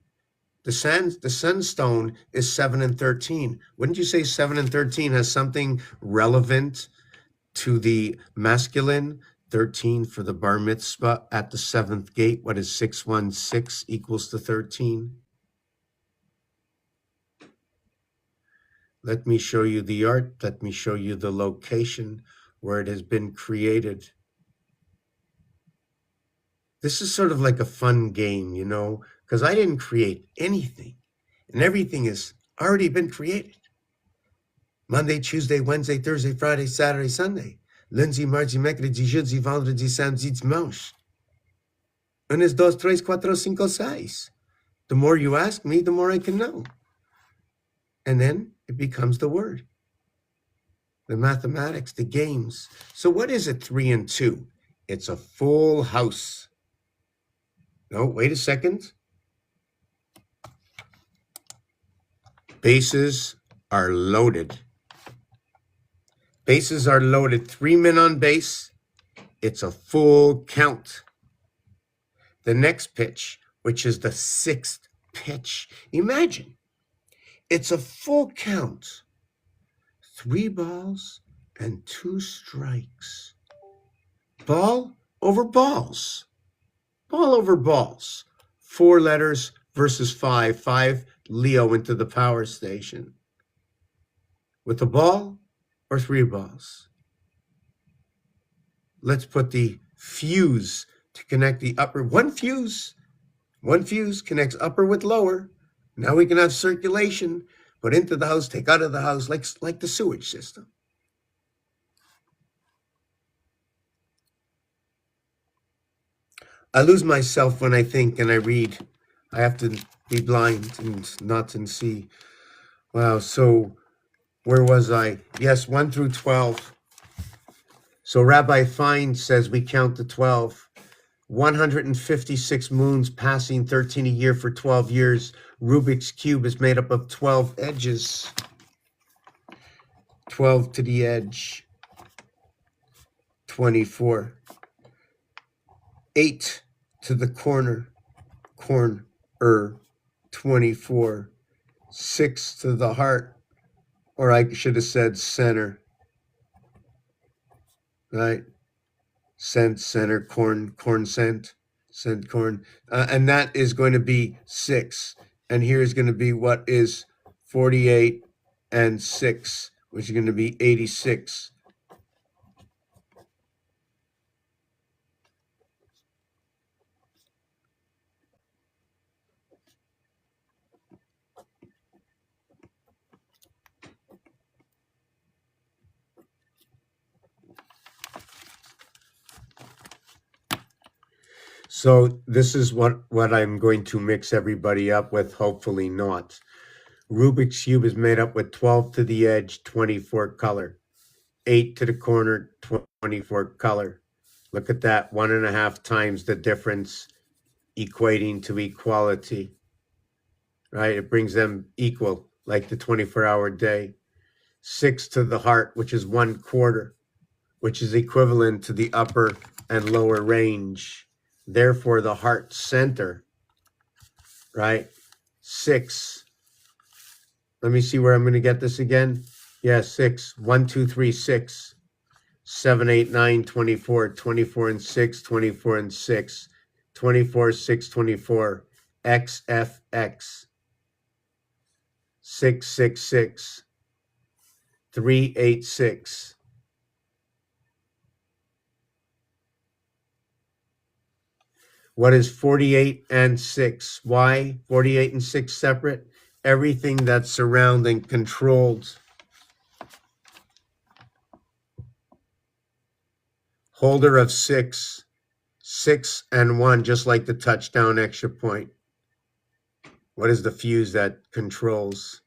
The sunstone is 7 and 13. Wouldn't you say 7 and 13 has something relevant to the masculine? 13 for the bar mitzvah at the 7th gate. What is 616 equals to 13? Let me show you the art. Let me show you the location where it has been created. This is sort of like a fun game, because I didn't create anything, and everything has already been created. Monday, Tuesday, Wednesday, Thursday, Friday, Saturday, Sunday. Lundi, mardi, mercredi, jeudi, vendredi, samedi, dimanche. 1, 2, 3, 4, 5, 6. The more you ask me, the more I can know. And then it becomes the word. The mathematics, the games. So what is it, 3 and 2? It's a full house. No, wait a second. Bases are loaded. Bases are loaded. 3 men on base. It's a full count. The next pitch, which is the 6th pitch. Imagine It's a full count. 3 balls and 2 strikes. Ball over balls. Ball over balls. 4 letters versus 5. 5 Leo into the power station. With a ball or 3 balls? Let's put the fuse to connect the upper. One fuse connects upper with lower. Now we can have circulation. Put into the house, take out of the house, like the sewage system. I lose myself when I think and I read. I have to be blind and not and see. Wow, so where was I? Yes, 1 through 12. So Rabbi Fine says we count to 12. 156 moons passing 13 a year for 12 years. Rubik's Cube is made up of 12 edges. 12 to the edge. 24. 8 to the corner. 24. 6 to the heart. Or I should have said center. Right? Scent, center, corn, scent, corn. And that is going to be 6. And here's going to be what is 48 and 6, which is going to be 86. So this is what I'm going to mix everybody up with, hopefully not. Rubik's Cube is made up with 12 to the edge, 24 color. 8 to the corner, 24 color. Look at that, 1.5 times the difference, equating to equality, right? It brings them equal, like the 24-hour day. 6 to the heart, which is 1/4, which is equivalent to the upper and lower range. Therefore, the heart center, right? 6. Let me see where I'm going to get this again. Yeah, 6. 1, 2, 3, 6. 7, 8, 9, 24. 24 and 6, 24 and 6. 24, 6, 24. XFX. 6, 6, 6. 3, 8, 6. What is 48 and 6? Why 48 and 6 separate? Everything that's surrounding controlled. Holder of 6. 6 and 1, just like the touchdown extra point. What is the fuse that controls?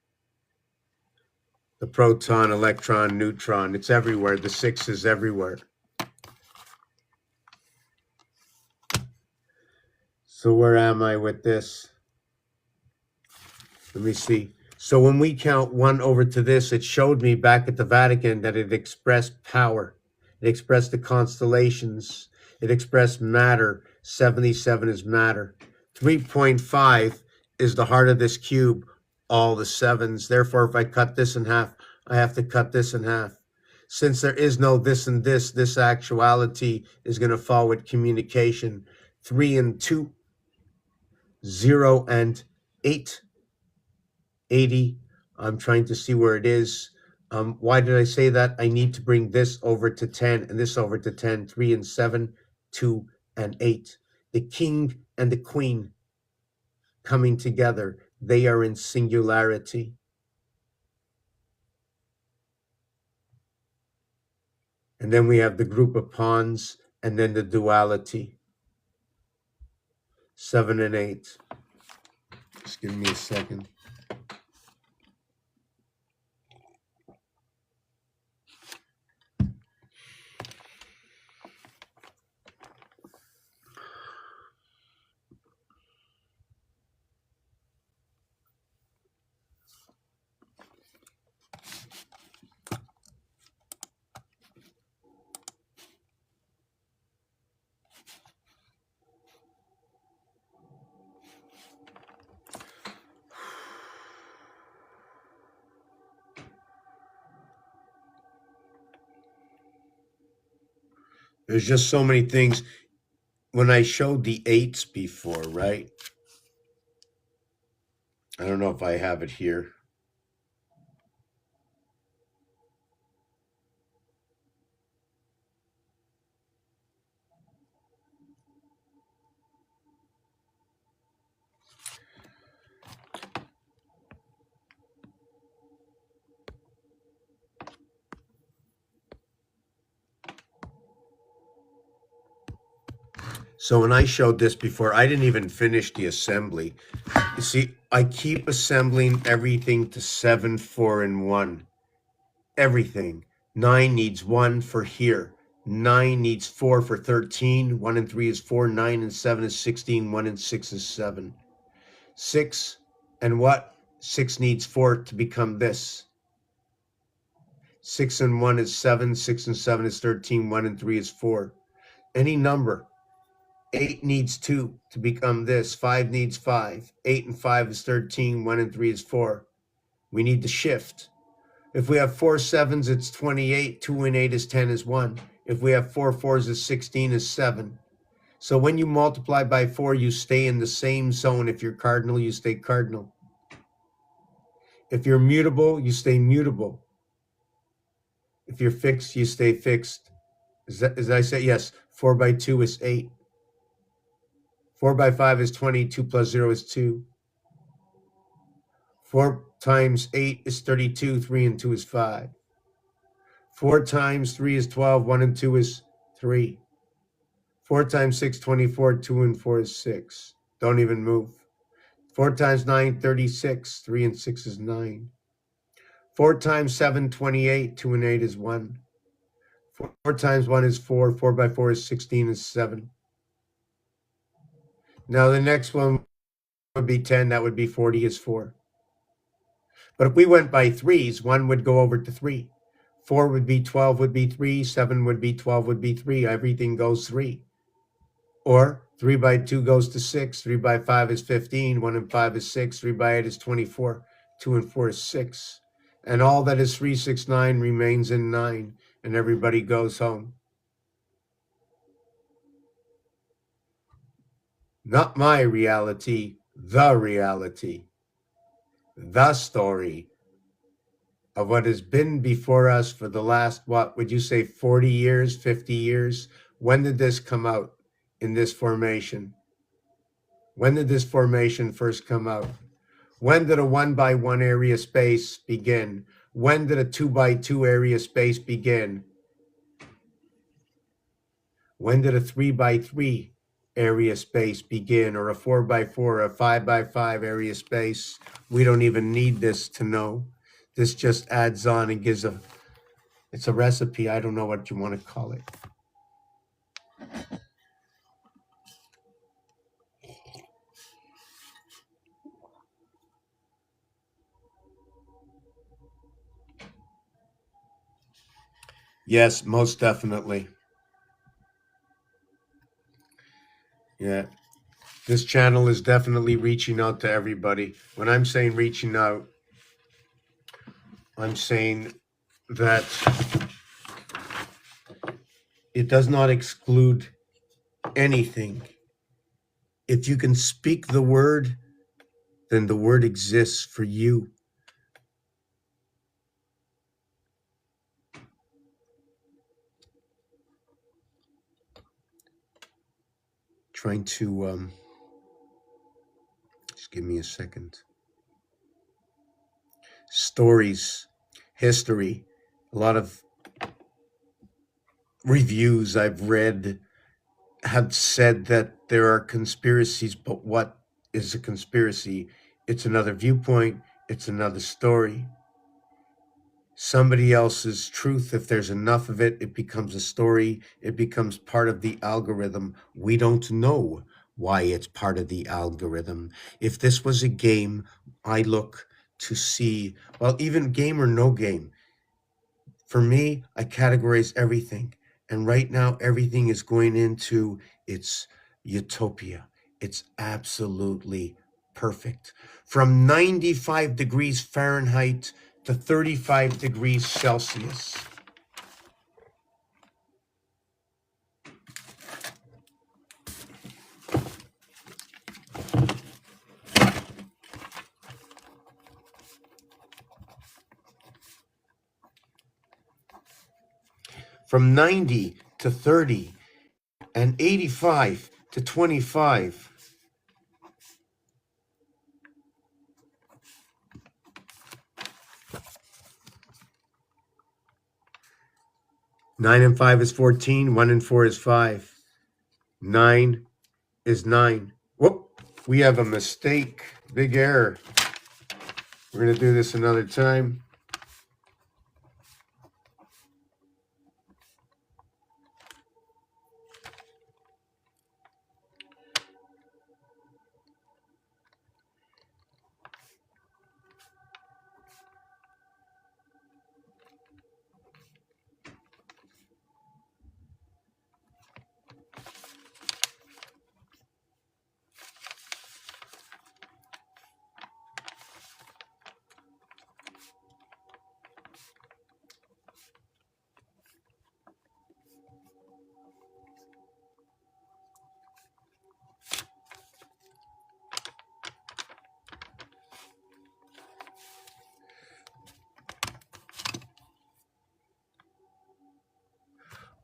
The proton, electron, neutron. It's everywhere. The 6 is everywhere. So where am I with this? Let me see. So when we count 1 over to this, it showed me back at the Vatican that it expressed power. It expressed the constellations. It expressed matter. 77 is matter. 3.5 is the heart of this cube, all the 7s. Therefore, if I cut this in half, I have to cut this in half. Since there is no this and this actuality is going to fall with communication. 3 and 2. 0 and 8. 80. I'm trying to see where it is. Why did I say that? I need to bring this over to 10 and this over to 10. 3 and 7, 2 and 8. The king and the queen coming together. They are in singularity. And then we have the group of pawns and then the duality. 7 and 8. Just give me a second. There's just so many things. When I showed the 8s before, right? I don't know if I have it here. So when I showed this before, I didn't even finish the assembly. You see, I keep assembling everything to 7, 4, and 1. Everything. 9 needs 1 for here. 9 needs 4 for 13. 1 and 3 is 4. 9 and 7 is 16. 1 and 6 is 7. 6 and what? 6 needs 4 to become this. 6 and 1 is 7. 6 and 7 is 13. 1 and 3 is 4. Any number. 8 needs 2 to become this. 5 needs 5. 8 and 5 is 13. 1 and 3 is 4. We need to shift. If we have 4 7s, it's 28. 2 and 8 is 10 is 1. If we have 4 4s, it's 16 is 7. So when you multiply by 4, you stay in the same zone. If you're cardinal, you stay cardinal. If you're mutable, you stay mutable. If you're fixed, you stay fixed. As I say, yes, 4 by 2 is 8. 4 by 5 is 20. 2 plus 0 is 2. 4 times 8 is 32. 3 and 2 is 5. 4 times 3 is 12. 1 and 2 is 3. 4 times 6, 24. 2 and 4 is 6. Don't even move. 4 times 9, 36. 3 and 6 is 9. 4 times 7, 28. 2 and 8 is 1. 4 times 1 is 4. 4 by 4 is 16 is 7. Now the next one would be 10. That would be 40 is 4. But if we went by 3s, 1 would go over to 3. 4 would be 12 would be 3. 7 would be 12 would be 3. Everything goes 3. Or 3 by 2 goes to 6. 3 by 5 is 15. 1 and 5 is 6. 3 by 8 is 24. 2 and 4 is 6. And all that is 3, 6, 9 remains in 9. And everybody goes home. Not my reality, the reality. The story of what has been before us for the last, what would you say, 40 years, 50 years? When did this come out in this formation? When did this formation first come out? When did a 1 by 1 area space begin? When did a 2 by 2 area space begin? When did a 3 by 3 area space begin, or a 4 by 4, or a 5 by 5 area space? We don't even need this to know. This just adds on and gives it's a recipe. I don't know what you want to call it. Yes, most definitely. Yeah. This channel is definitely reaching out to everybody. When I'm saying reaching out, I'm saying that it does not exclude anything. If you can speak the word, then the word exists for you. Trying to, just give me a second. Stories, history, a lot of reviews I've read have said that there are conspiracies, but what is a conspiracy? It's another viewpoint. It's another story. Somebody else's truth. If there's enough of it, it becomes a story. It becomes part of the algorithm. We don't know why it's part of the algorithm. If this was a game, I look to see, well, even game or no game. For me, I categorize everything. And right now, everything is going into its utopia. It's absolutely perfect. From 95 degrees Fahrenheit to 35 degrees Celsius. from 90 to 30 and 85 to 25. Nine and 5 is 14. 1 and 4 is 5. 9 is 9. Whoop, we have a mistake. Big error. We're going to do this another time.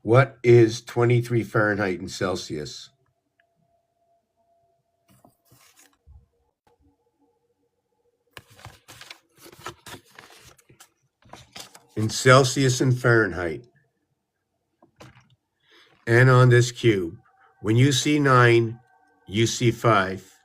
What is 23 Fahrenheit in Celsius? In Celsius and Fahrenheit. And on this cube, when you see 9, you see 5.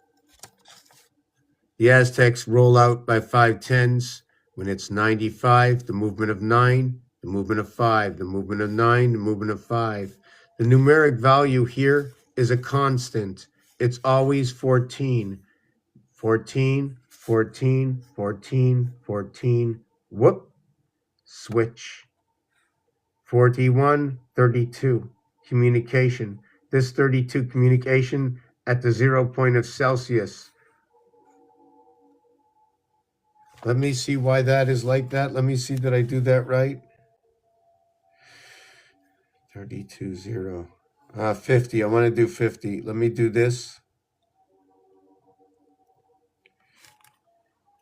The Aztecs roll out by 5 tens. When it's 95, the movement of 9, the movement of 5, the movement of 9, the movement of 5. The numeric value here is a constant. It's always 14. 14, 14, 14, 14. Whoop. Switch. 41, 32. Communication. This 32 communication at the 0 point of Celsius. Let me see why that is like that. Let me see that I do that right. 32, 0. 50. I want to do 50. Let me do this.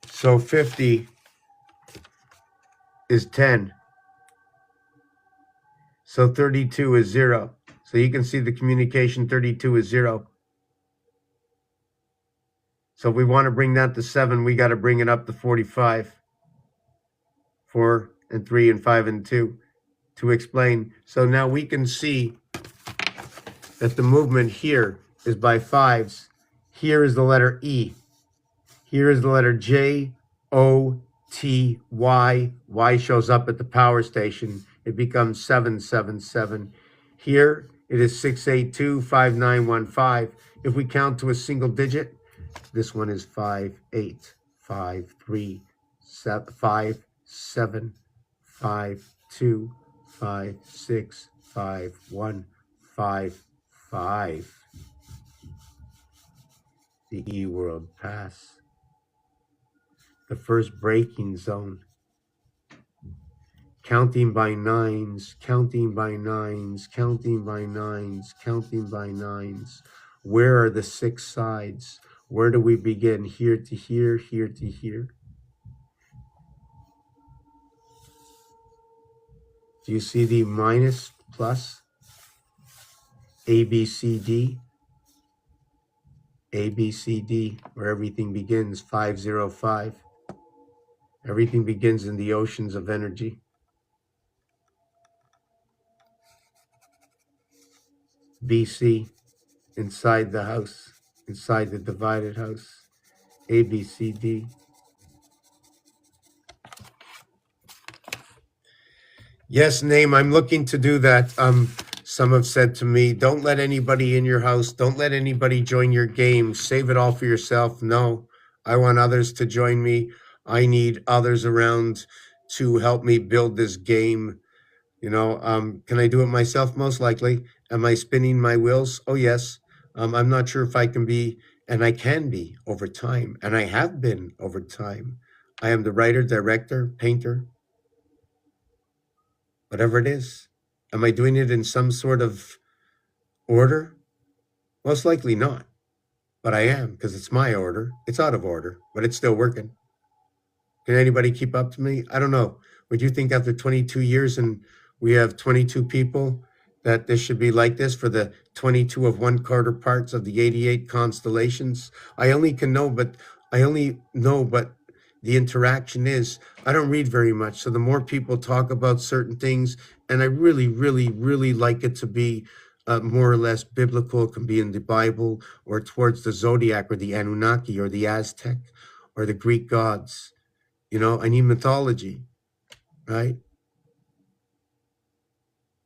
So 50 is 10. So 32 is 0. So you can see the communication 32 is 0. So if we want to bring that to 7, we got to bring it up to 45. 4 and 3 and 5 and 2 to explain. So now we can see that the movement here is by 5s. Here is the letter E. Here is the letter J, O, T, Y. Y shows up at the power station. It becomes 777. Here it is 682, 5915. If we count to a single digit, this one is 5, 8, 5, 3, 7, 5, 7, 5, 2, 5, 6, 5, 1, 5, 5. The E world pass. The first braking zone. Counting by nines, counting by nines, counting by nines, counting by nines. Where are the 6 sides? Where do we begin? Here to here, here to here. Do you see the minus, plus? A, B, C, D. A, B, C, D, where everything begins, 505. Everything begins in the oceans of energy. BC, inside the house, inside the divided house. A, B, C, D. Yes, name, I'm looking to do that. Some have said to me, don't let anybody in your house. Don't let anybody join your game. Save it all for yourself. No, I want others to join me. I need others around to help me build this game. You know, can I do it myself? Most likely. Am I spinning my wheels? Oh, yes. I'm not sure if I can be, and I can be over time. And I have been over time. I am the writer, director, painter, whatever it is. Am I doing it in some sort of order? Most likely not. But I am, because it's my order. It's out of order, but it's still working. Can anybody keep up to me? I don't know. Would you think after 22 years and we have 22 people that this should be like this for the 22 of 1/4 parts of the 88 constellations. I only know, but the interaction is, I don't read very much. So the more people talk about certain things, and I really, really, really like it to be more or less biblical. It can be in the Bible or towards the zodiac or the Anunnaki or the Aztec or the Greek gods. You know, I need mythology, right?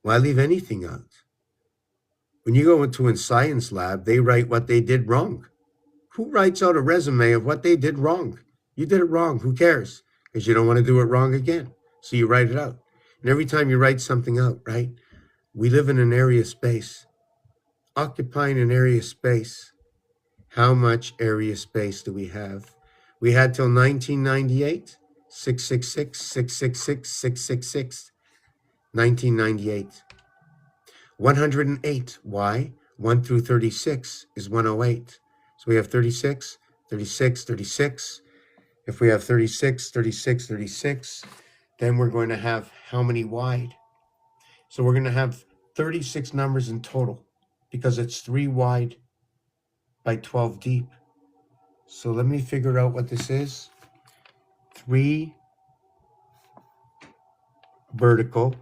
Why leave anything out? When you go into a science lab, they write what they did wrong. Who writes out a resume of what they did wrong? You did it wrong. Who cares? Because you don't want to do it wrong again. So you write it out. And every time you write something out, right? We live in an area space. Occupying an area space. How much area space do we have? We had till 1998, 666, 666, 666, 1998. 108. Why? 1 through 36 is 108. So we have 36, 36, 36. If we have 36, 36, 36, then we're going to have how many wide? So we're going to have 36 numbers in total because it's 3 wide by 12 deep. So let me figure out what this is. 3 vertical,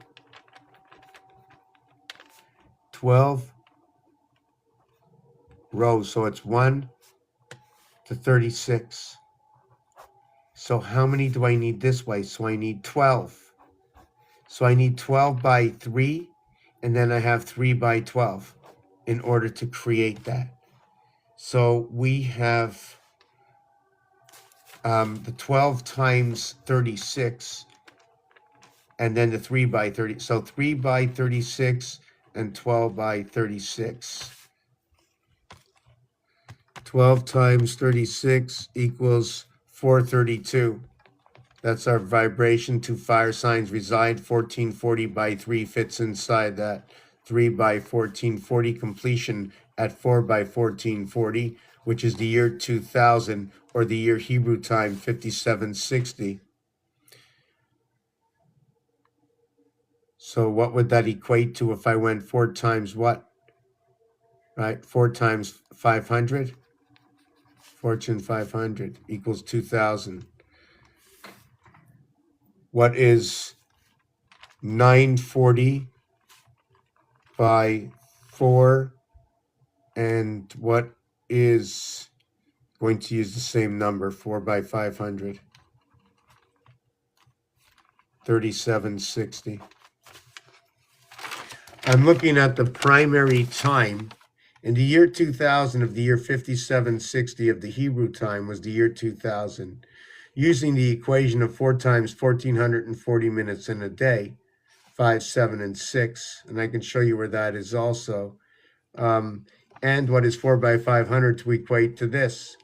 12 rows. So it's 1 to 36. So how many do I need this way? So I need 12. So I need 12 by 3, and then I have 3 by 12 in order to create that. So we have the 12 times 36, and then the 3 by 30. So 3 by 36 and 12 by 36. 12 times 36 equals 432. That's our vibration. 2 fire signs reside. 1440 by 3 fits inside that. 3 by 1440 completion at 4 by 1440, which is the year 2000, or the year Hebrew time 5760. So what would that equate to if I went 4 times what? Right? 4 times 500. Fortune 500 equals 2000. What is 940 by 4? And what is going to use the same number, 4 by 500? 3760. I'm looking at the primary time. In the year 2000 of the year 5760 of the Hebrew time was the year 2000. Using the equation of 4 times 1440 minutes in a day, 5, 7, and 6, and I can show you where that is also. And what is 4 by 500 to equate to this,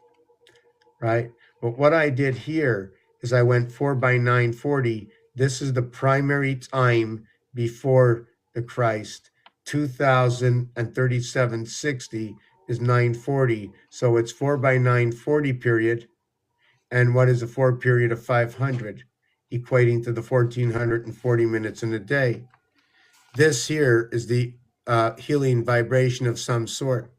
right? But what I did here is I went 4 by 940. This is the primary time before the Christ. 2037.60 is 940. So it's 4 by 940 period. And what is a 4 period of 500? Equating to the 1440 minutes in a day. This here is the healing vibration of some sort.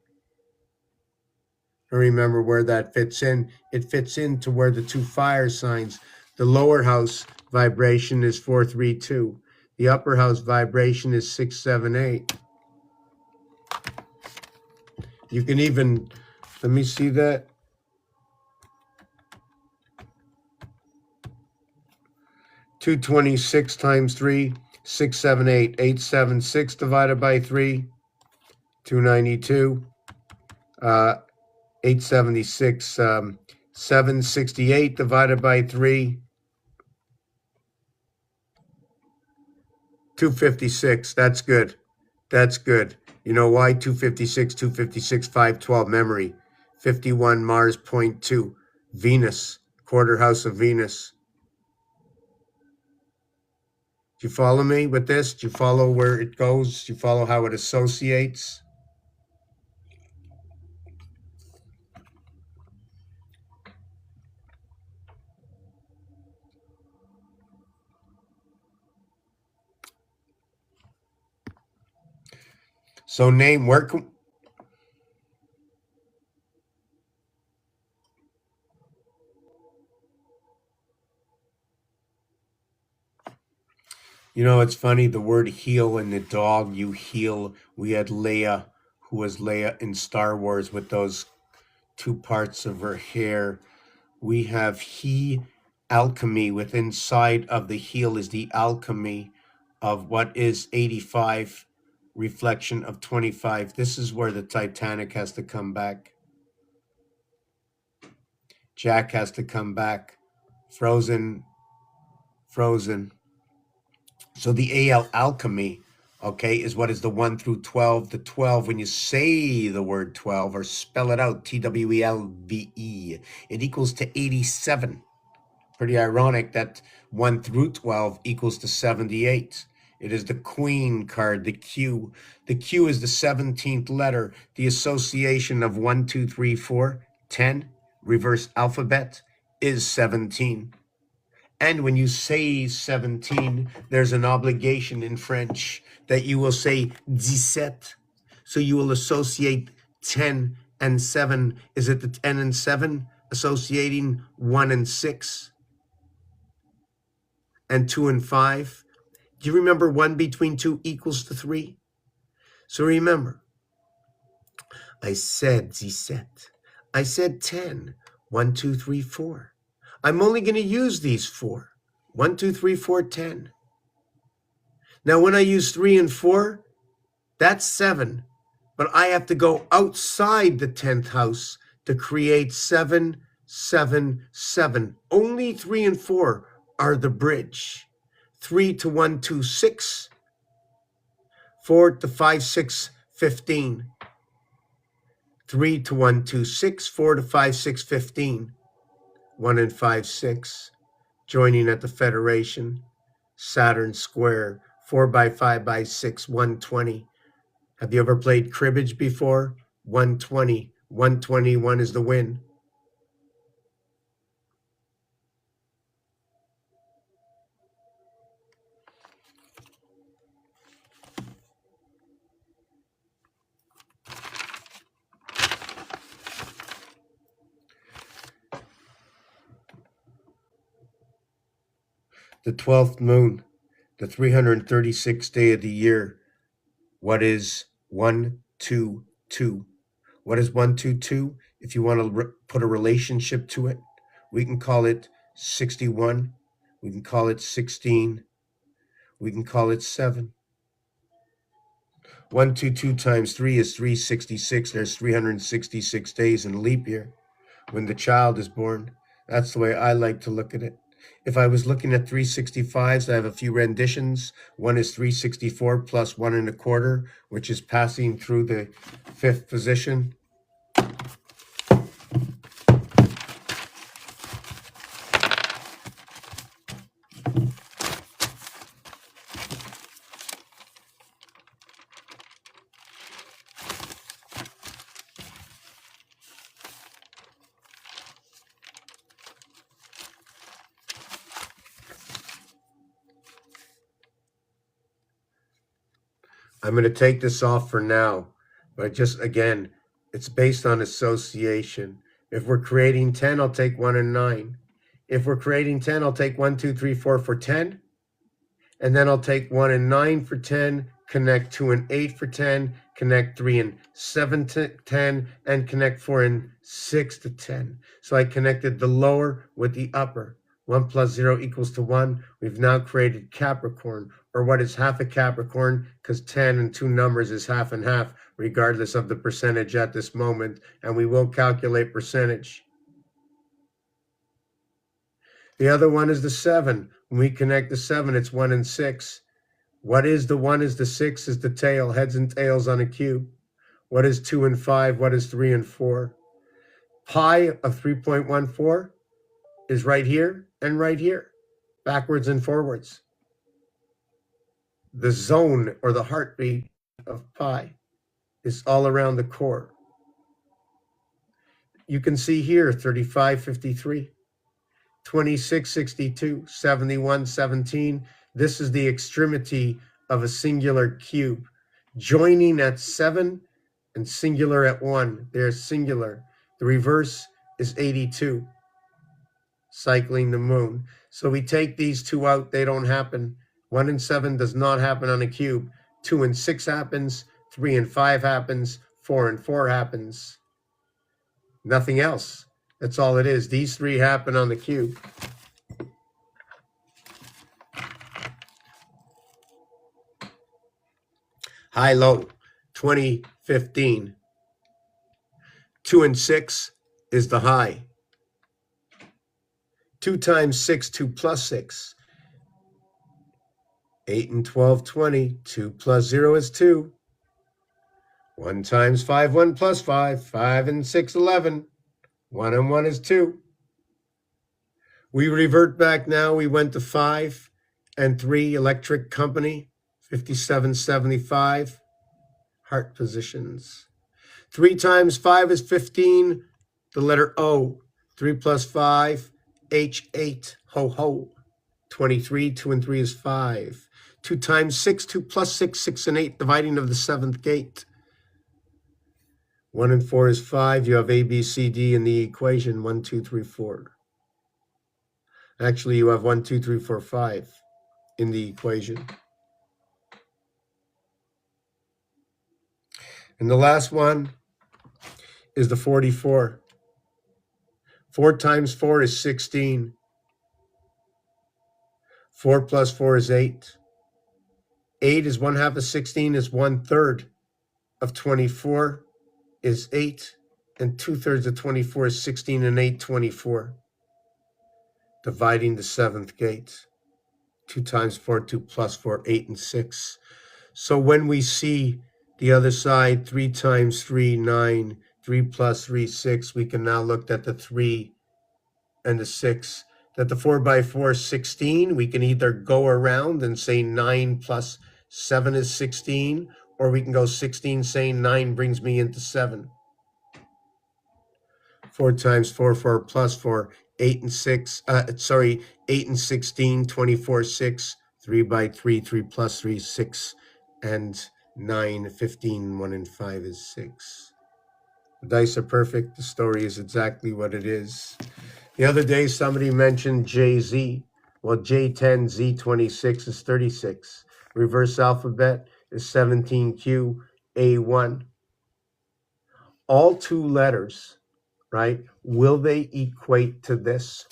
And remember where that fits in. It fits into where the 2 fire signs, the lower house vibration is 432. The upper house vibration is 678. You can even, let me see that. $226 times 3, 678, 876 divided by 3, 292, 876, 768 divided by 3, 256. That's good. That's good. You know why? 256, 256, 512 memory. 51 Mars point 2. Venus, quarter house of Venus. Do you follow me with this? Do you follow where it goes? Do you follow how it associates? So name, where can, you know, it's funny, the word heal in the dog, you heal. We had Leia, who was Leia in Star Wars with those two parts of her hair. We have he, alchemy, with inside of the heel is the alchemy of what is 85, reflection of 25. This is where the Titanic has to come back. Jack has to come back. Frozen. So the AL alchemy, okay, is what is the 1 through 12. The 12, when you say the word 12 or spell it out, TWELVE, it equals to 87. Pretty ironic that 1 through 12 equals to 78. It is the Queen card, the Q. The Q is the 17th letter, the association of 1, 2, 3, 4, 10, reverse alphabet is 17. And when you say 17, there's an obligation in French that you will say 17. So you will associate 10 and 7. Is it the 10 and 7 associating 1 and 6? And 2 and 5? Do you remember 1 between 2 equals to 3? So remember, I said 17. I said 10. 1, 2, 3, 4. I'm only going to use these 4. 1, 2, 3, 4, 10. Now, when I use 3 and 4, that's 7. But I have to go outside the 10th house to create 7, 7, 7. Only 3 and 4 are the bridge. 3 to 1, 2, 6. 4 to 5, 6, 15. 3 to 1, 2, 6. 4 to 5, 6, 15. 1 and 5, 6. Joining at the Federation. Saturn Square. 4 by 5 by 6, 120. Have you ever played cribbage before? 120. 121 is the win. The 12th moon, the 336th day of the year. What is 122? What is 122? If you want to put a relationship to it, we can call it 61. We can call it 16. We can call it 7. 122 times 3 is 366. There's 366 days in a leap year when the child is born. That's the way I like to look at it. If I was looking at 365s, I have a few renditions. One is 364 plus 1 1/4, which is passing through the 5th position. I'm going to take this off for now, but just again, it's based on association. If we're creating 10, I'll take 1 and 9. If we're creating 10, I'll take 1, 2, 3, 4 for 10. And then I'll take 1 and 9 for 10, connect 2 and 8 for 10, connect 3 and 7 to 10, and connect 4 and 6 to 10. So I connected the lower with the upper. 1 plus 0 equals to 1. We've now created Capricorn, or what is half a Capricorn, because 10 and 2 numbers is half and half, regardless of the percentage at this moment, and we will calculate percentage. The other one is the 7. When we connect the 7, it's 1 and 6. What is the 1 is the 6 is the tail, heads and tails on a cube. What is 2 and 5? What is 3 and 4? Pi of 3.14 is right here and right here, backwards and forwards. The zone or the heartbeat of pi is all around the core. You can see here 3553, 2662, 7117. This is the extremity of a singular cube. joining at 7 and singular at 1. They're singular. The reverse is 82, cycling the moon. So we take these two out, they don't happen. 1 and 7 does not happen on a cube. 2 and 6 happens, 3 and 5 happens, 4 and 4 happens. Nothing else. That's all it is. These three happen on the cube. High, low, 2015. 2 and 6 is the high. 2 times 6, 2 plus 6. 8 and 12, 20. 2 plus 0 is 2. 1 times 5, 1 plus 5. 5 and 6, 11. 1 and 1 is 2. We revert back now. We went to 5 and 3, electric company, 5775, heart positions. 3 times 5 is 15, the letter O. 3 plus 5, H8, ho ho. 23, 2 and 3 is 5. 2 times 6, 2 plus 6, 6 and 8, dividing of the 7th gate. 1 and 4 is 5. You have A, B, C, D in the equation. 1, 2, 3, 4. Actually, you have 1, 2, 3, 4, 5 in the equation. And the last one is the 44. 4 times 4 is 16. 4 plus 4 is 8. 8 is 1/2 of 16 is 1/3 of 24 is 8. And 2/3 of 24 is 16 and 8, 24. Dividing the 7th gate. 2 times 4, 2 plus 4, 8 and 6. So when we see the other side, 3 times 3, 9, 3 plus 3, 6, we can now look at the 3 and the 6. That the 4 by 4 is 16, we can either go around and say 9 plus 7 is 16, or we can go 16 saying 9 brings me into 7. 4 times 4, 4 plus 4, 8 and 6, 8 and 16, 24, 6, 3 by 3, 3 plus 3, 6, and 9, 15, 1 and 5 is 6. The dice are perfect. The story is exactly what it is. The other day, somebody mentioned JZ. Well, J10, Z26 is 36. Reverse alphabet is 17Q, A1. All 2 letters, right? Will they equate to this?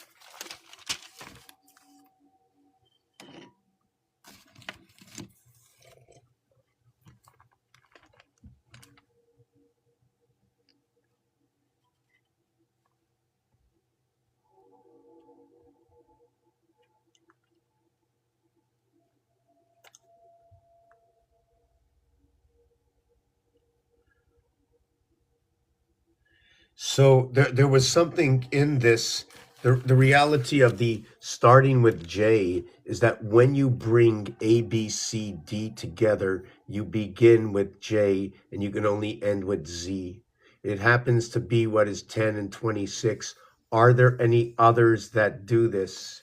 So there was something in this. The reality of the starting with J is that when you bring A, B, C, D together, you begin with J and you can only end with Z. It happens to be what is 10 and 26. Are there any others that do this?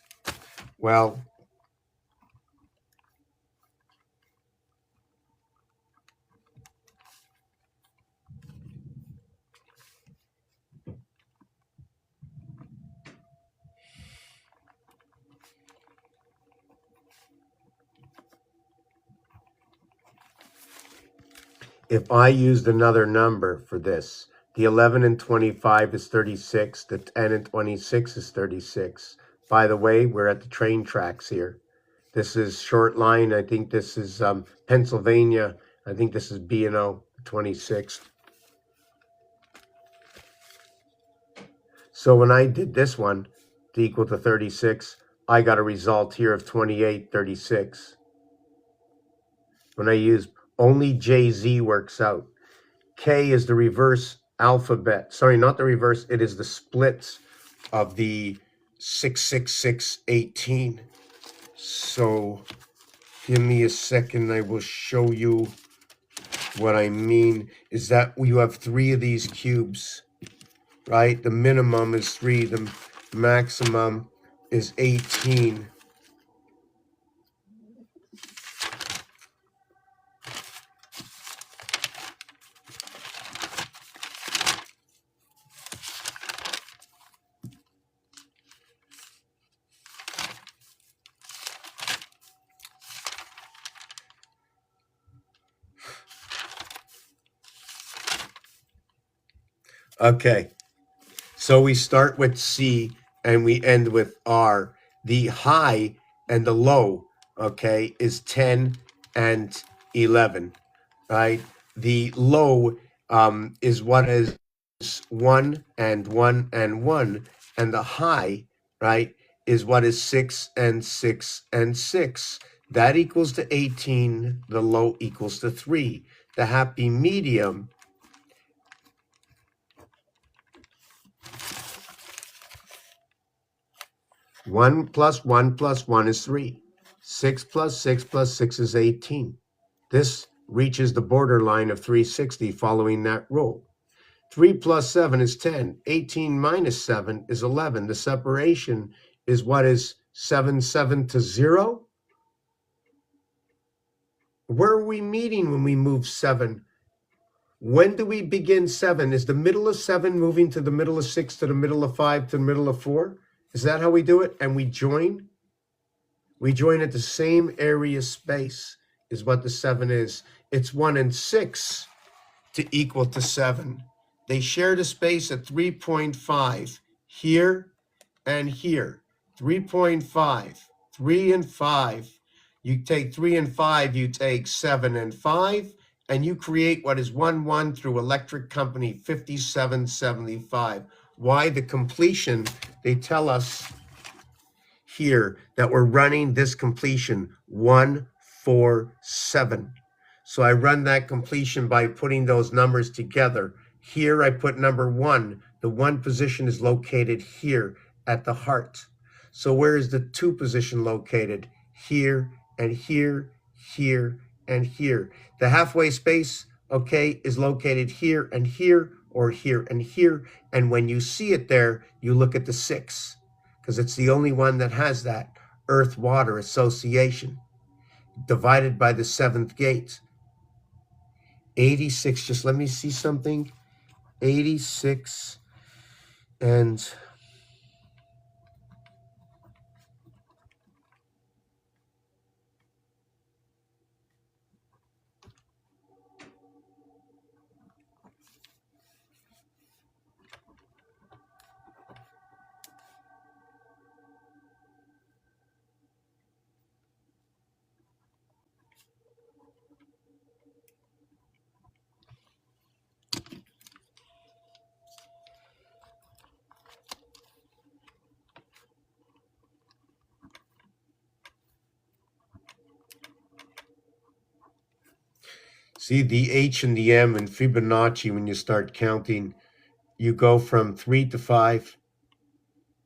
Well, if I used another number for this, the 11 and 25 is 36. The 10 and 26 is 36. By the way, we're at the train tracks here. This is short line. I think this is Pennsylvania. I think this is B&O, 26. So when I did this one to equal to 36, I got a result here of 28, 36. When I use only JZ works out. K is the reverse alphabet. Sorry, not the reverse. It is the splits of the 66618. So give me a second. I will show you what I mean. Is that you have 3 of these cubes, right? The minimum is 3. The maximum is 18. Okay. So we start with C and we end with R. The high and the low, okay, is 10 and 11, right? The low is what is 1 and 1 and 1. And the high, right, is what is 6 and 6 and 6. That equals to 18. The low equals to 3. The happy medium 1 plus 1 plus 1 is 3. 6 plus 6 plus 6 is 18. This reaches the borderline of 360 following that rule. 3 plus 7 is 10. 18 minus 7 is 11. The separation is what is 7, 7 to 0? Where are we meeting when we move 7? When do we begin 7? Is the middle of 7 moving to the middle of 6 to the middle of 5 to the middle of 4? Is that how we do it? And we join? We join at the same area space is what the 7 is. It's 1 and 6 to equal to 7. They share the space at 3.5 here and here. 3.5, 3 and 5. You take 3 and 5, you take 7 and 5, and you create what is 1, 1 through electric company 5775. Why the completion? They tell us here that we're running this completion 1, 4, 7. So I run that completion by putting those numbers together. Here I put number 1. The 1 position is located here at the heart. So where is the 2 position located? Here and here, here and here. The halfway space, okay, is located here and here, or here and here. And when you see it there, you look at the 6, because it's the only one that has that earth-water association, divided by the 7th gate. 86, just let me see something. 86 and see the H and the M in Fibonacci. When you start counting, you go from 3 to 5.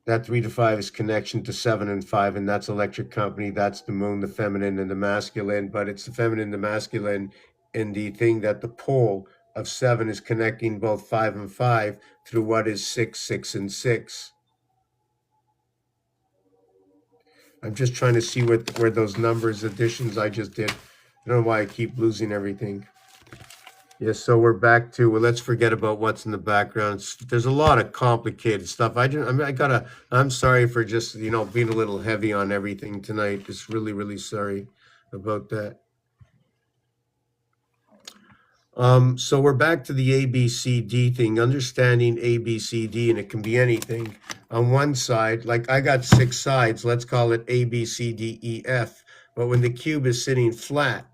That 3 to 5 is connection to 7 and 5, and that's electric company. That's the moon, the feminine and the masculine, but it's the feminine, the masculine, and the thing that the pole of 7 is connecting both 5 and 5 through what is 6, 6 and 6. I'm just trying to see where those numbers additions I just did. I don't know why I keep losing everything. Yes, so we're back to, well, let's forget about what's in the background. There's a lot of complicated stuff. I'm sorry for just, being a little heavy on everything tonight. Just really, really sorry about that. So we're back to the ABCD thing, understanding ABCD, and it can be anything. On one side, like I got 6 sides, let's call it ABCDEF. But when the cube is sitting flat,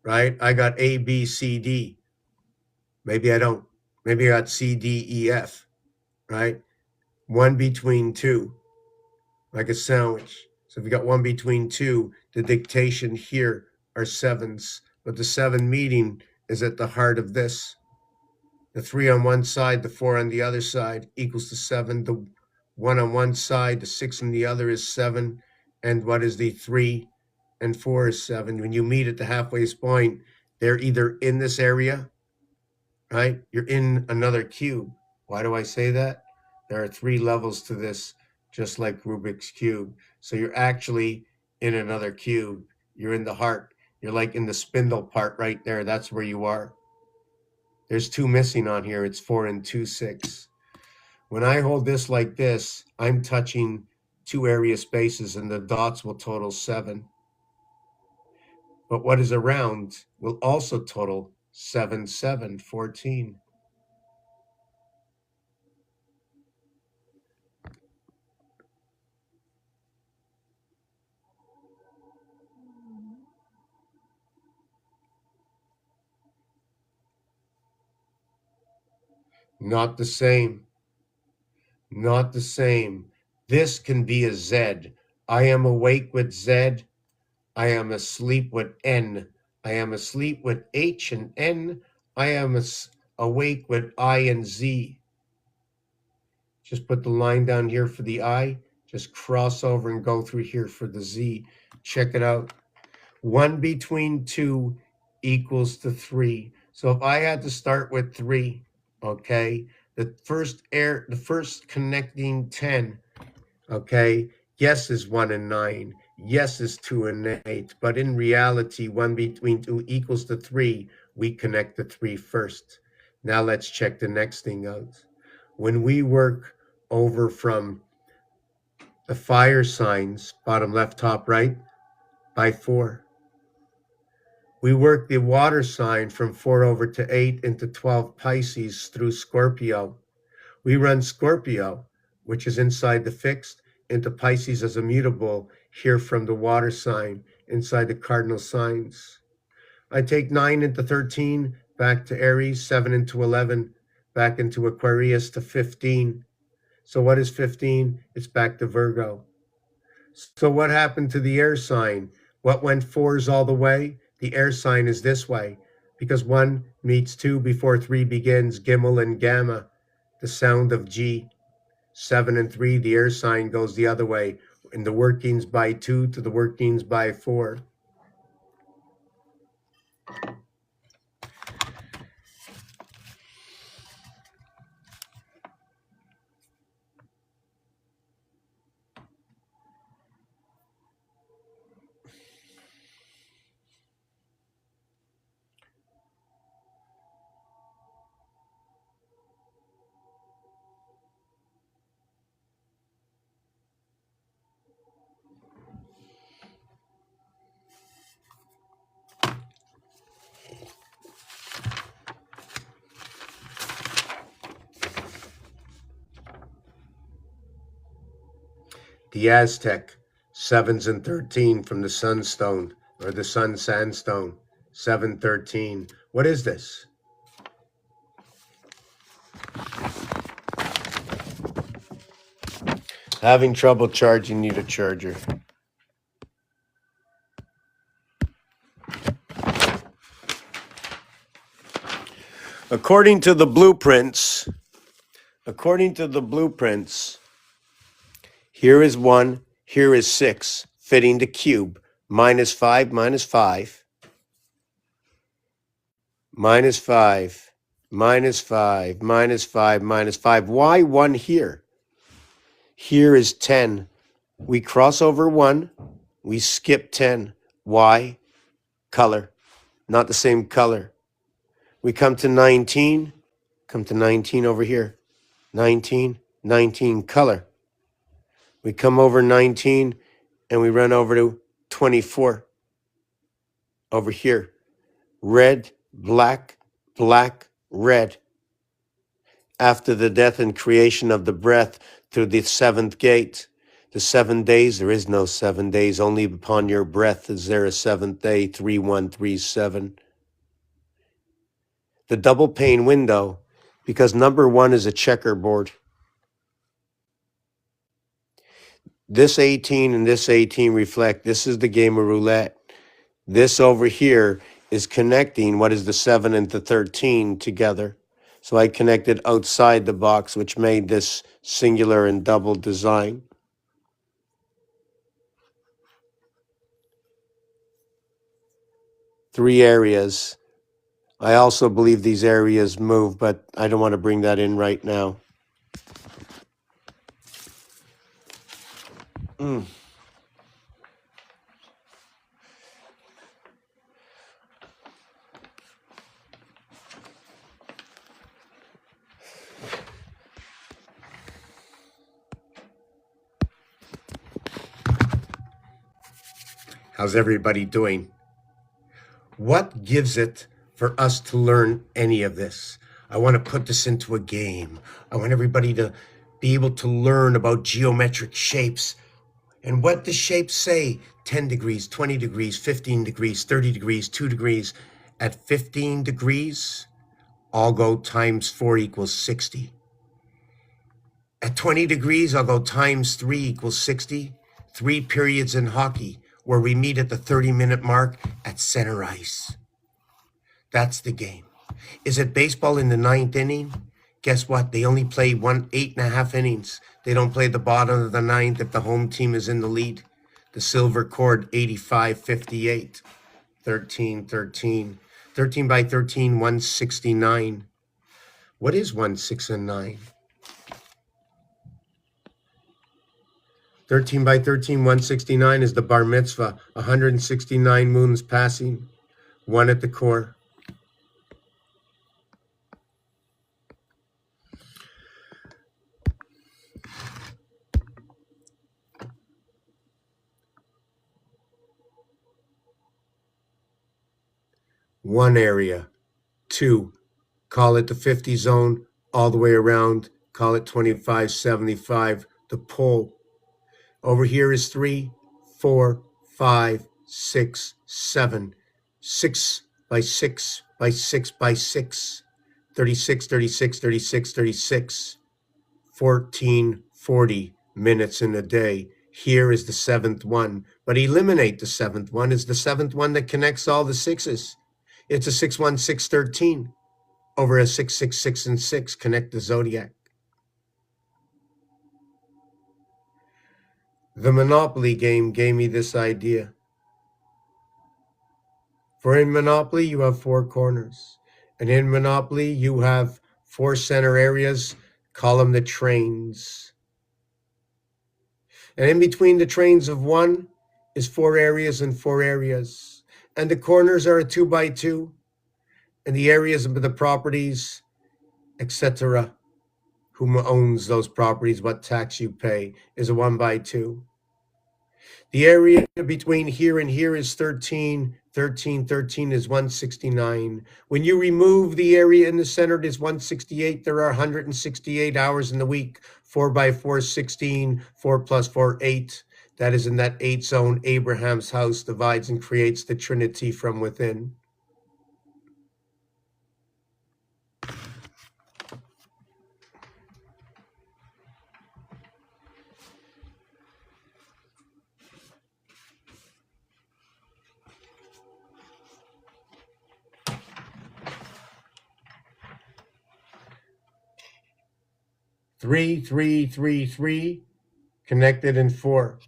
right, I got ABCD. Maybe I don't. Maybe I got CDEF, right? 1 between 2, like a sandwich. So if you got 1 between 2, the dictation here are 7s, but the 7 meeting is at the heart of this. The 3 on one side, the 4 on the other side equals to 7. The 1 on one side, the 6 on the other is 7. And what is the 3 and 4 is 7. When you meet at the halfway point, they're either in this area, right? You're in another cube. Why do I say that? There are 3 levels to this, just like Rubik's Cube. So you're actually in another cube. You're in the heart. You're like in the spindle part right there. That's where you are. There's 2 missing on here. It's 4 and 2, 6. When I hold this like this, I'm touching 2 area spaces, and the dots will total 7. But what is around will also total 7, 7, 14. Not the same. Not the same. This can be a Z. I am awake with Z. I am asleep with N. I am asleep with H and N. I am awake with I and Z. Just put the line down here for the I. Just cross over and go through here for the Z. Check it out. 1 between 2 equals to 3. So if I had to start with 3, okay, the first connecting 10, okay, yes is 1 and 9, yes is 2 and 8, but in reality, 1 between 2 equals to 3. We connect the 3 first. Now let's check the next thing out. When we work over from the fire signs, bottom left, top right, by 4. We work the water sign from 4 over to 8 into 12 Pisces through Scorpio. We run Scorpio, which is inside the fixed, into Pisces as a mutable, here from the water sign, inside the cardinal signs. I take 9 into 13, back to Aries, 7 into 11, back into Aquarius to 15. So what is 15? It's back to Virgo. So what happened to the air sign? What went 4s all the way? The air sign is this way, because 1 meets 2 before 3 begins, Gimel and Gamma, the sound of G. 7 and 3, the air sign goes the other way, in the workings by 2 to the workings by 4. The Aztec, 7s and 13 from the sunstone, or the sun sandstone, 713. What is this? Having trouble charging, need a charger. According to the blueprints, here is 1, here is 6, fitting the cube. -5, -5, -5, -5, -5, -5. Why 1 here? Here is 10. We cross over 1, we skip 10. Why? Color, not the same color. We come to 19, come to 19 over here. 19, 19, color. We come over 19 and we run over to 24 over here. Red, black, black, red. After the death and creation of the breath through the 7th gate, the 7 days, there is no 7 days. Only upon your breath is there a 7th day, 3137. The double pane window, because number 1 is a checkerboard. This 18 and this 18 reflect, this is the game of roulette. This over here is connecting what is the 7 and the 13 together. So I connected outside the box, which made this singular and double design. Three areas. I also believe these areas move, but I don't want to bring that in right now. How's everybody doing? What gives it for us to learn any of this? I want to put this into a game. I want everybody to be able to learn about geometric shapes and what the shapes say. 10 degrees, 20 degrees, 15 degrees, 30 degrees, 2 degrees. At 15 degrees, I'll go times 4 equals 60. At 20 degrees, I'll go times 3 equals 60. 3 periods in hockey where we meet at the 30-minute mark at center ice. That's the game. Is it baseball in the 9th inning? Guess what? They only play 8.5 innings. They don't play the bottom of the 9th if the home team is in the lead. The silver cord, 85-58. 13-13. 13 by 13, 169. What is 1, 6, and 9? 13 by 13, 169 is the bar mitzvah. 169 moons passing. 1 at the core. One area. 2. Call it the 50 zone all the way around. Call it 25-75. The pull. Over here is 3, 4, 5, 6, 7. 6 by 6 by 6 by 6. 36, 36, 36, 36. 14, 40 minutes in a day. Here is the 7th one. But eliminate the 7th one. Is the 7th one that connects all the 6s. It's a 6, 1, 6, 13. Over a 6, 6, 6, and 6. Connect the zodiac. The Monopoly game gave me this idea. For in Monopoly, you have 4 corners. And in Monopoly, you have 4 center areas. Call them the trains. And in between the trains of 1 is 4 areas and 4 areas. And the corners are a 2 by 2. And the areas of the properties, etc. Who owns those properties, what tax you pay, is a 1 by 2. The area between here and here is 13. 13, 13 is 169. When you remove the area in the center, it is 168. There are 168 hours in the week. 4 by 4 is 16. 4 plus 4, 8. That is in that 8 zone. Abraham's house divides and creates the Trinity from within. Three, 3, 3, 3, connected in 4.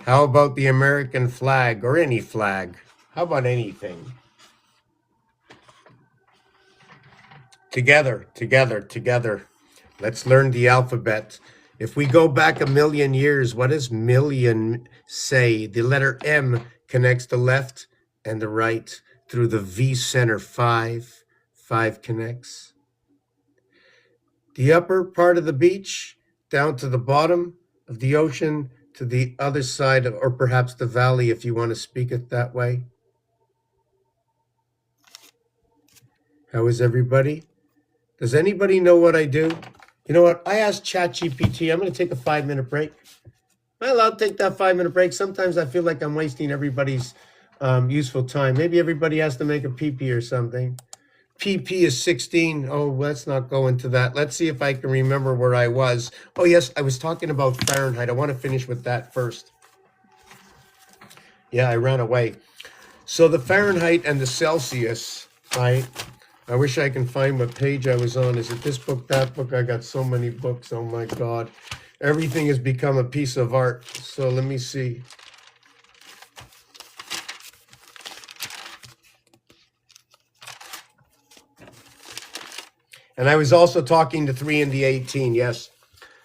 How about the American flag or any flag? How about anything? Together, together, together. Let's learn the alphabet. If we go back 1,000,000 years, what does million say? The letter M connects the left and the right through the V center 5. 5 connects. The upper part of the beach down to the bottom of the ocean to the other side, or perhaps the valley if you want to speak it that way. How is everybody? Does anybody know what I do? You know what? I asked ChatGPT. I'm going to take a 5-minute break. Well, I'll take that 5-minute break. Sometimes I feel like I'm wasting everybody's useful time. Maybe everybody has to make a PP or something. PP is 16. Oh, let's not go into that. Let's see if I can remember where I was. Oh, yes, I was talking about Fahrenheit. I want to finish with that first. Yeah, I ran away. So the Fahrenheit and the Celsius, right? I wish I can find what page I was on. Is it this book, that book? I got so many books. Oh, my God. Everything has become a piece of art. So let me see. And I was also talking to 3 and the 18, yes.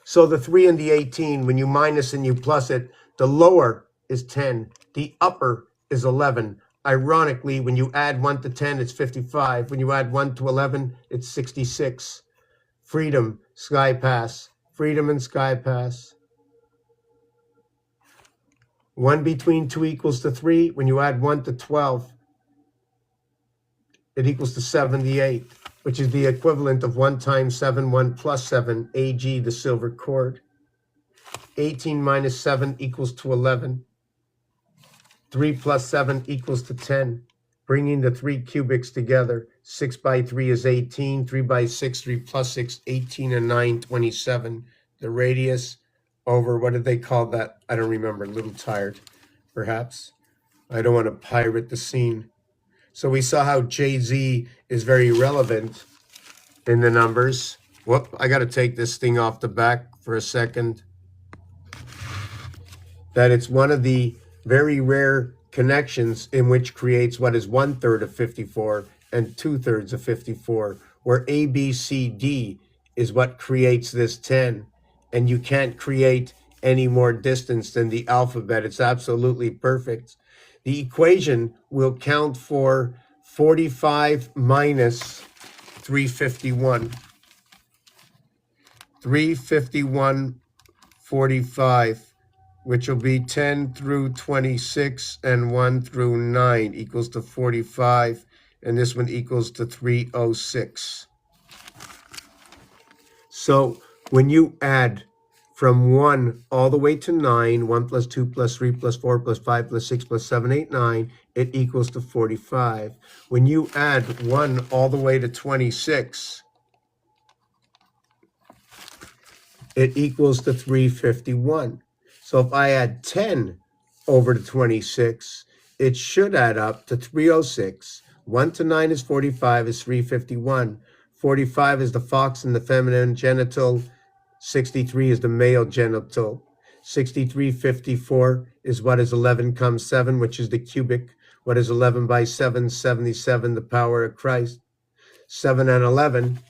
So the 3 and the 18, when you minus and you plus it, the lower is 10, the upper is 11. Ironically, when you add 1 to 10, it's 55. When you add 1 to 11, it's 66. Freedom, Sky Pass. Freedom and Sky Pass. 1 between 2 equals to 3. When you add 1 to 12, it equals to 78. Which is the equivalent of 1 times 7, 1 plus 7, AG, the silver cord. 18 minus 7 equals to 11. 3 plus 7 equals to 10. bringing the three cubics together. 6 by 3 is 18. 3 by 6, 3 plus 6, 18 and 9, 27. The radius over, what did they call that? I don't remember. A little tired, perhaps. I don't want to pirate the scene. So we saw how JZ is very relevant in the numbers. Whoop, I got to take this thing off the back for a second. That it's one of the very rare connections in which creates what is 1/3 of 54 and 2/3 of 54, where ABCD is what creates this 10. And you can't create any more distance than the alphabet. It's absolutely perfect. The equation will count for 45 minus 351. 351, 45, which will be 10 through 26 and 1 through 9 equals to 45. And this one equals to 306. So when you add from 1 all the way to 9, 1 plus 2 plus 3 plus 4 plus 5 plus 6 plus 7, 8, 9, it equals to 45. When you add 1 all the way to 26, it equals to 351. So if I add 10 over to 26, it should add up to 306. 1 to 9 is 45, is 351. 45 is the fox and the feminine genital. 63 is the male genital. 6354 is what is 11 comes 7, which is the cubic. What is 11 by 7? 77, the power of Christ. 7 and 11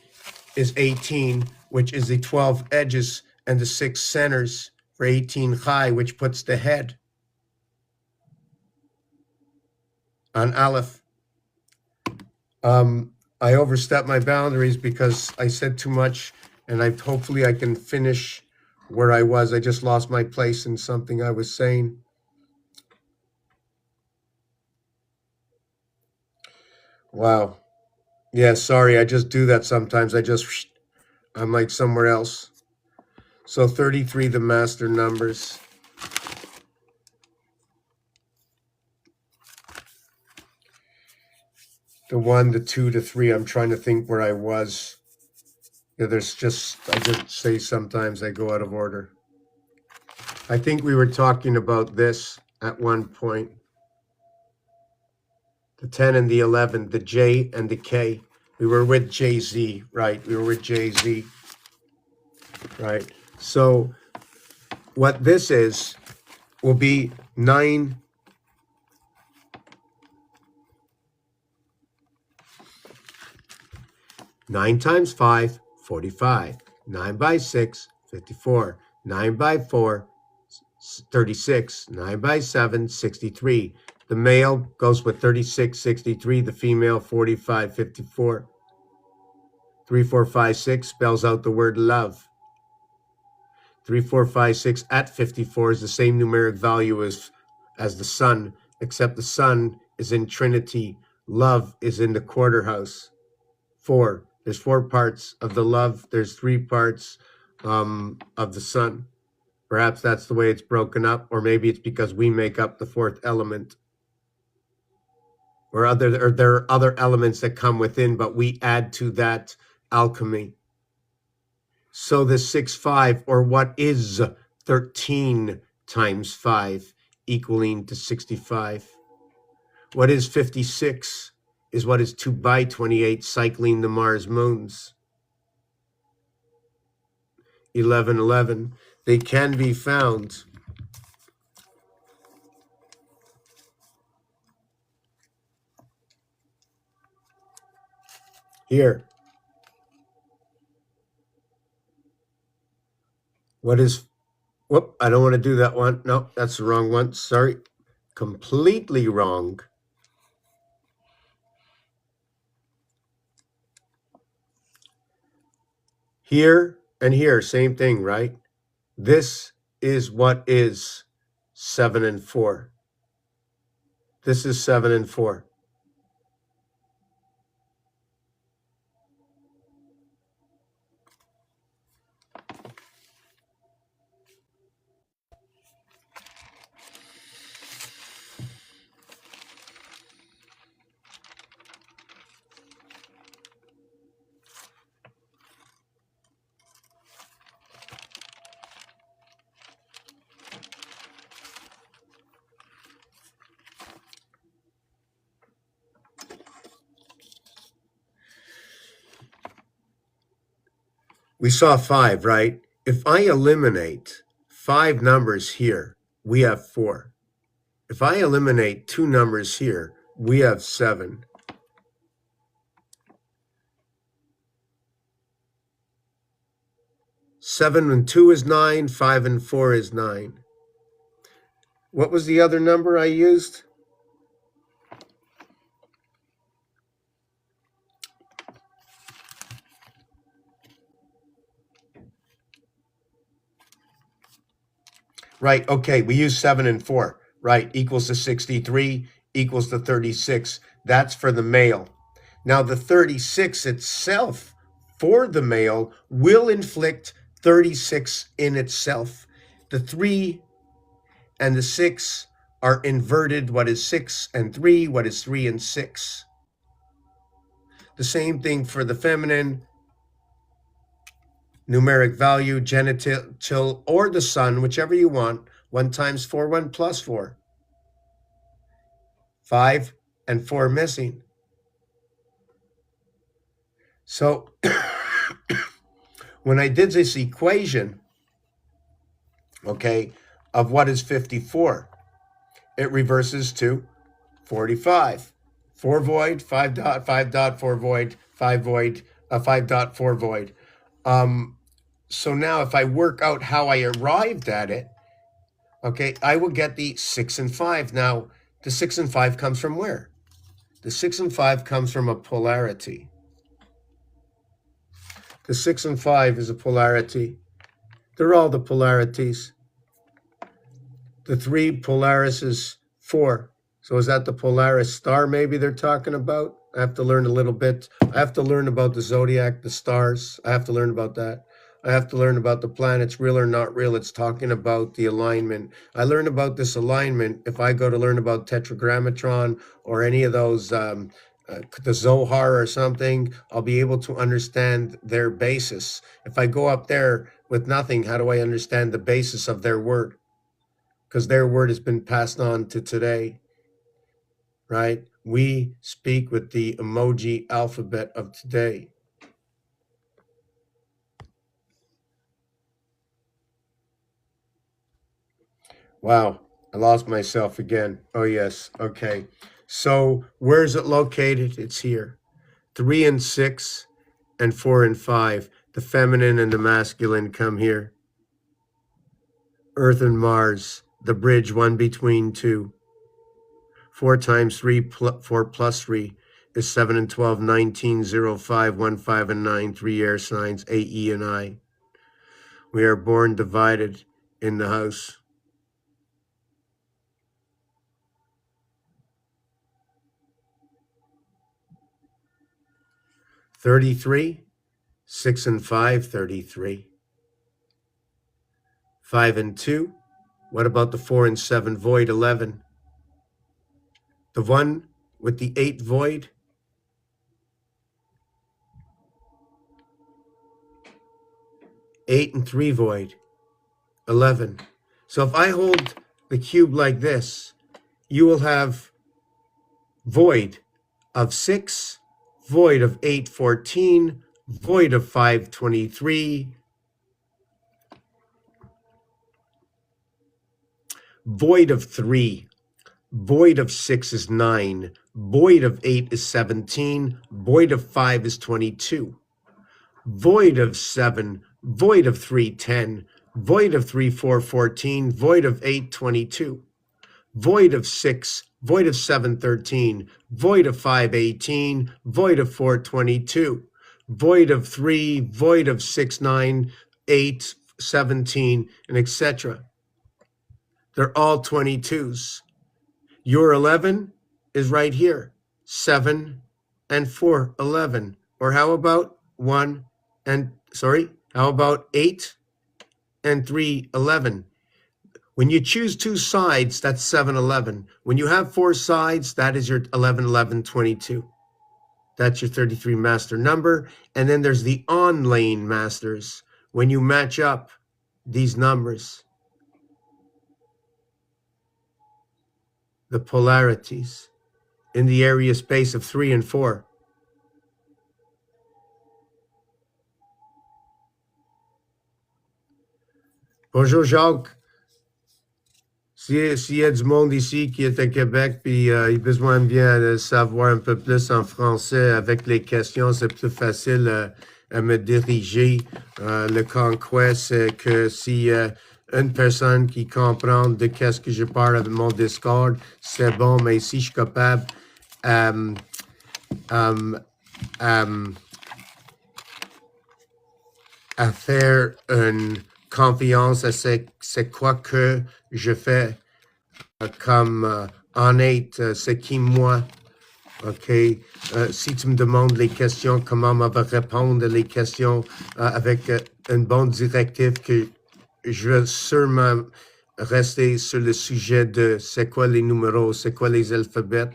is 18, which is the 12 edges and the 6 centers for 18 Chai, which puts the head on Aleph. I overstepped my boundaries because I said too much, and hopefully I can finish where I was. I just lost my place in something I was saying. Wow. Yeah, sorry, I just do that sometimes. I'm like somewhere else. So 33, the master numbers. The 1, the 2, the 3, I'm trying to think where I was. Yeah, I just say sometimes I go out of order. I think we were talking about this at one point. The 10 and the 11, the J and the K. We were with JZ, right? We were with JZ, right? So what this is will be 9. 9 times 5, 45. 9 by 6, 54. 9 by 4, 36. 9 by 7, 63. The male goes with 36, 63. The female, 45, 54. 3, 4, 5, 6 spells out the word love. 3, 4, 5, 6 at 54 is the same numeric value as the sun, except the sun is in Trinity. Love is in the quarter house. 4. There's 4 parts of the love. There's 3 parts of the sun. Perhaps that's the way it's broken up, or maybe it's because we make up the 4th element. Or there are other elements that come within, but we add to that alchemy. So the 6, 5, or what is 13 times 5, equaling to 65. What is 56? Is what is 2 by 28, cycling the Mars moons. 11, 11. They can be found here. What is, whoop, I don't want to do that one. No, that's the wrong one. Sorry. Completely wrong. Here and here, same thing, right? This is what is 7 and 4. This is 7 and 4. We saw 5, right? If I eliminate 5 numbers here, we have 4. If I eliminate 2 numbers here, we have 7. Seven and 2 is 9, 5 and 4 is 9. What was the other number I used? Right, okay, we use 7 and 4. Right, equals to 63, equals to 36. That's for the male. Now the 36 itself for the male will inflict 36 in itself. The 3 and the 6 are inverted. What is 6 and 3? What is 3 and 6? The same thing for the feminine. Numeric value, genital, or the sun, whichever you want. 1 times 4, 1 plus 4. 5 and 4 missing. So when I did this equation, okay, of what is 54, it reverses to 45. 4 void, 5 dot, 5 dot, 4 void, 5 void, 5 dot, 4 void. So now if I work out how I arrived at it, okay, I will get the 6 and 5. Now, the 6 and 5 comes from where? The 6 and 5 comes from a polarity. The 6 and 5 is a polarity. They're all the polarities. The 3 Polaris is 4. So is that the Polaris star maybe they're talking about? I have to learn a little bit. I have to learn about the zodiac, the stars. I have to learn about that. I have to learn about the planets, real or not real. It's talking about the alignment. I learn about this alignment if I go to learn about Tetragrammatron or any of those, the Zohar or something. I'll be able to understand their basis. If I go up there with nothing, how do I understand the basis of their word? Because their word has been passed on to today, right? We speak with the emoji alphabet of today. Wow, I lost myself again. Oh, yes. Okay. So where is it located? It's here. 3 and 6 and 4 and 5. The feminine and the masculine come here. Earth and Mars, the bridge, one between two. 4 times 3, 4 plus 3 is 7 and 12, 19, 0, 5, 1, 5, and 9. 3 air signs, A, E, and I. We are born divided in the house. $33, 6 and 5, 33. 5 and 2. What about the 4 and 7 void, 11? The 1 with the 8 void? 8 and 3 void, 11. So if I hold the cube like this, you will have void of 6, void of 8, 14, void of 5, 23, void of 3, void of 6 is 9, void of 8 is 17, void of 5 is 22, void of 7, void of 3, 10, void of 3, 4, 14, void of 8, 22, void of 6, void of 7, 13, void of 5, 18, void of 4, 22, void of 3, void of 6, 9, 8, 17, and etc. They're all 22s. Your 11 is right here. 7 and 4, 11. Or how about 8 and 3, 11. When you choose 2 sides, that's 7, 11. When you have 4 sides, that is your 11, 11, 22. That's your 33 master number. And then there's the on-lane masters. When you match up these numbers, the polarities in the area space of 3 and 4. Bonjour Jacques. S'il y a du monde ici qui est à Québec puis il a besoin bien de savoir un peu plus en français avec les questions, c'est plus facile à me diriger. Le conquest, c'est que si une personne qui comprend de qu'est-ce que je parle avec mon Discord, c'est bon, mais si je suis capable euh, à faire une confiance à c'est quoi que je fais comme honnête, c'est qui moi, ok? Si tu me demandes les questions, comment me répondre les questions avec une bonne directive que je vais sûrement rester sur le sujet de c'est quoi les numéros, c'est quoi les alphabets.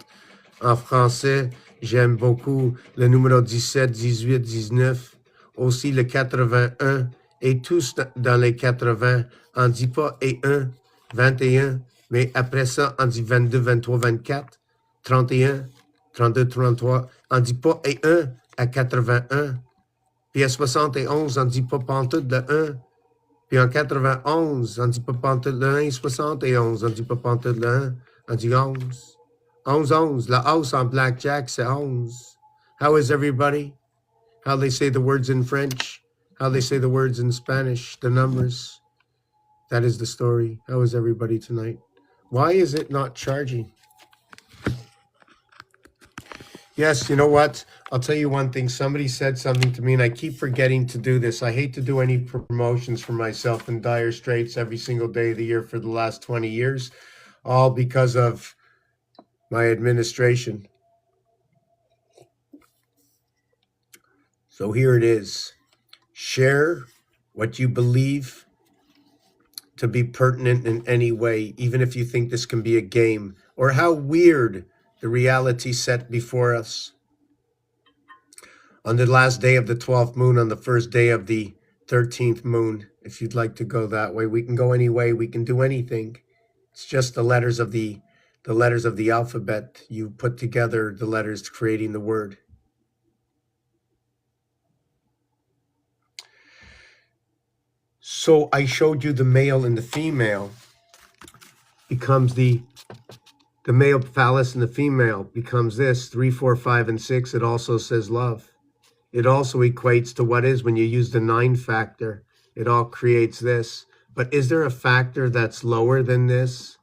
En français, j'aime beaucoup le numéro 17, 18, 19, aussi le 81, et tous dans les 80. On dit pas et 1, 21, mais après ça, on dit 22, 23, 24, 31, 32, 33. On dit pas et 1 à 81. Puis à 71, on dit pas pantoute de 1. Puis en 91, on dit pas pantoute de 1. 71, on dit pas pantoute de 1. On dit 11. 11, 11. La house on blackjack, c'est 11. How is everybody? How they say the words in French? How they say the words in Spanish? The numbers. That is the story. How is everybody tonight? Why is it not charging? Yes, you know what? I'll tell you one thing. Somebody said something to me, and I keep forgetting to do this. I hate to do any promotions for myself in dire straits every single day of the year for the last 20 years, all because of my administration. So here it is. Share what you believe to be pertinent in any way, even if you think this can be a game, or how weird the reality set before us. On the last day of the 12th moon, on the first day of the 13th moon, if you'd like to go that way, we can go any way, we can do anything. It's just the letters of the alphabet. You put together the letters creating the word. So I showed you the male and the female becomes the male phallus and the female becomes this 3, 4, 5, and 6. It also says love. It also equates to what is when you use the 9 factor. It all creates this. But is there a factor that's lower than this?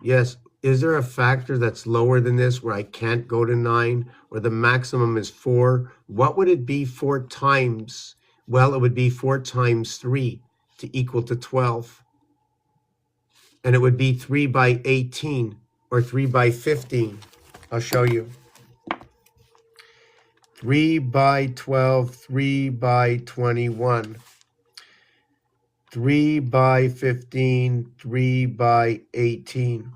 Yes. Is there a factor that's lower than this where I can't go to 9, or the maximum is 4? What would it be 4 times? Well, it would be 4 times 3 to equal to 12. And it would be 3 by 18 or 3 by 15. I'll show you. 3 by 12, 3 by 21. 3 by 15, 3 by 18.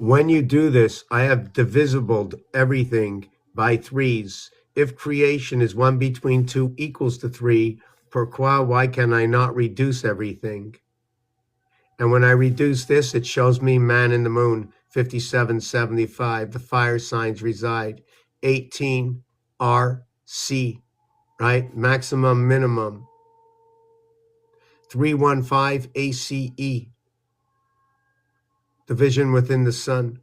When you do this, I have divisibled everything by 3s. If creation is 1 between 2 equals to 3, pourquoi, why can I not reduce everything? And when I reduce this, it shows me man in the moon, 5775. The fire signs reside. 18 RC, right? Maximum, minimum. 315 ACE. Division within the sun.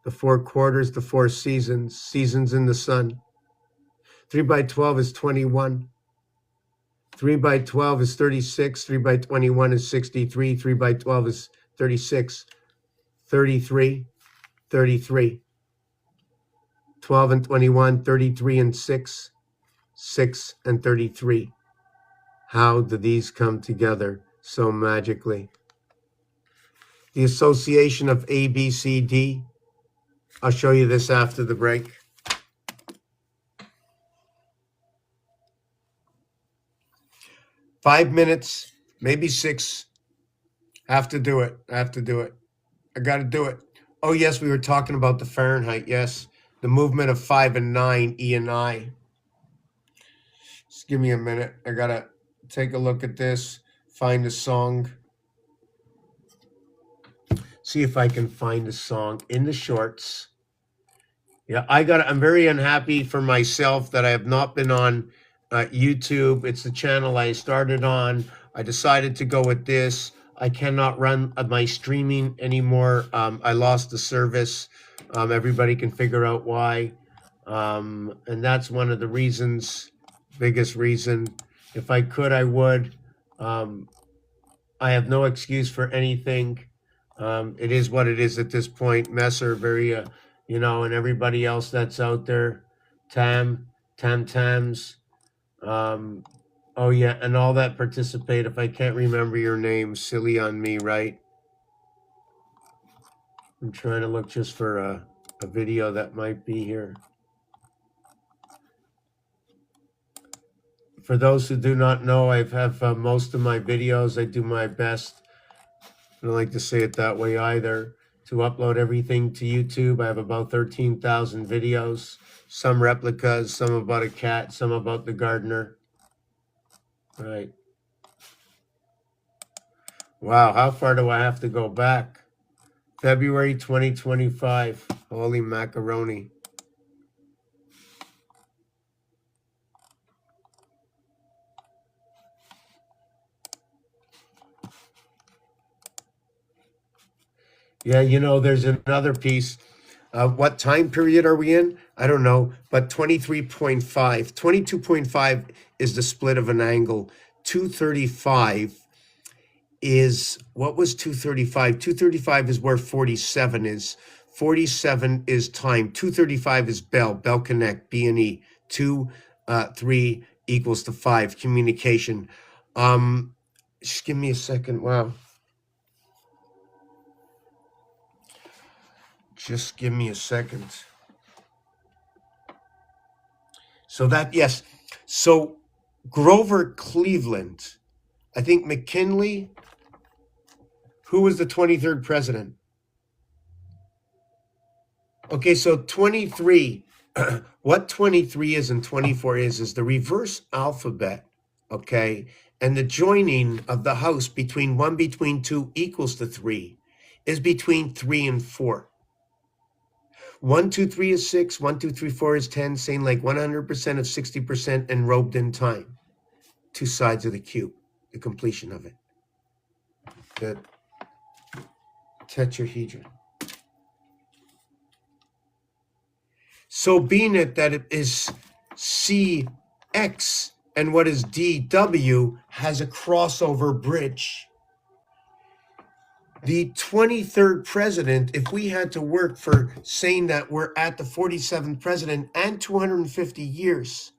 The 4 quarters, the 4 seasons, seasons in the sun. 3 by 12 is 21. 3 by 12 is 36. 3 by 21 is 63. 3 by 12 is 36. 33, 33. 12 and 21, 33 and 6. 6 and 33. How do these come together so magically? The association of A, B, C, D. I'll show you this after the break. Five minutes, maybe 6. Have to do it. I have to do it. I got to do it. Oh, yes, we were talking about the Fahrenheit. Yes, the movement of 5 and 9, E and I. Just give me a minute. I got to take a look at this, find a song. See if I can find a song in the shorts Yeah, I'm very unhappy for myself that I have not been on YouTube. It's the channel I started on. I decided to go with this. I cannot run my streaming anymore. I lost the service. Everybody can figure out why. And that's one of the reasons, biggest reason. If I could, I would. Um, I have no excuse for anything. It is what it is at this point. Messer, very, and everybody else that's out there, Tams, oh yeah, and all that participate. If I can't remember your name, silly on me, right? I'm trying to look just for a video that might be here. For those who do not know, I have most of my videos. I do my best. I don't like to say it that way either. To upload everything to YouTube, I have about 13,000 videos. Some replicas, some about a cat, some about the gardener. Right. Wow, how far do I have to go back? February 2025. Holy macaroni. Yeah, there's another piece. What time period are we in? I don't know, but 23.5. 22.5 is the split of an angle. 235 is, what was 235? 235 is where 47 is. 47 is time. 235 is Bell Connect, B and E. 2, 3 equals to 5, communication. Just give me a second. Wow. Just give me a second. So that, yes. So Grover Cleveland, I think McKinley, who was the 23rd president? Okay, so 23, what 23 is and 24 is the reverse alphabet, okay? And the joining of the house between 1 between 2 equals to 3 is between 3 and 4. 1, 2, 3 is 6, 1, 2, 3, 4 is 10, saying like 100% of 60% enrobed in time. Two sides of the cube, the completion of it. The tetrahedron. So being it that it is CX and what is DW has a crossover bridge. The 23rd president, if we had to work for saying that we're at the 47th president and 250 years,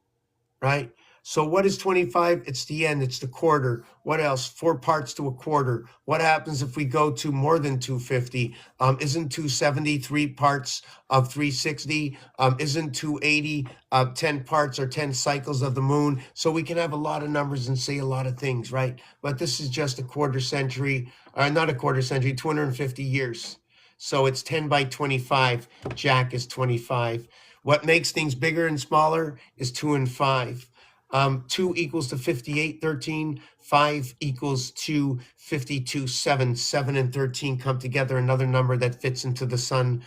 right? So what is 25? It's the end, it's the quarter. What else? 4 parts to a quarter. What happens if we go to more than 250? Isn't 270 3 parts of 360? Isn't 280 10 parts or 10 cycles of the moon? So we can have a lot of numbers and say a lot of things, right? But this is just a quarter century, not a quarter century, 250 years. So it's 10 by 25. Jack is 25. What makes things bigger and smaller is 2 and 5. 2 equals to 58, 13. 5 equals to 52, 7. 7 and 13 come together. Another number that fits into the sun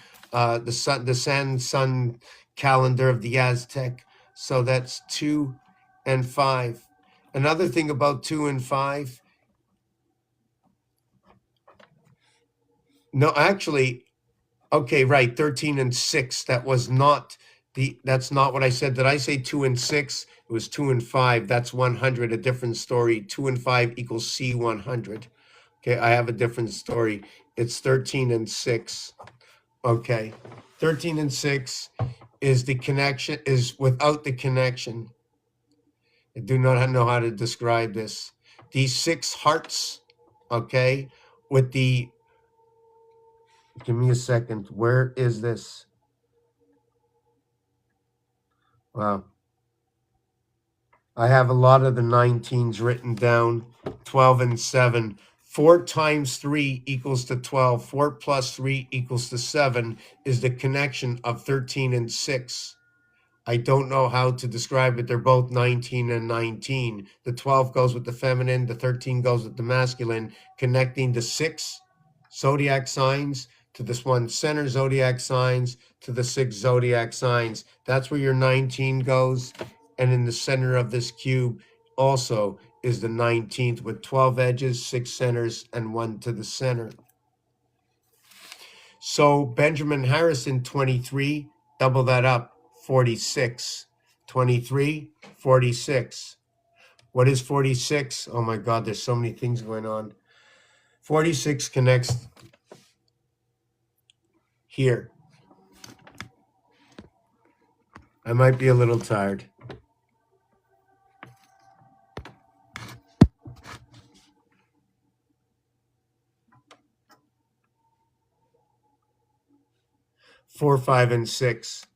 calendar of the Aztec. So that's 2 and 5. Another thing about 2 and 5. No, actually, okay, right. 13 and 6. That's not what I said. Did I say 2 and 6? It was 2 and 5. That's 100, a different story. 2 and 5 equals C100. Okay, I have a different story. It's 13 and 6. Okay, 13 and 6 is the connection, is without the connection. I do not know how to describe this. These 6 hearts, okay, with the, give me a second. Where is this? Wow. I have a lot of the 19s written down. 12 and 7. 4 times 3 equals to 12. 4 plus 3 equals to 7 is the connection of 13 and 6. I don't know how to describe it. They're both 19 and 19. The 12 goes with the feminine. The 13 goes with the masculine, connecting the 6 zodiac signs to this one center zodiac signs to the 6 zodiac signs. That's where your 19 goes. And in the center of this cube also is the 19th with 12 edges, 6 centers, and 1 to the center. So Benjamin Harrison, 23, double that up, 46. 23, 46. What is 46? Oh my God, there's so many things going on. 46 connects here. I might be a little tired. Four, 5, and 6.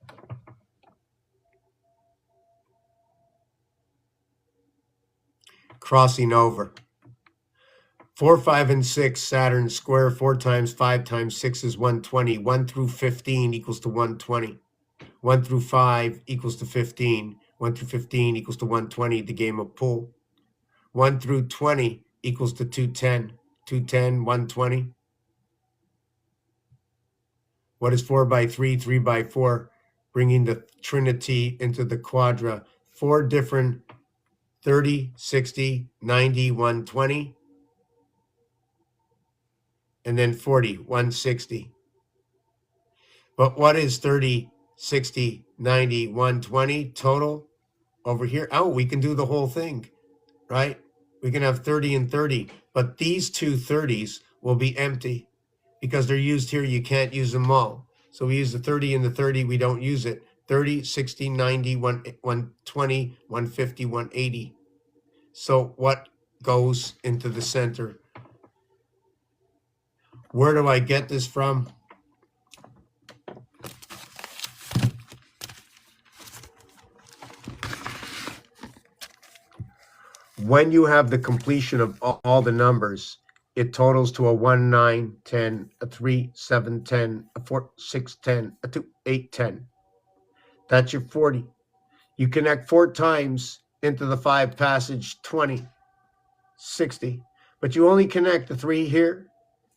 Crossing over. 4, 5, and 6, Saturn square. 4 times 5 times 6 is 120. 1 through 15 equals to 120. 1 through 5 equals to 15. 1 through 15 equals to 120, the game of pool. 1 through 20 equals to 210. 210, 120. What is 4 by 3? 3 by 4, bringing the trinity into the quadra. 4 different 30, 60, 90, 120. And then 40, 160. But what is 30, 60, 90, 120 total over here? Oh, we can do the whole thing, right? We can have 30 and 30, but these two 30s will be empty because they're used here. You can't use them all. So we use the 30 and the 30, we don't use it. 30, 60, 90, 120, 150, 180. So what goes into the center? Where do I get this from? When you have the completion of all the numbers, it totals to a 1, 9, 10, a 3, 7, 10, a 4, 6, 10, a 2, 8, 10. That's your 40. You connect 4 times into the 5 passage, 20, 60. But you only connect the 3 here,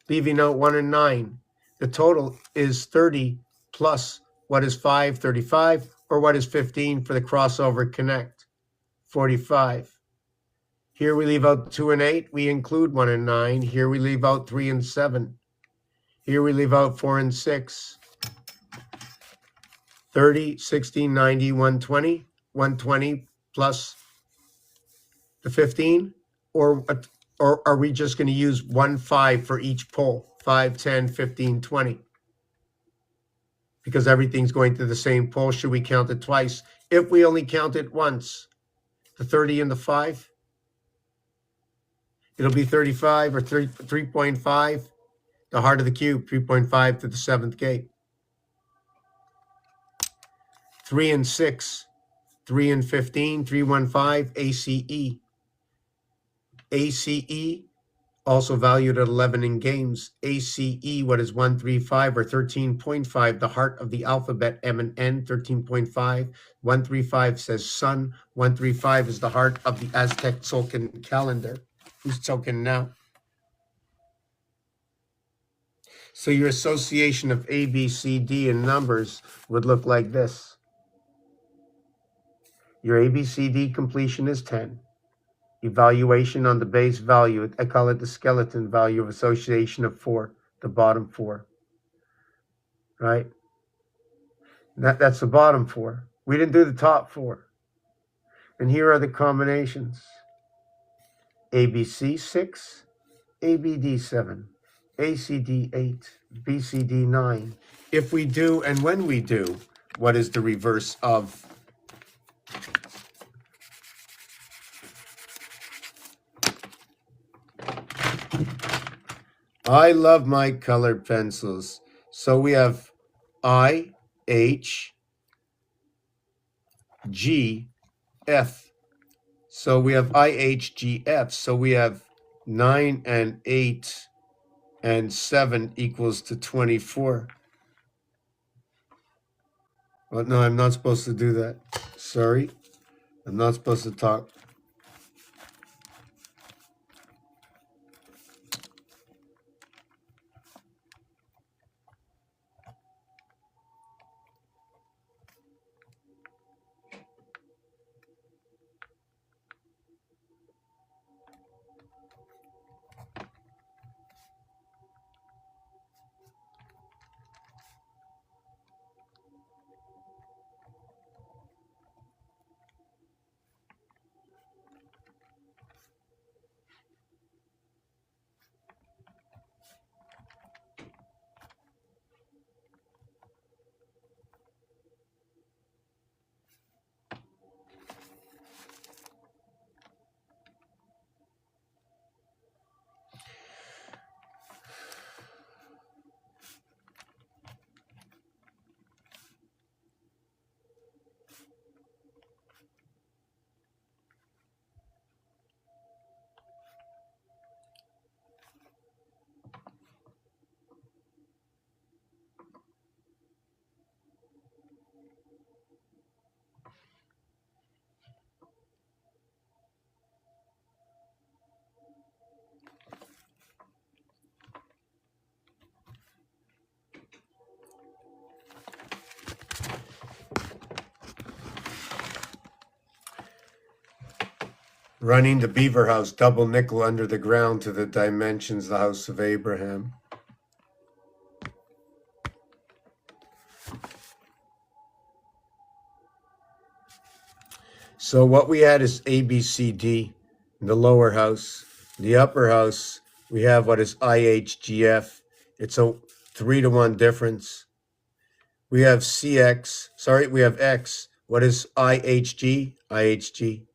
leaving out 1 and 9. The total is 30 plus what is 5, 35, or what is 15 for the crossover connect, 45. Here we leave out 2 and 8. We include 1 and 9. Here we leave out 3 and 7. Here we leave out 4 and 6. 30, 60, 90, 120. 120 plus the 15. Or are we just going to use 1, 5 for each pole? 5, 10, 15, 20. Because everything's going to the same pole. Should we count it twice? If we only count it once, the 30 and the 5. It'll be 35 or 3.5, the heart of the cube, 3.5 to the 7th gate. 3 and 6, 3 and 15, 315, ACE. ACE, also valued at 11 in games. ACE, what is 135 or 13.5, the heart of the alphabet, M and N, 13.5. 135 says sun. 135 is the heart of the Aztec Tzolk'in calendar. Who's choking now? So your association of A, B, C, D and numbers would look like this. Your A, B, C, D completion is 10. Evaluation on the base value, I call it the skeleton value of association of 4, the bottom 4. Right? That's the bottom 4. We didn't do the top 4. And here are the combinations. ABC 6, ABD 7, ACD 8, BCD 9. If we do and when we do, what is the reverse of? I love my colored pencils. So we have I, H, G, F. So we have IHGF. So we have 9 and 8 and 7 equals to 24. Well, no, I'm not supposed to do that. Sorry. I'm not supposed to talk. Running the beaver house double nickel under the ground to the dimensions the house of Abraham. So what we had is A, B, C, D in the lower house. The upper house, we have what is IHGF. It's a 3-to-1 difference. We have CX, sorry, we have X. What is IHG? IHG.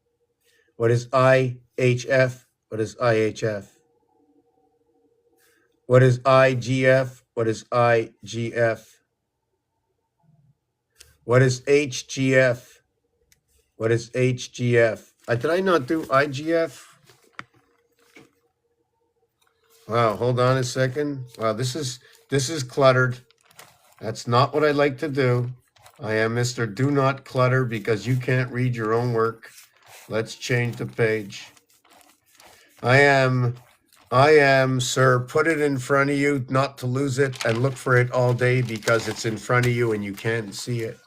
What is IHF? What is IHF? What is IGF? What is IGF? What is HGF? What is HGF? Did I not do IGF? Wow, hold on a second. Wow, this is cluttered. That's not what I like to do. I am Mr. Do Not Clutter because you can't read your own work. Let's change the page. I am, sir, put it in front of you, not to lose it, and look for it all day because it's in front of you and you can't see it.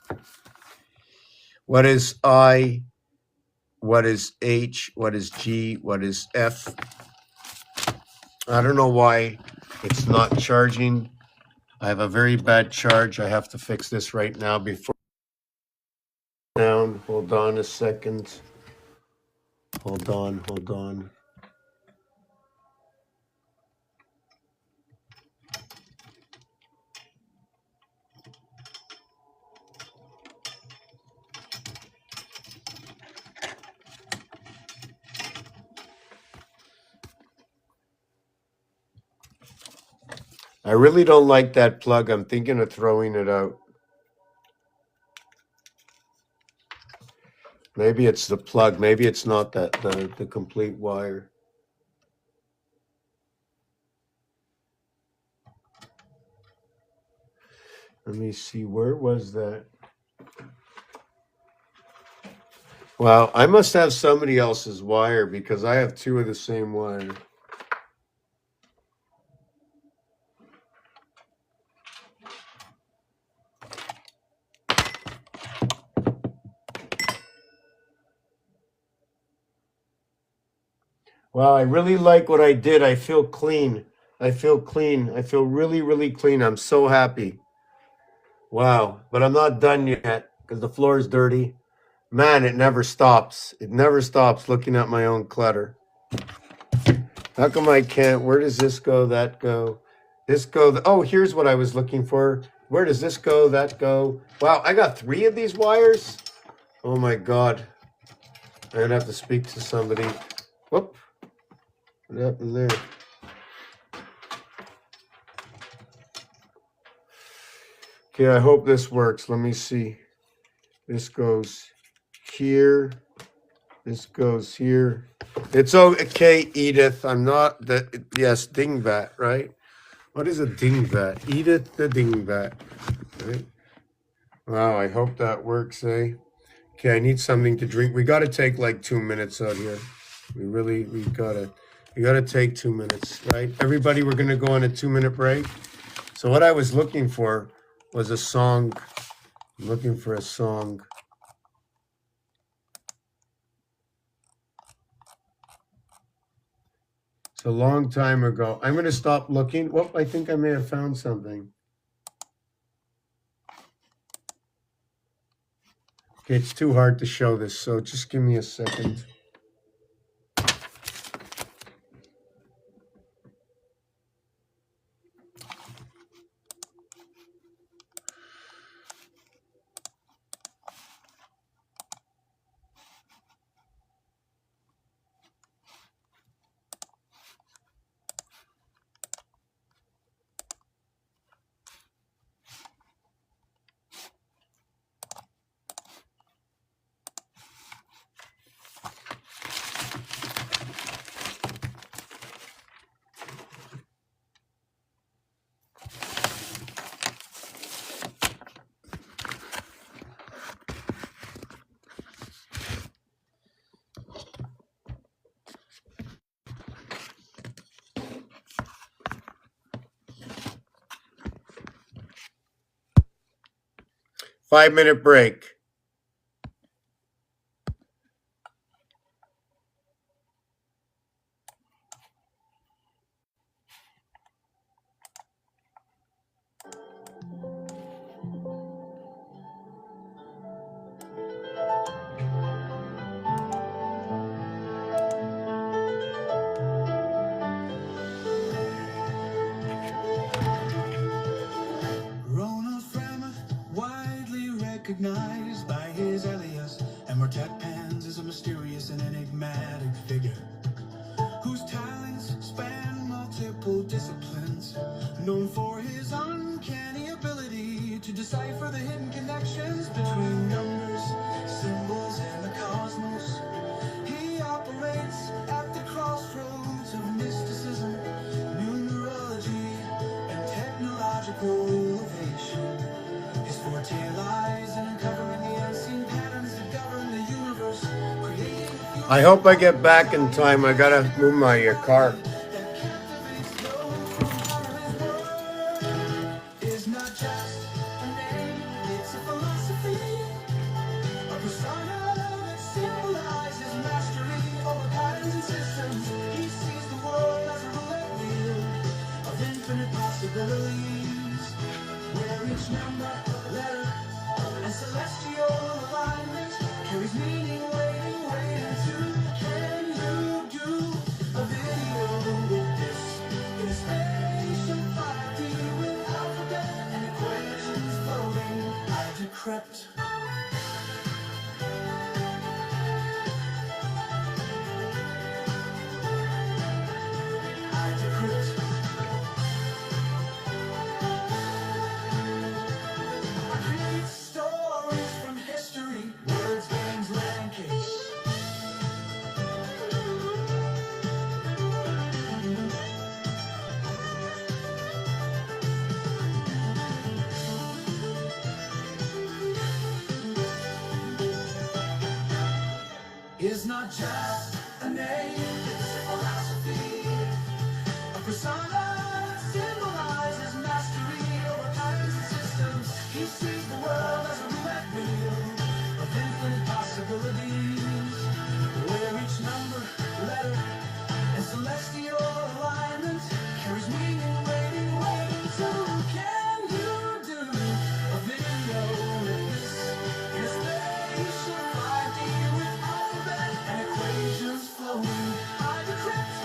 What is I? What is H? What is G? What is F? I don't know why it's not charging. I have a very bad charge. I have to fix this right now before down. Hold on a second. Hold on. I really don't like that plug. I'm thinking of throwing it out. Maybe it's the plug. Maybe it's not the complete wire. Let me see. Where was that? Well, I must have somebody else's wire because I have two of the same wire. Wow, I really like what I did. I feel clean. I feel clean. I feel really, really clean. I'm so happy. Wow, but I'm not done yet because the floor is dirty. Man, it never stops. It never stops looking at my own clutter. How come I can't? Where does this go? That go? This go? Oh, here's what I was looking for. Where does this go? That go? Wow, I got 3 of these wires. Oh my God. I'm gonna have to speak to somebody. Whoop. What happened there? Okay, I hope this works. Let me see. This goes here. This goes here. It's okay, Edith. I'm not the yes, dingbat, right? What is a dingbat? Edith the dingbat. Right? Wow, I hope that works, eh? Okay, I need something to drink. We gotta take like 2 minutes out here. We gotta take 2 minutes, right? Everybody, we're gonna go on a 2-minute break. So what I was looking for was a song. I'm looking for a song. It's a long time ago. I'm gonna stop looking. Whoop, I think I may have found something. Okay, it's too hard to show this, so just give me a second. Five-minute break. recognized by his alias, and Mortet Pans is a mysterious and enigmatic figure whose talents span multiple disciplines, known for his uncanny ability to decipher the hidden connections between numbers, symbols, and the cosmos. He operates at the crossroads of mysticism, numerology, and technological innovation. His forte lies in uncovering the unseen patterns that govern the universe, creating a future I hope I get back in time. I gotta move my car. that captivates those who honor his word. Is not just a name, it's a philosophy, a persona that symbolizes mastery over patterns and systems. He sees the world as a roulette wheel of infinite possibilities, where each number, letter, and celestial alignment carries meaning waiting to. Can you do a video with this? In a spaceship 5D with alphabet and equations floating. I decrypt. I decrypt. I create stories from history, words, games, land case. Is not just a name, it's a philosophy, a persona that symbolizes mastery over patterns and systems. He sees the world as a roulette wheel of infinite possibilities, where each number, letter, and celestial alignment carries meaning waiting to. Can you do a video like this? In a spaceship 5D with alphabet and equations flowing. I decrypt.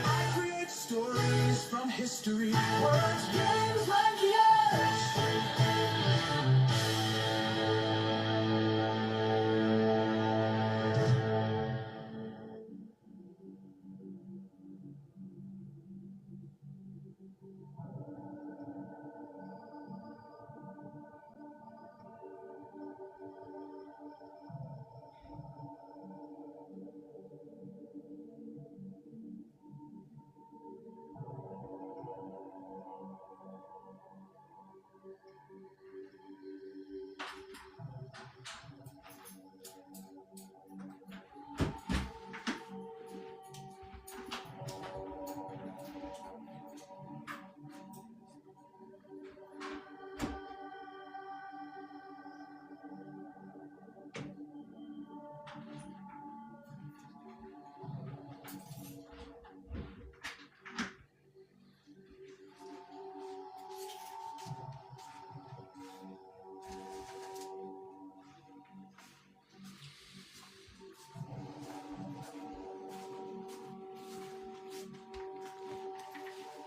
I create stories from history, words, games, like yes.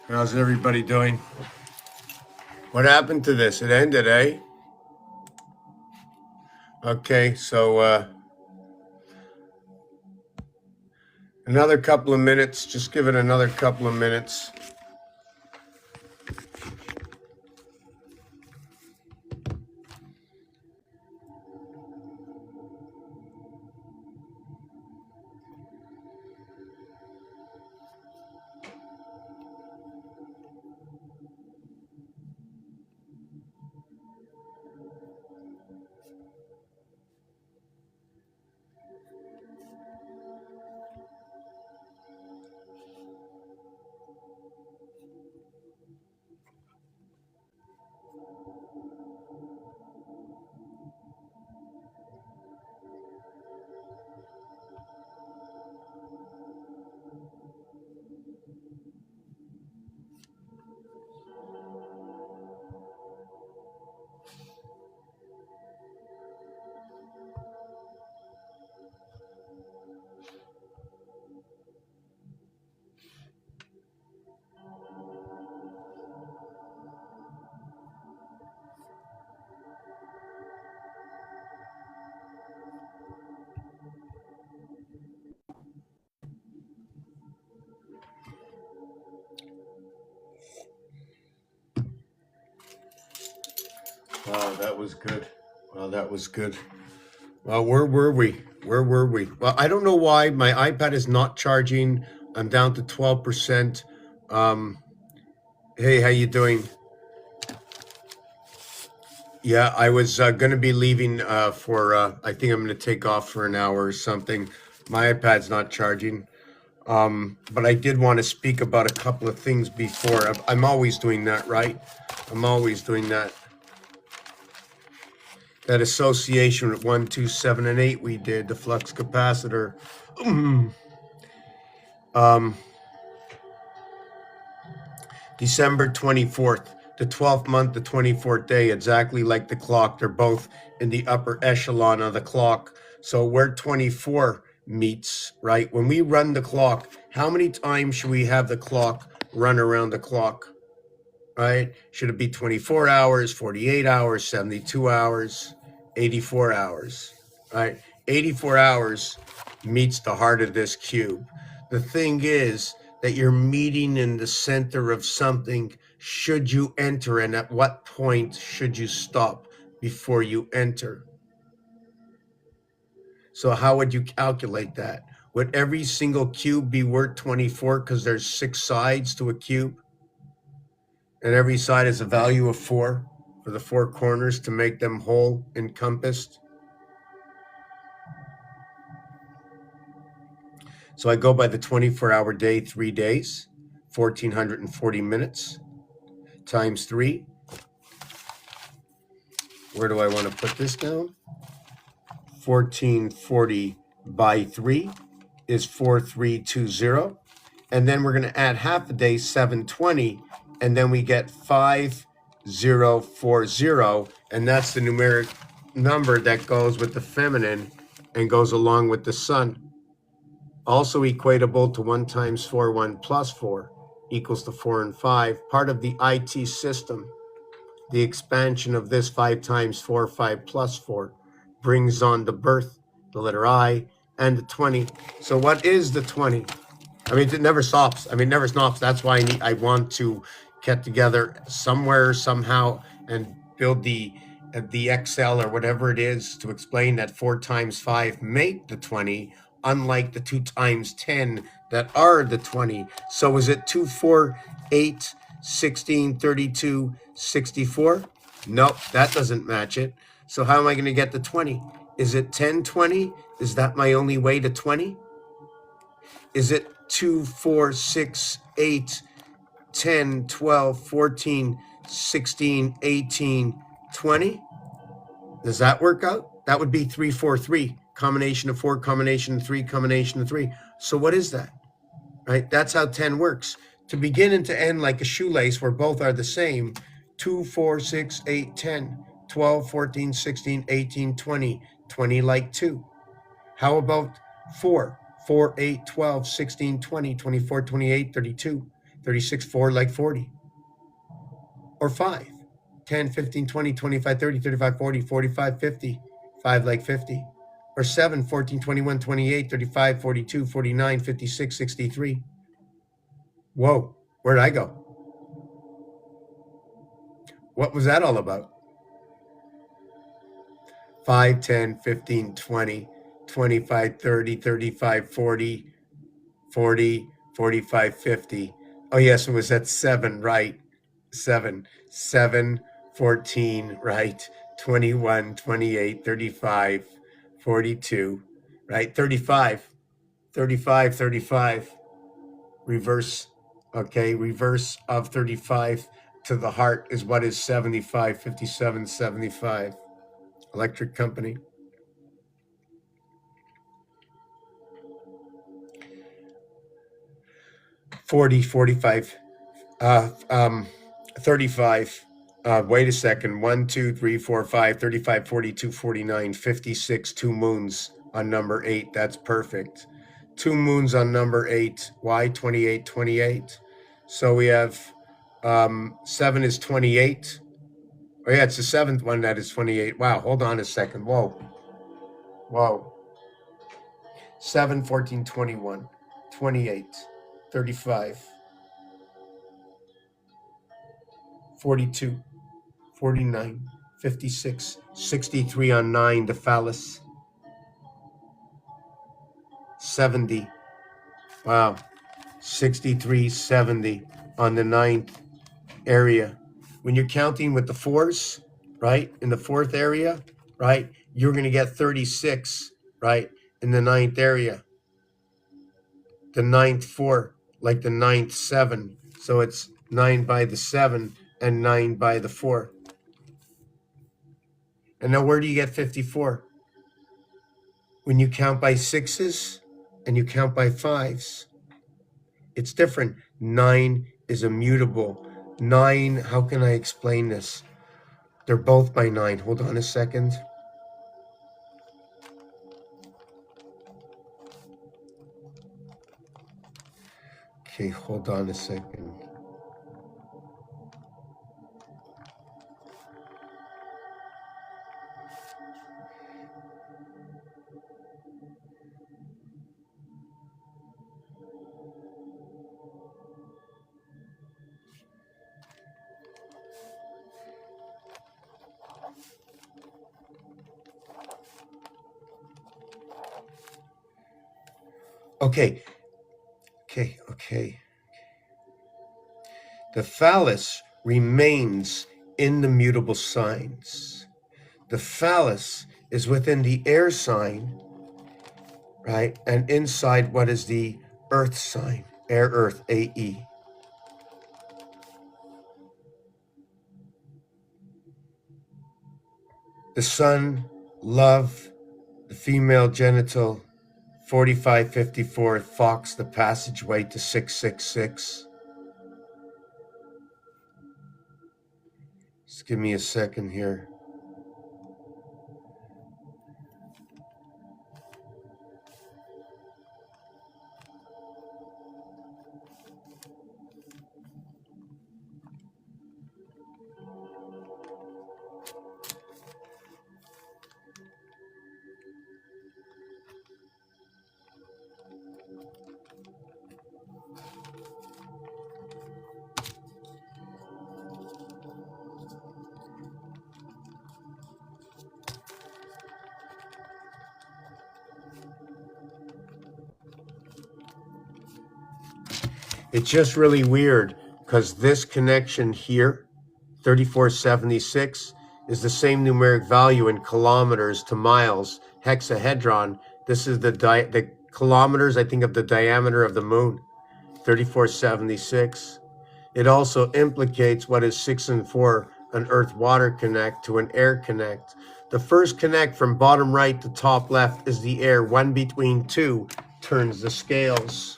How's everybody doing? What happened to this? It ended, eh? Okay, so another couple of minutes. Just give it another couple of minutes. Wow, that was good. Wow, that was good. Well, where were we? Where were we? Well, I don't know why my iPad is not charging. I'm down to 12%. Hey, how you doing? Yeah, I was going to be leaving for, I think I'm going to take off for an hour or something. My iPad's not charging. But I did want to speak about a couple of things before. I'm always doing that, right? I'm always doing that. That association with 1, 2, 7, and 8 we did, the flux capacitor. December 24th, the 12th month, the 24th day, exactly like the clock. They're both in the upper echelon of the clock. So where 24 meets, right? When we run the clock, how many times should we have the clock run around the clock, right? Should it be 24 hours, 48 hours, 72 hours, 84 hours, right? 84 hours meets the heart of this cube. The thing is that you're meeting in the center of something. Should you enter, and at what point should you stop before you enter? So how would you calculate that? Would every single cube be worth 24 because there's 6 sides to a cube? And every side has a value of 4 for the 4 corners to make them whole encompassed? So I go by the 24-hour day, 3 days, 1,440 minutes, times 3. Where do I want to put this down? 1,440 by 3 is 4,320. And then we're going to add half a day, 720, and then we get 5,040. And that's the numeric number that goes with the feminine and goes along with the sun. Also equatable to 1 times 4, 1 plus 4 equals to 4 and 5. Part of the IT system, the expansion of this 5 times 4, 5 plus 4 brings on the birth, the letter I, and the 20. So what is the 20? I mean, it never stops. Never stops. That's why I want to get together somewhere, somehow, and build the Excel or whatever it is to explain that 4 times 5 make the 20, unlike the 2 times 10 that are the 20. So is it 2, 4, 8, 16, 32, 64? Nope, that doesn't match it. So how am I going to get the 20? Is it 10, 20? Is that my only way to 20? Is it 2, 4, 6, 8, 10, 12, 14, 16, 18, 20? Does that work out? That would be 3, 4, 3. Combination of 4, combination of 3, combination of 3. So what is that? Right? That's how 10 works. To begin and to end like a shoelace where both are the same, 2, 4, 6, 8, 10, 12, 14, 16, 18, 20. 20 like 2. How about 4? 4, 8, 12, 16, 20, 24, 28, 32, 36, 4 like 40. Or 5, 10, 15, 20, 25, 30, 35, 40, 45, 50, 5 like 50. Or 7, 14, 21, 28, 35, 42, 49, 56, 63. Whoa, where'd I go? What was that all about? 5, 10, 15, 20, 25, 30, 35, 40, 40, 45, 50. Oh, yes, it was at 7, right? 7, 14, right? 21, 28, 35, 42, right? 35, 35, 35. Reverse, okay, reverse of 35 to the heart is what is 75, 57, 75. Electric company. $40, 45, 35. Wait a second. 1, 2, 3, 4, 5, 35, 42, 49, 56. 2 moons on number 8. That's perfect. 2 moons on number 8. Why 28, 28? So we have 7 is 28. Oh yeah, it's the 7th one that is 28. Wow, hold on a second. Whoa. 7, 14, 21, 28, 35, 42, 49, 56, 63 on 9, the phallus. 70. Wow. 63, 70 on the ninth area. When you're counting with the fours, right, in the fourth area, right, you're going to get 36, right, in the ninth area. The ninth 4, like the ninth 7. So it's 9 by the 7 and 9 by the 4. And now where do you get 54? When you count by sixes and you count by fives, it's different. 9 is immutable. 9, how can I explain this? They're both by 9. Hold on a second. Okay, hold on a second. Okay. The phallus remains in the mutable signs. The phallus is within the air sign, right? And inside what is the earth sign? Air, earth, AE. The sun, love, the female genital, 4554, Fox, the passageway to 666. Just give me a second here. It's just really weird because this connection here, 3476, is the same numeric value in kilometers to miles, hexahedron. This is the kilometers, I think, of the diameter of the moon, 3476. It also implicates what is 6 and 4, an earth-water connect to an air connect. The first connect from bottom right to top left is the air. 1 between 2 turns the scales.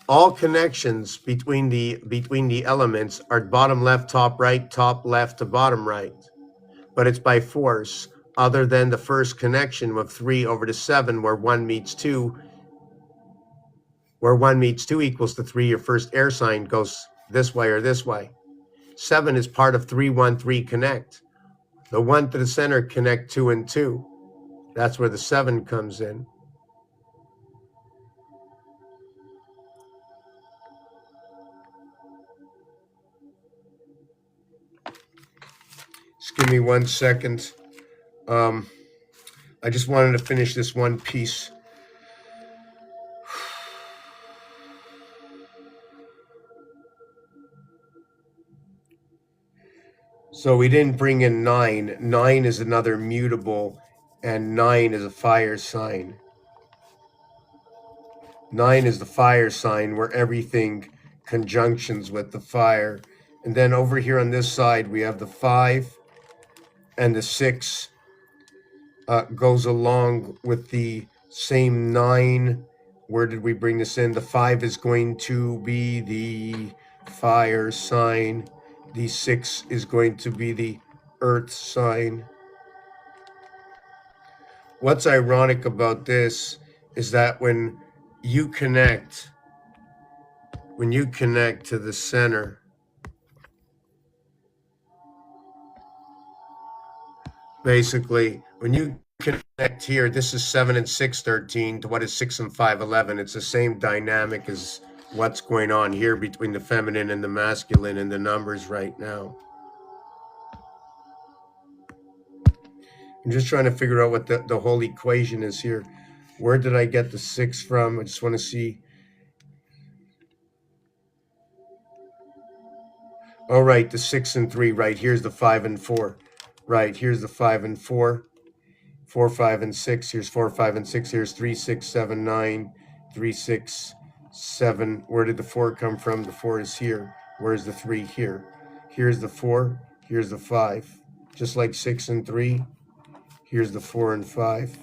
All connections between the elements are bottom left, top right, top left to bottom right. But it's by force, other than the first connection of 3 over to 7, where 1 meets 2. Where 1 meets 2 equals to 3, your first air sign goes this way or this way. 7 is part of 3, 1, 3 connect. The 1 to the center connect 2 and 2. That's where the 7 comes in. Just give me 1 second. I just wanted to finish this one piece. So we didn't bring in 9. 9 is another mutable, and 9 is a fire sign. 9 is the fire sign where everything conjunctions with the fire. And then over here on this side, we have the 5 and the 6 goes along with the same 9. Where did we bring this in? The 5 is going to be the fire sign. The 6 is going to be the earth sign. What's ironic about this is that when you connect to the center, basically, when you connect here, this is 7 and 6, 13 to what is 6 and 5, 11. It's the same dynamic as what's going on here between the feminine and the masculine in the numbers right now. I'm just trying to figure out what the whole equation is here. Where did I get the 6 from? I just want to see. All right, the 6 and 3, right? Here's the 5 and 4. Right, here's the 5 and 4. 4, 5, and 6. Here's 4, 5, and 6. Here's 3, 6, 7, 9. 3, 6, 7. Where did the 4 come from? The 4 is here. Where's the 3? Here. Here's the 4. Here's the 5. Just like 6 and 3. Here's the 4 and 5.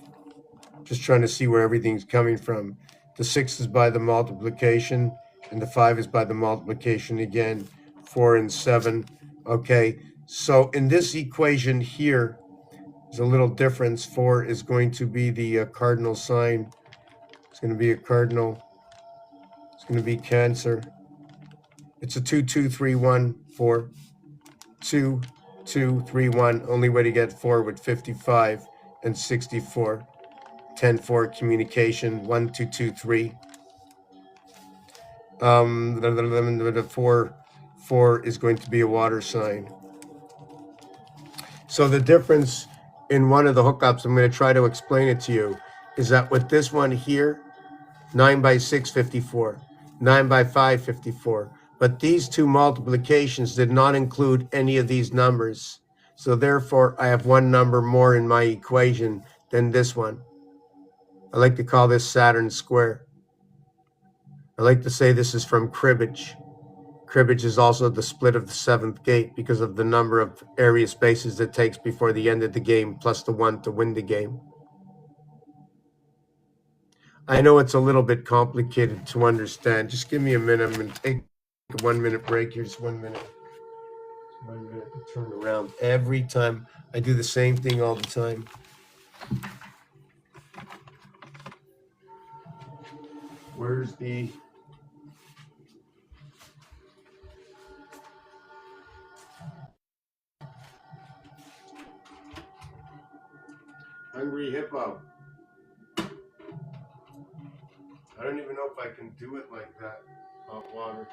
Just trying to see where everything's coming from. The 6 is by the multiplication, and the 5 is by the multiplication again. 4 and 7. Okay, so in this equation here, there's a little difference. 4 is going to be the cardinal sign. It's going to be a cardinal. It's going to be Cancer. It's a 2, 2, 3, 1, 4. 2, 2, 3, 1. Only way to get 4 with 55 and 64. 10, 4 communication. 1, 2, 2, 3. The 4 is going to be a water sign. So the difference in one of the hookups, I'm going to try to explain it to you, is that with this one here, 9 by 6, 54. 9 by 5, 54. But these two multiplications did not include any of these numbers. So therefore, I have one number more in my equation than this one. I like to call this Saturn square. I like to say this is from cribbage. Cribbage is also the split of the 7th gate because of the number of area spaces it takes before the end of the game, plus the 1 to win the game. I know it's a little bit complicated to understand. Just give me a minute. I'm going to take a 1 minute break here. Just 1 minute. 1 minute to turn around. Every time I do the same thing all the time. Where's the... Hungry Hippo. I don't even know if I can do it like that. Hot water.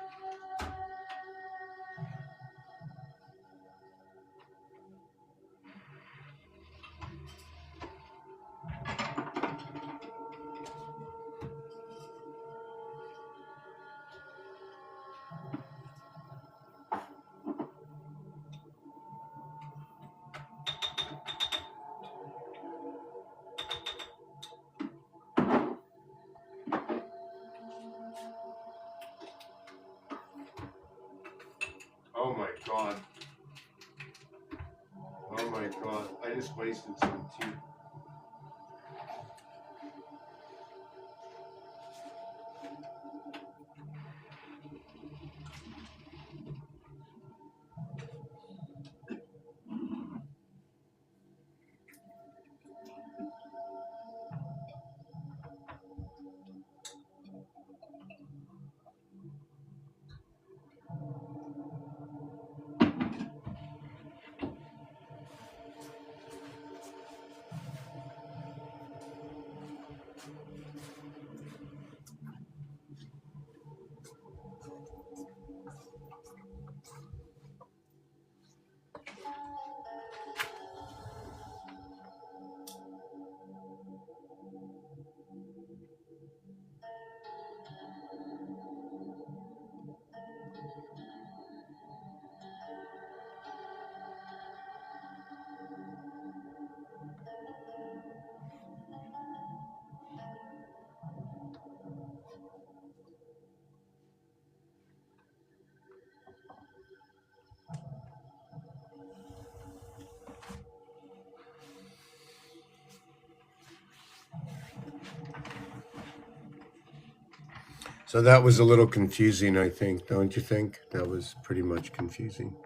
Oh my God. Oh my God. I just wasted some tea. So that was a little confusing, I think, don't you think? That was pretty much confusing.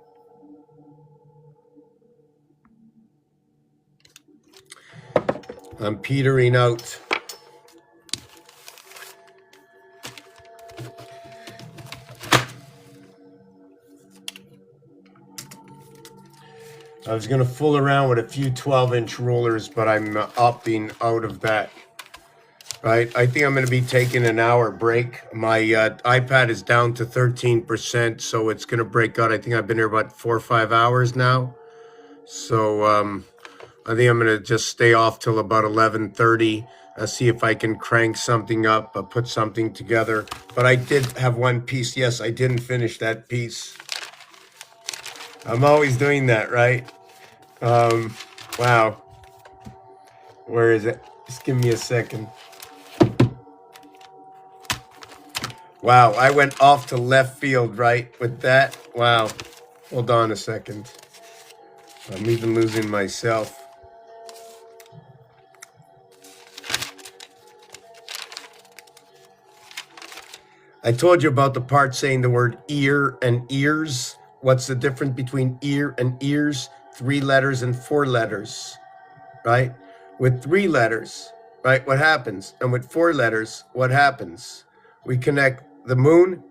I'm petering out. I was going to fool around with a few 12-inch rollers, but I'm opting out of that. Right, I think I'm going to be taking an hour break. My iPad is down to 13%, so it's going to break out. I think I've been here about 4 or 5 hours now. So I think I'm gonna just stay off till about 11:30. See if I can crank something up, put something together. But I did have one piece. Yes, I didn't finish that piece. I'm always doing that, right? Wow. Where is it? Just give me a second. Wow, I went off to left field, right, with that. Wow. Hold on a second. I'm even losing myself. I told you about the part saying the word ear and ears. What's the difference between ear and ears? 3 letters and 4 letters, right? With 3 letters, right, what happens? And with 4 letters, what happens? We connect the moon.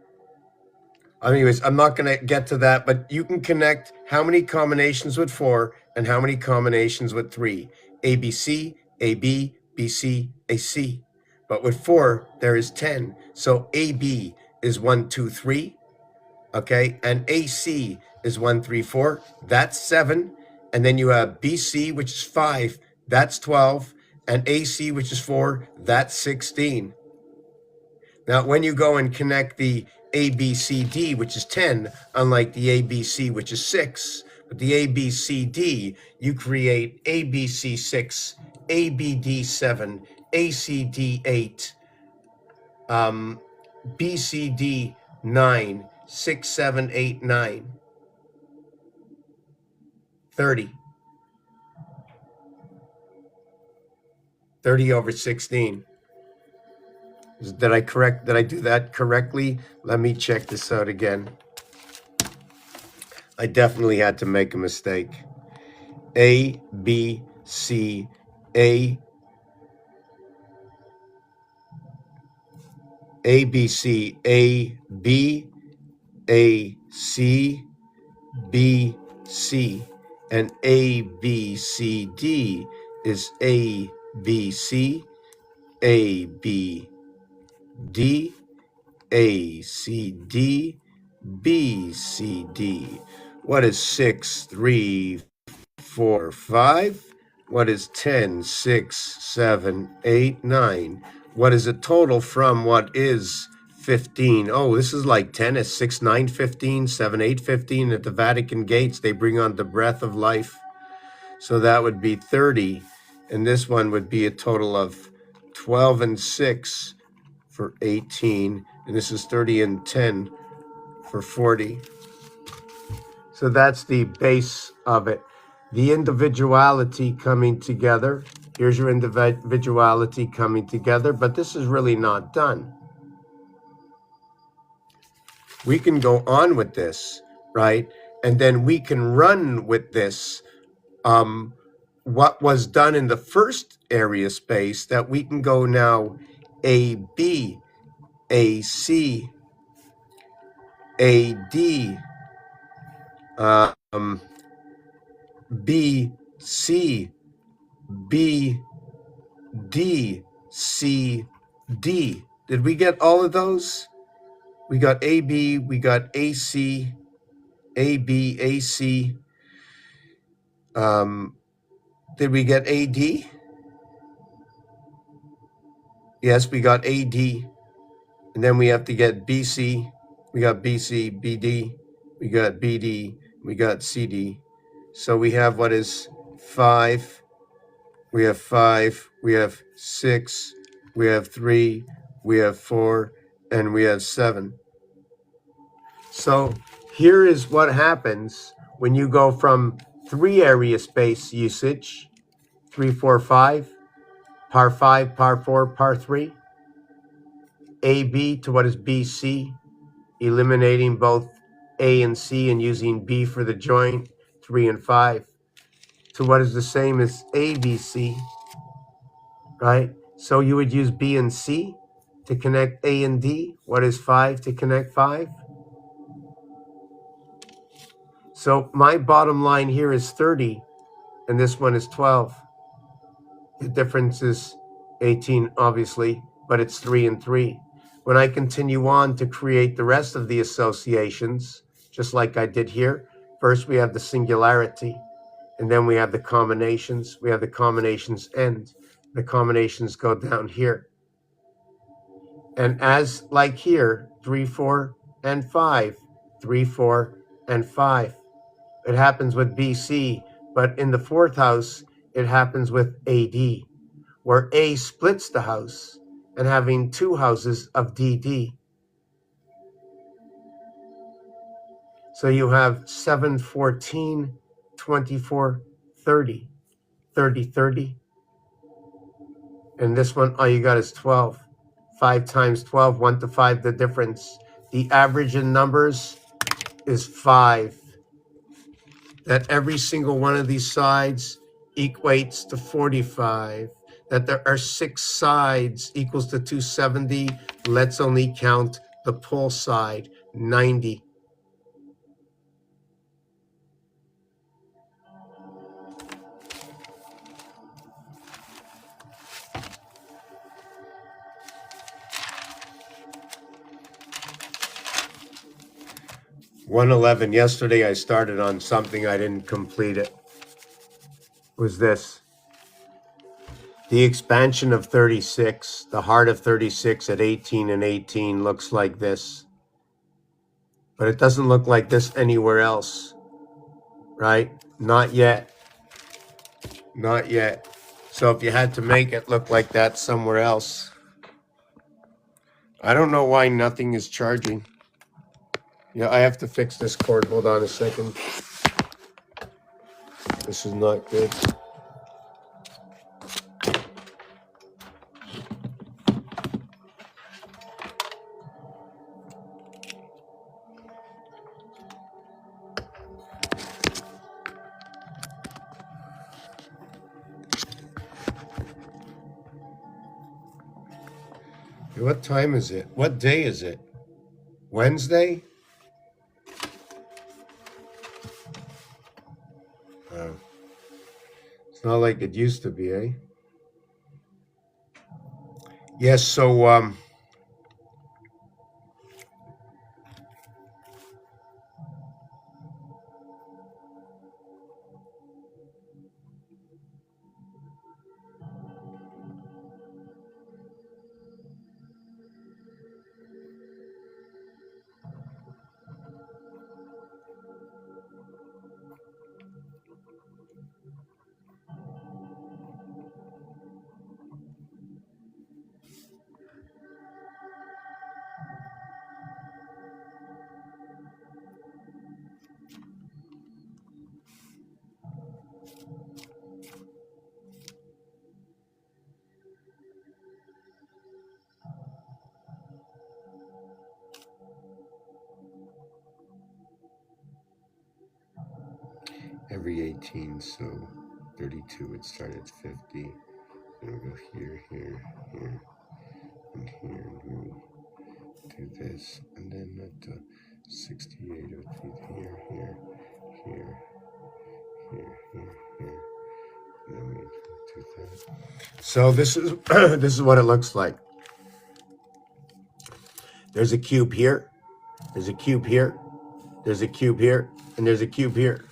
Anyways, I'm not going to get to that, but you can connect how many combinations with 4 and how many combinations with 3. ABC, AB, BC, AC. But with 4, there is 10. So AB is 1, 2, 3. Okay. And AC is 1, 3, 4. That's 7. And then you have BC, which is 5. That's 12. And AC, which is 4. That's 16. Now, when you go and connect the ABCD, which is 10, unlike the ABC, which is 6, but the ABCD, you create ABC 6, ABD 7, ACD 8, BCD 9, 6, 7, 8, 9, 30. 30 over 16. Did I do that correctly? Let me check this out again. I definitely had to make a mistake. A, B, C, A, B, C, A, B, A, C, B, C, and A, B, C, D is A, B, C, A, B, D, A, C, D, B, C, D. What is 6, 3, 4, 5? What is 10, 6, 7, 8, 9? What is a total from what is 15? Oh, this is like 10, is 6, 9, 15, 7, 8, 15. At the Vatican gates, they bring on the breath of life. So that would be 30. And this one would be a total of 12 and 6 for 18. And this is 30 and 10 for 40. So that's the base of it. The individuality coming together. Here's your individuality coming together, but this is really not done. We can go on with this, right? And then we can run with this. What was done in the first area space, that we can go now A, B, A, C, A, D, B, C, B, D, C, D. Did we get all of those? We got AB, we got AC, AB, AC. Did we get AD? Yes, we got AD. And then we have to get BC. We got BC, BD. We got BD. We got CD. So we have what is 5. We have 5. We have 6. We have 3. We have 4. And we have 7. So here is what happens when you go from 3 area space usage, 3, 4, 5, par 5, par 4, par 3, AB to what is BC, eliminating both A and C and using B for the joint, 3 and 5, to what is the same as ABC, right? So you would use B and C to connect A and D. What is 5 to connect 5? So my bottom line here is 30, and this one is 12. The difference is 18, obviously, but it's 3 and 3. When I continue on to create the rest of the associations, just like I did here, first we have the singularity. And then we have the combinations. We have the combinations end. The combinations go down here. And as like here, 3, 4, and 5, 3, 4, and 5. It happens with BC, but in the fourth house, it happens with AD, where A splits the house and having two houses of DD. So you have 7, 14, 24, 30, 30, 30. And this one, all you got is 12. 5 times 12, 1 to 5, the difference. The average in numbers is 5. That every single one of these sides equates to 45. That there are 6 sides equals to 270. Let's only count the pull side, 90. $111. Yesterday I started on something, I didn't complete it. Was this. The expansion of 36, the heart of 36 at 18 and 18 looks like this. But it doesn't look like this anywhere else, right? Not yet. Not yet. So if you had to make it look like that somewhere else. I don't know why nothing is charging. Yeah, I have to fix this cord. Hold on a second. This is not good. What time is it? What day is it? Wednesday? Oh. It's not like it used to be, eh? Yes, so every 18, so 32 would start at 50. Then we'll go here, here, here, and here, and we'll do this, and then at 68 it would be here, here, here, here, here, here, and then we do that. So this is this is what it looks like. There's a cube here, there's a cube here, there's a cube here, and there's a cube here.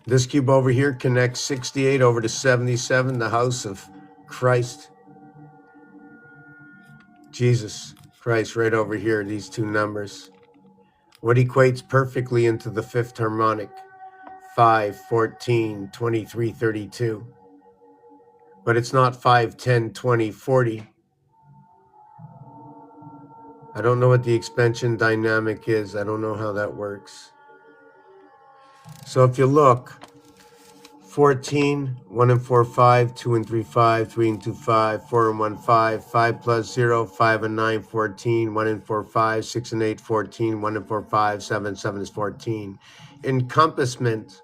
This cube over here connects 68 over to 77, the house of Christ. Jesus Christ right over here, these two numbers. What equates perfectly into the fifth harmonic? 5, 14, 23, 32. But it's not 5, 10, 20, 40. I don't know what the expansion dynamic is. I don't know how that works. So if you look, 14, 1 and 4, 5, 2 and 3, 5, 3 and 2, 5, 4 and 1, 5, 5 plus 0, 5 and 9, 14, 1 and 4, 5, 6 and 8, 14, 1 and 4, 5, 7, 7 is 14. Encompassment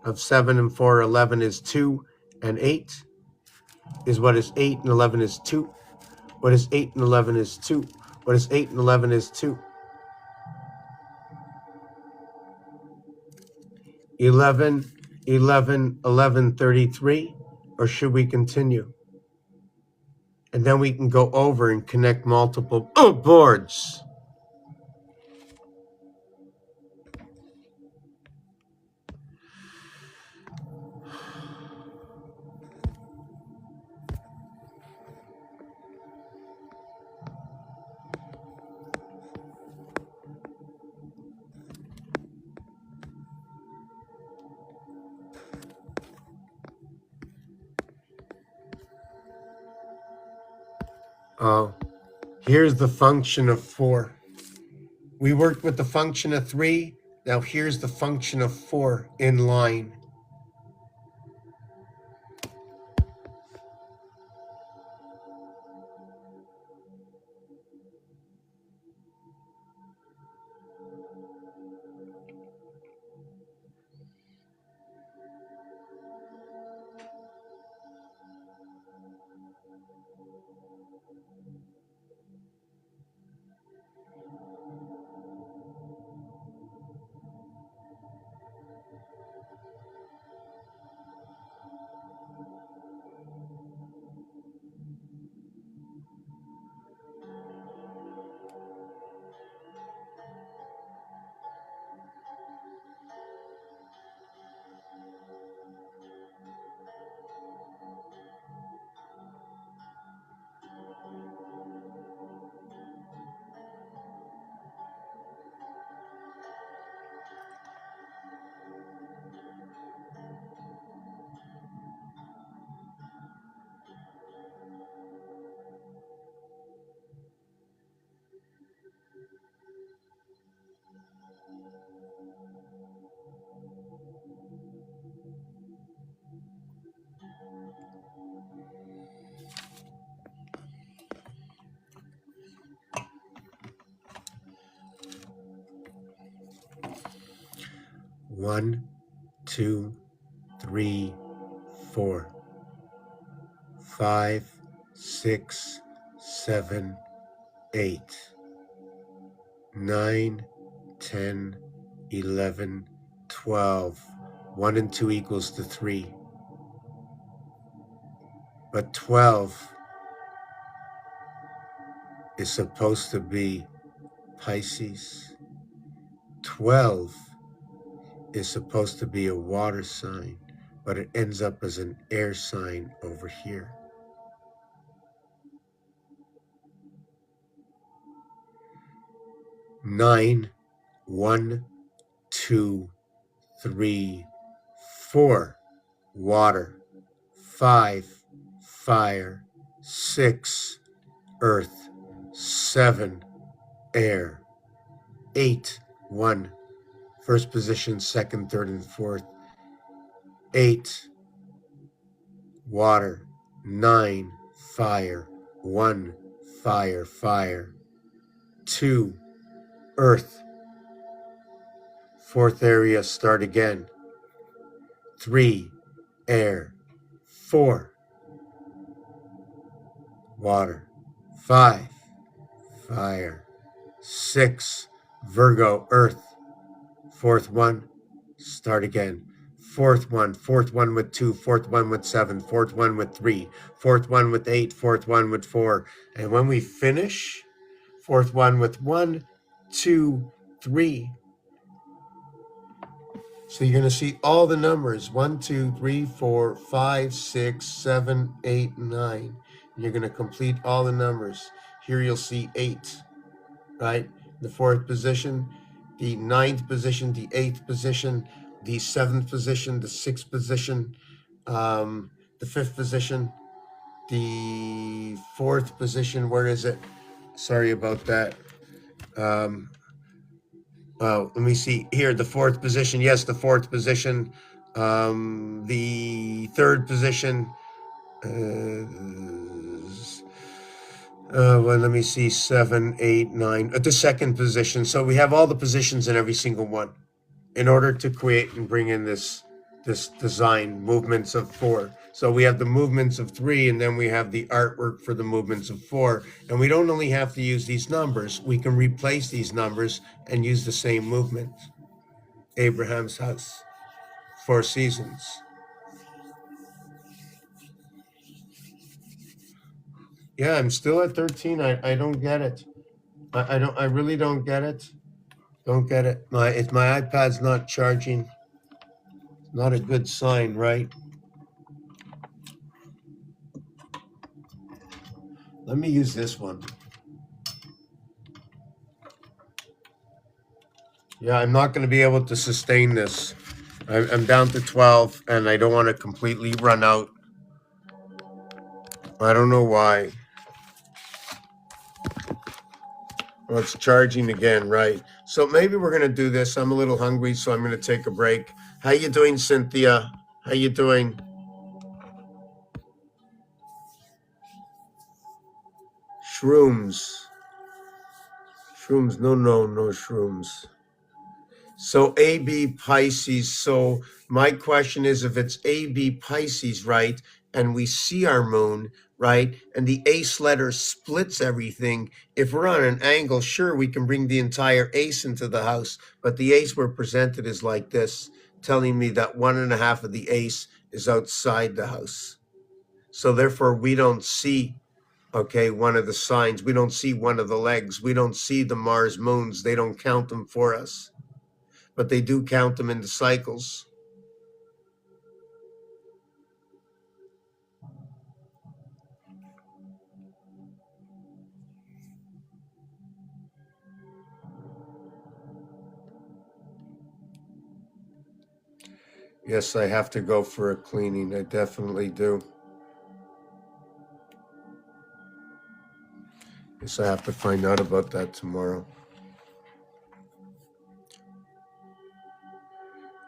of 7 and 4, 11 is 2 and 8 is what is 8 and 11 is 2. What is 8 and 11 is 2. What is 8 and 11 is 2. 11, 11, 11, 33, or should we continue? And then we can go over and connect multiple boards. Oh, here's the function of 4. We worked with the function of 3. Now here's the function of 4 in line. One, 2, 3, 4, 5, 6, 7, 8, 9, 10, 11, 12. 1 and 2 equals to 3. But 12 is supposed to be Pisces. 12 is supposed to be a water sign, but it ends up as an air sign over here. Nine, 1, 2, 3, 4, water. 5, fire. 6, earth. 7, air. 8, 1, first position, second, third, and fourth. 8, water. 9, fire. 1, fire, fire. 2, earth. Fourth area, start again. 3, air. 4, water. 5, fire. 6, Virgo, earth. Fourth one, start again. Fourth one with 2, fourth one with 7, fourth one with 3, fourth one with 8, fourth one with 4. And when we finish, fourth one with 1, 2, 3. So you're going to see all the numbers, 1, 2, 3, 4, 5, 6, 7, 8, 9. And you're going to complete all the numbers. Here you'll see 8, right? The 4th position, the 9th position, the 8th position, the 7th position, the 6th position, the 5th position, the 4th position. Where is it? Sorry about that. Let me see here. The 4th position. Yes, the 4th position. The 3rd position. Well, let me see, 7, 8, 9, at the 2nd position. So we have all the positions in every single one in order to create and bring in this design movements of 4. So we have the movements of 3, and then we have the artwork for the movements of 4. And we don't only have to use these numbers, we can replace these numbers and use the same movement. Abraham's house, 4 seasons. Yeah, I'm still at 13. I don't get it. I really don't get it. Don't get it. My iPad's not charging. Not a good sign, right? Let me use this one. Yeah, I'm not going to be able to sustain this. I'm down to 12, and I don't want to completely run out. I don't know why. Well, it's charging again, right? So maybe we're gonna do this. I'm a little hungry, so I'm gonna take a break. How you doing, Cynthia? How you doing? Shrooms. Shrooms. No shrooms. So AB Pisces. So my question is, if it's AB Pisces, right, and we see our moon, right, and the ace letter splits everything, if we're on an angle, sure, we can bring the entire ace into the house, but the ace we're presented is like this, telling me that 1.5 of the ace is outside the house. So therefore, we don't see, okay, one of the signs. We don't see one of the legs. We don't see the Mars moons. They don't count them for us, but they do count them in the cycles. Yes, I have to go for a cleaning. I definitely do. Guess I have to find out about that tomorrow.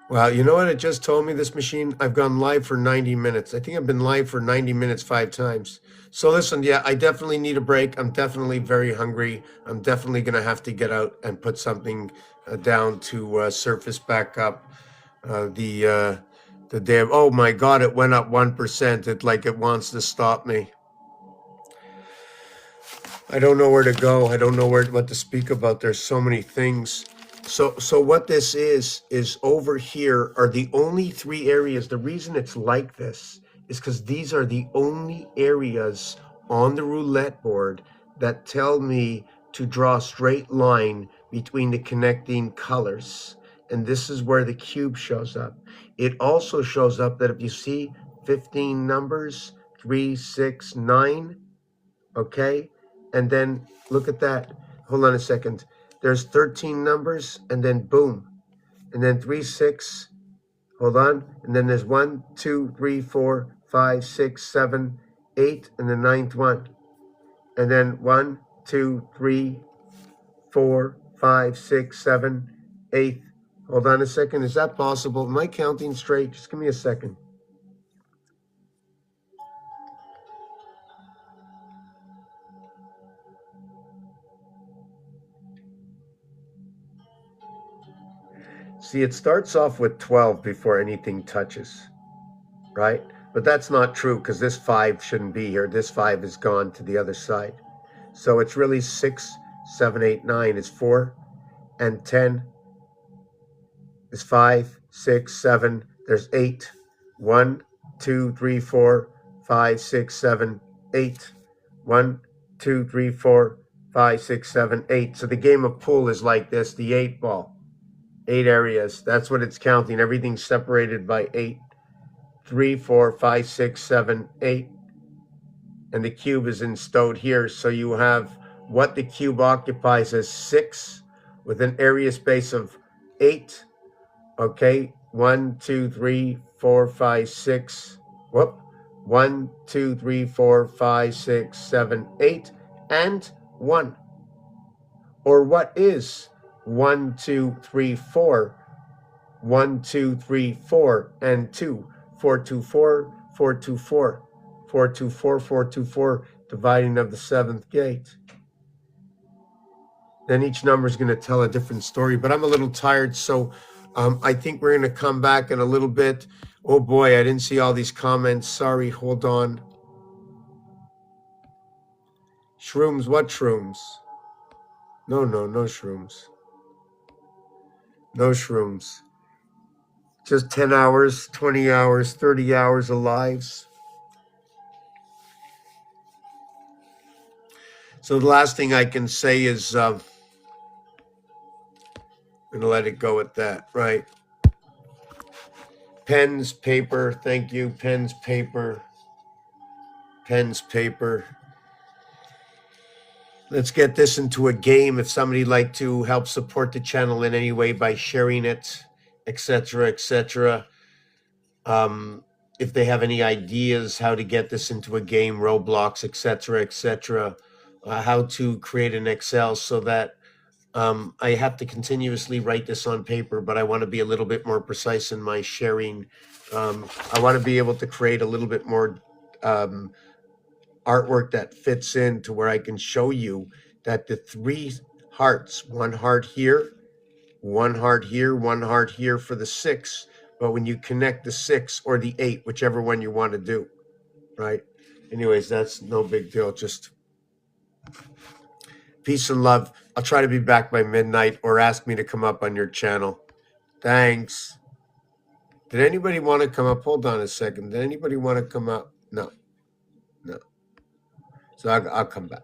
Wow, you know what it just told me, this machine? I've gone live for 90 minutes. I think I've been live for 90 minutes 5 times. So listen, yeah, I definitely need a break. I'm definitely very hungry. I'm definitely going to have to get out and put something down to surface back up the damn, oh my God, it went up 1%. It wants to stop me. I don't know where to go. I don't know what to speak about. There's so many things. So what this is over here are the only 3 areas. The reason it's like this is because these are the only areas on the roulette board that tell me to draw a straight line between the connecting colors. And this is where the cube shows up. It also shows up that if you see 15 numbers, 3, 6, 9, okay? And then look at that. Hold on a second. There's 13 numbers, and then boom. And then 3, 6, hold on. And then there's 1, 2, 3, 4, 5, 6, 7, 8, and the 9th one. And then 1, 2, 3, 4, 5, 6, 7, 8. Hold on a second. Is that possible? Am I counting straight? Just give me a second. See, it starts off with 12 before anything touches, right? But that's not true because this 5 shouldn't be here. This 5 is gone to the other side. So it's really 6, 7, 8, 9 is 4, and 10 is 5, 6, 7, there's 8. 1, 2, 3, 4, 5, 6, 7, 8. 1, 2, 3, 4, 5, 6, 7, 8. So the game of pool is like this, the 8 ball. 8 areas. That's what it's counting. Everything's separated by 8. 3, 4, 5, 6, 7, 8. And the cube is installed here. So you have what the cube occupies as 6 with an area space of 8. Okay. 1, 2, 3, 4, 5, 6. Whoop. 1, 2, 3, 4, 5, 6, 7, 8. And 1. Or what is 1, 2, 3, 4, 1, 2, 3, 4, and 2, 4, 2, 4, 4, 2, 4, 4, 2, 4, 4, 2, 4, dividing of the 7th gate. Then each number is going to tell a different story, but I'm a little tired, so I think we're going to come back in a little bit. Oh boy, I didn't see all these comments. Sorry, hold on. Shrooms, what shrooms? No shrooms. No shrooms. Just 10 hours, 20 hours, 30 hours of lives. So the last thing I can say is I'm going to let it go at that, right? Pens, paper, thank you. Pens, paper. Pens, paper. Let's get this into a game. If somebody'd like to help support the channel in any way by sharing it, etc., etc. If they have any ideas how to get this into a game, Roblox, etc., etc., how to create an Excel so that I have to continuously write this on paper, but I want to be a little bit more precise in my sharing. I want to be able to create a little bit more artwork that fits in to where I can show you that the 3 hearts, 1 heart here, 1 heart here, 1 heart here for the 6. But when you connect the 6 or the 8, whichever one you want to do, right? Anyways, that's no big deal. Just peace and love. I'll try to be back by midnight, or ask me to come up on your channel. Thanks. Did anybody want to come up? Hold on a second. Did anybody want to come up? No. So I'll come back.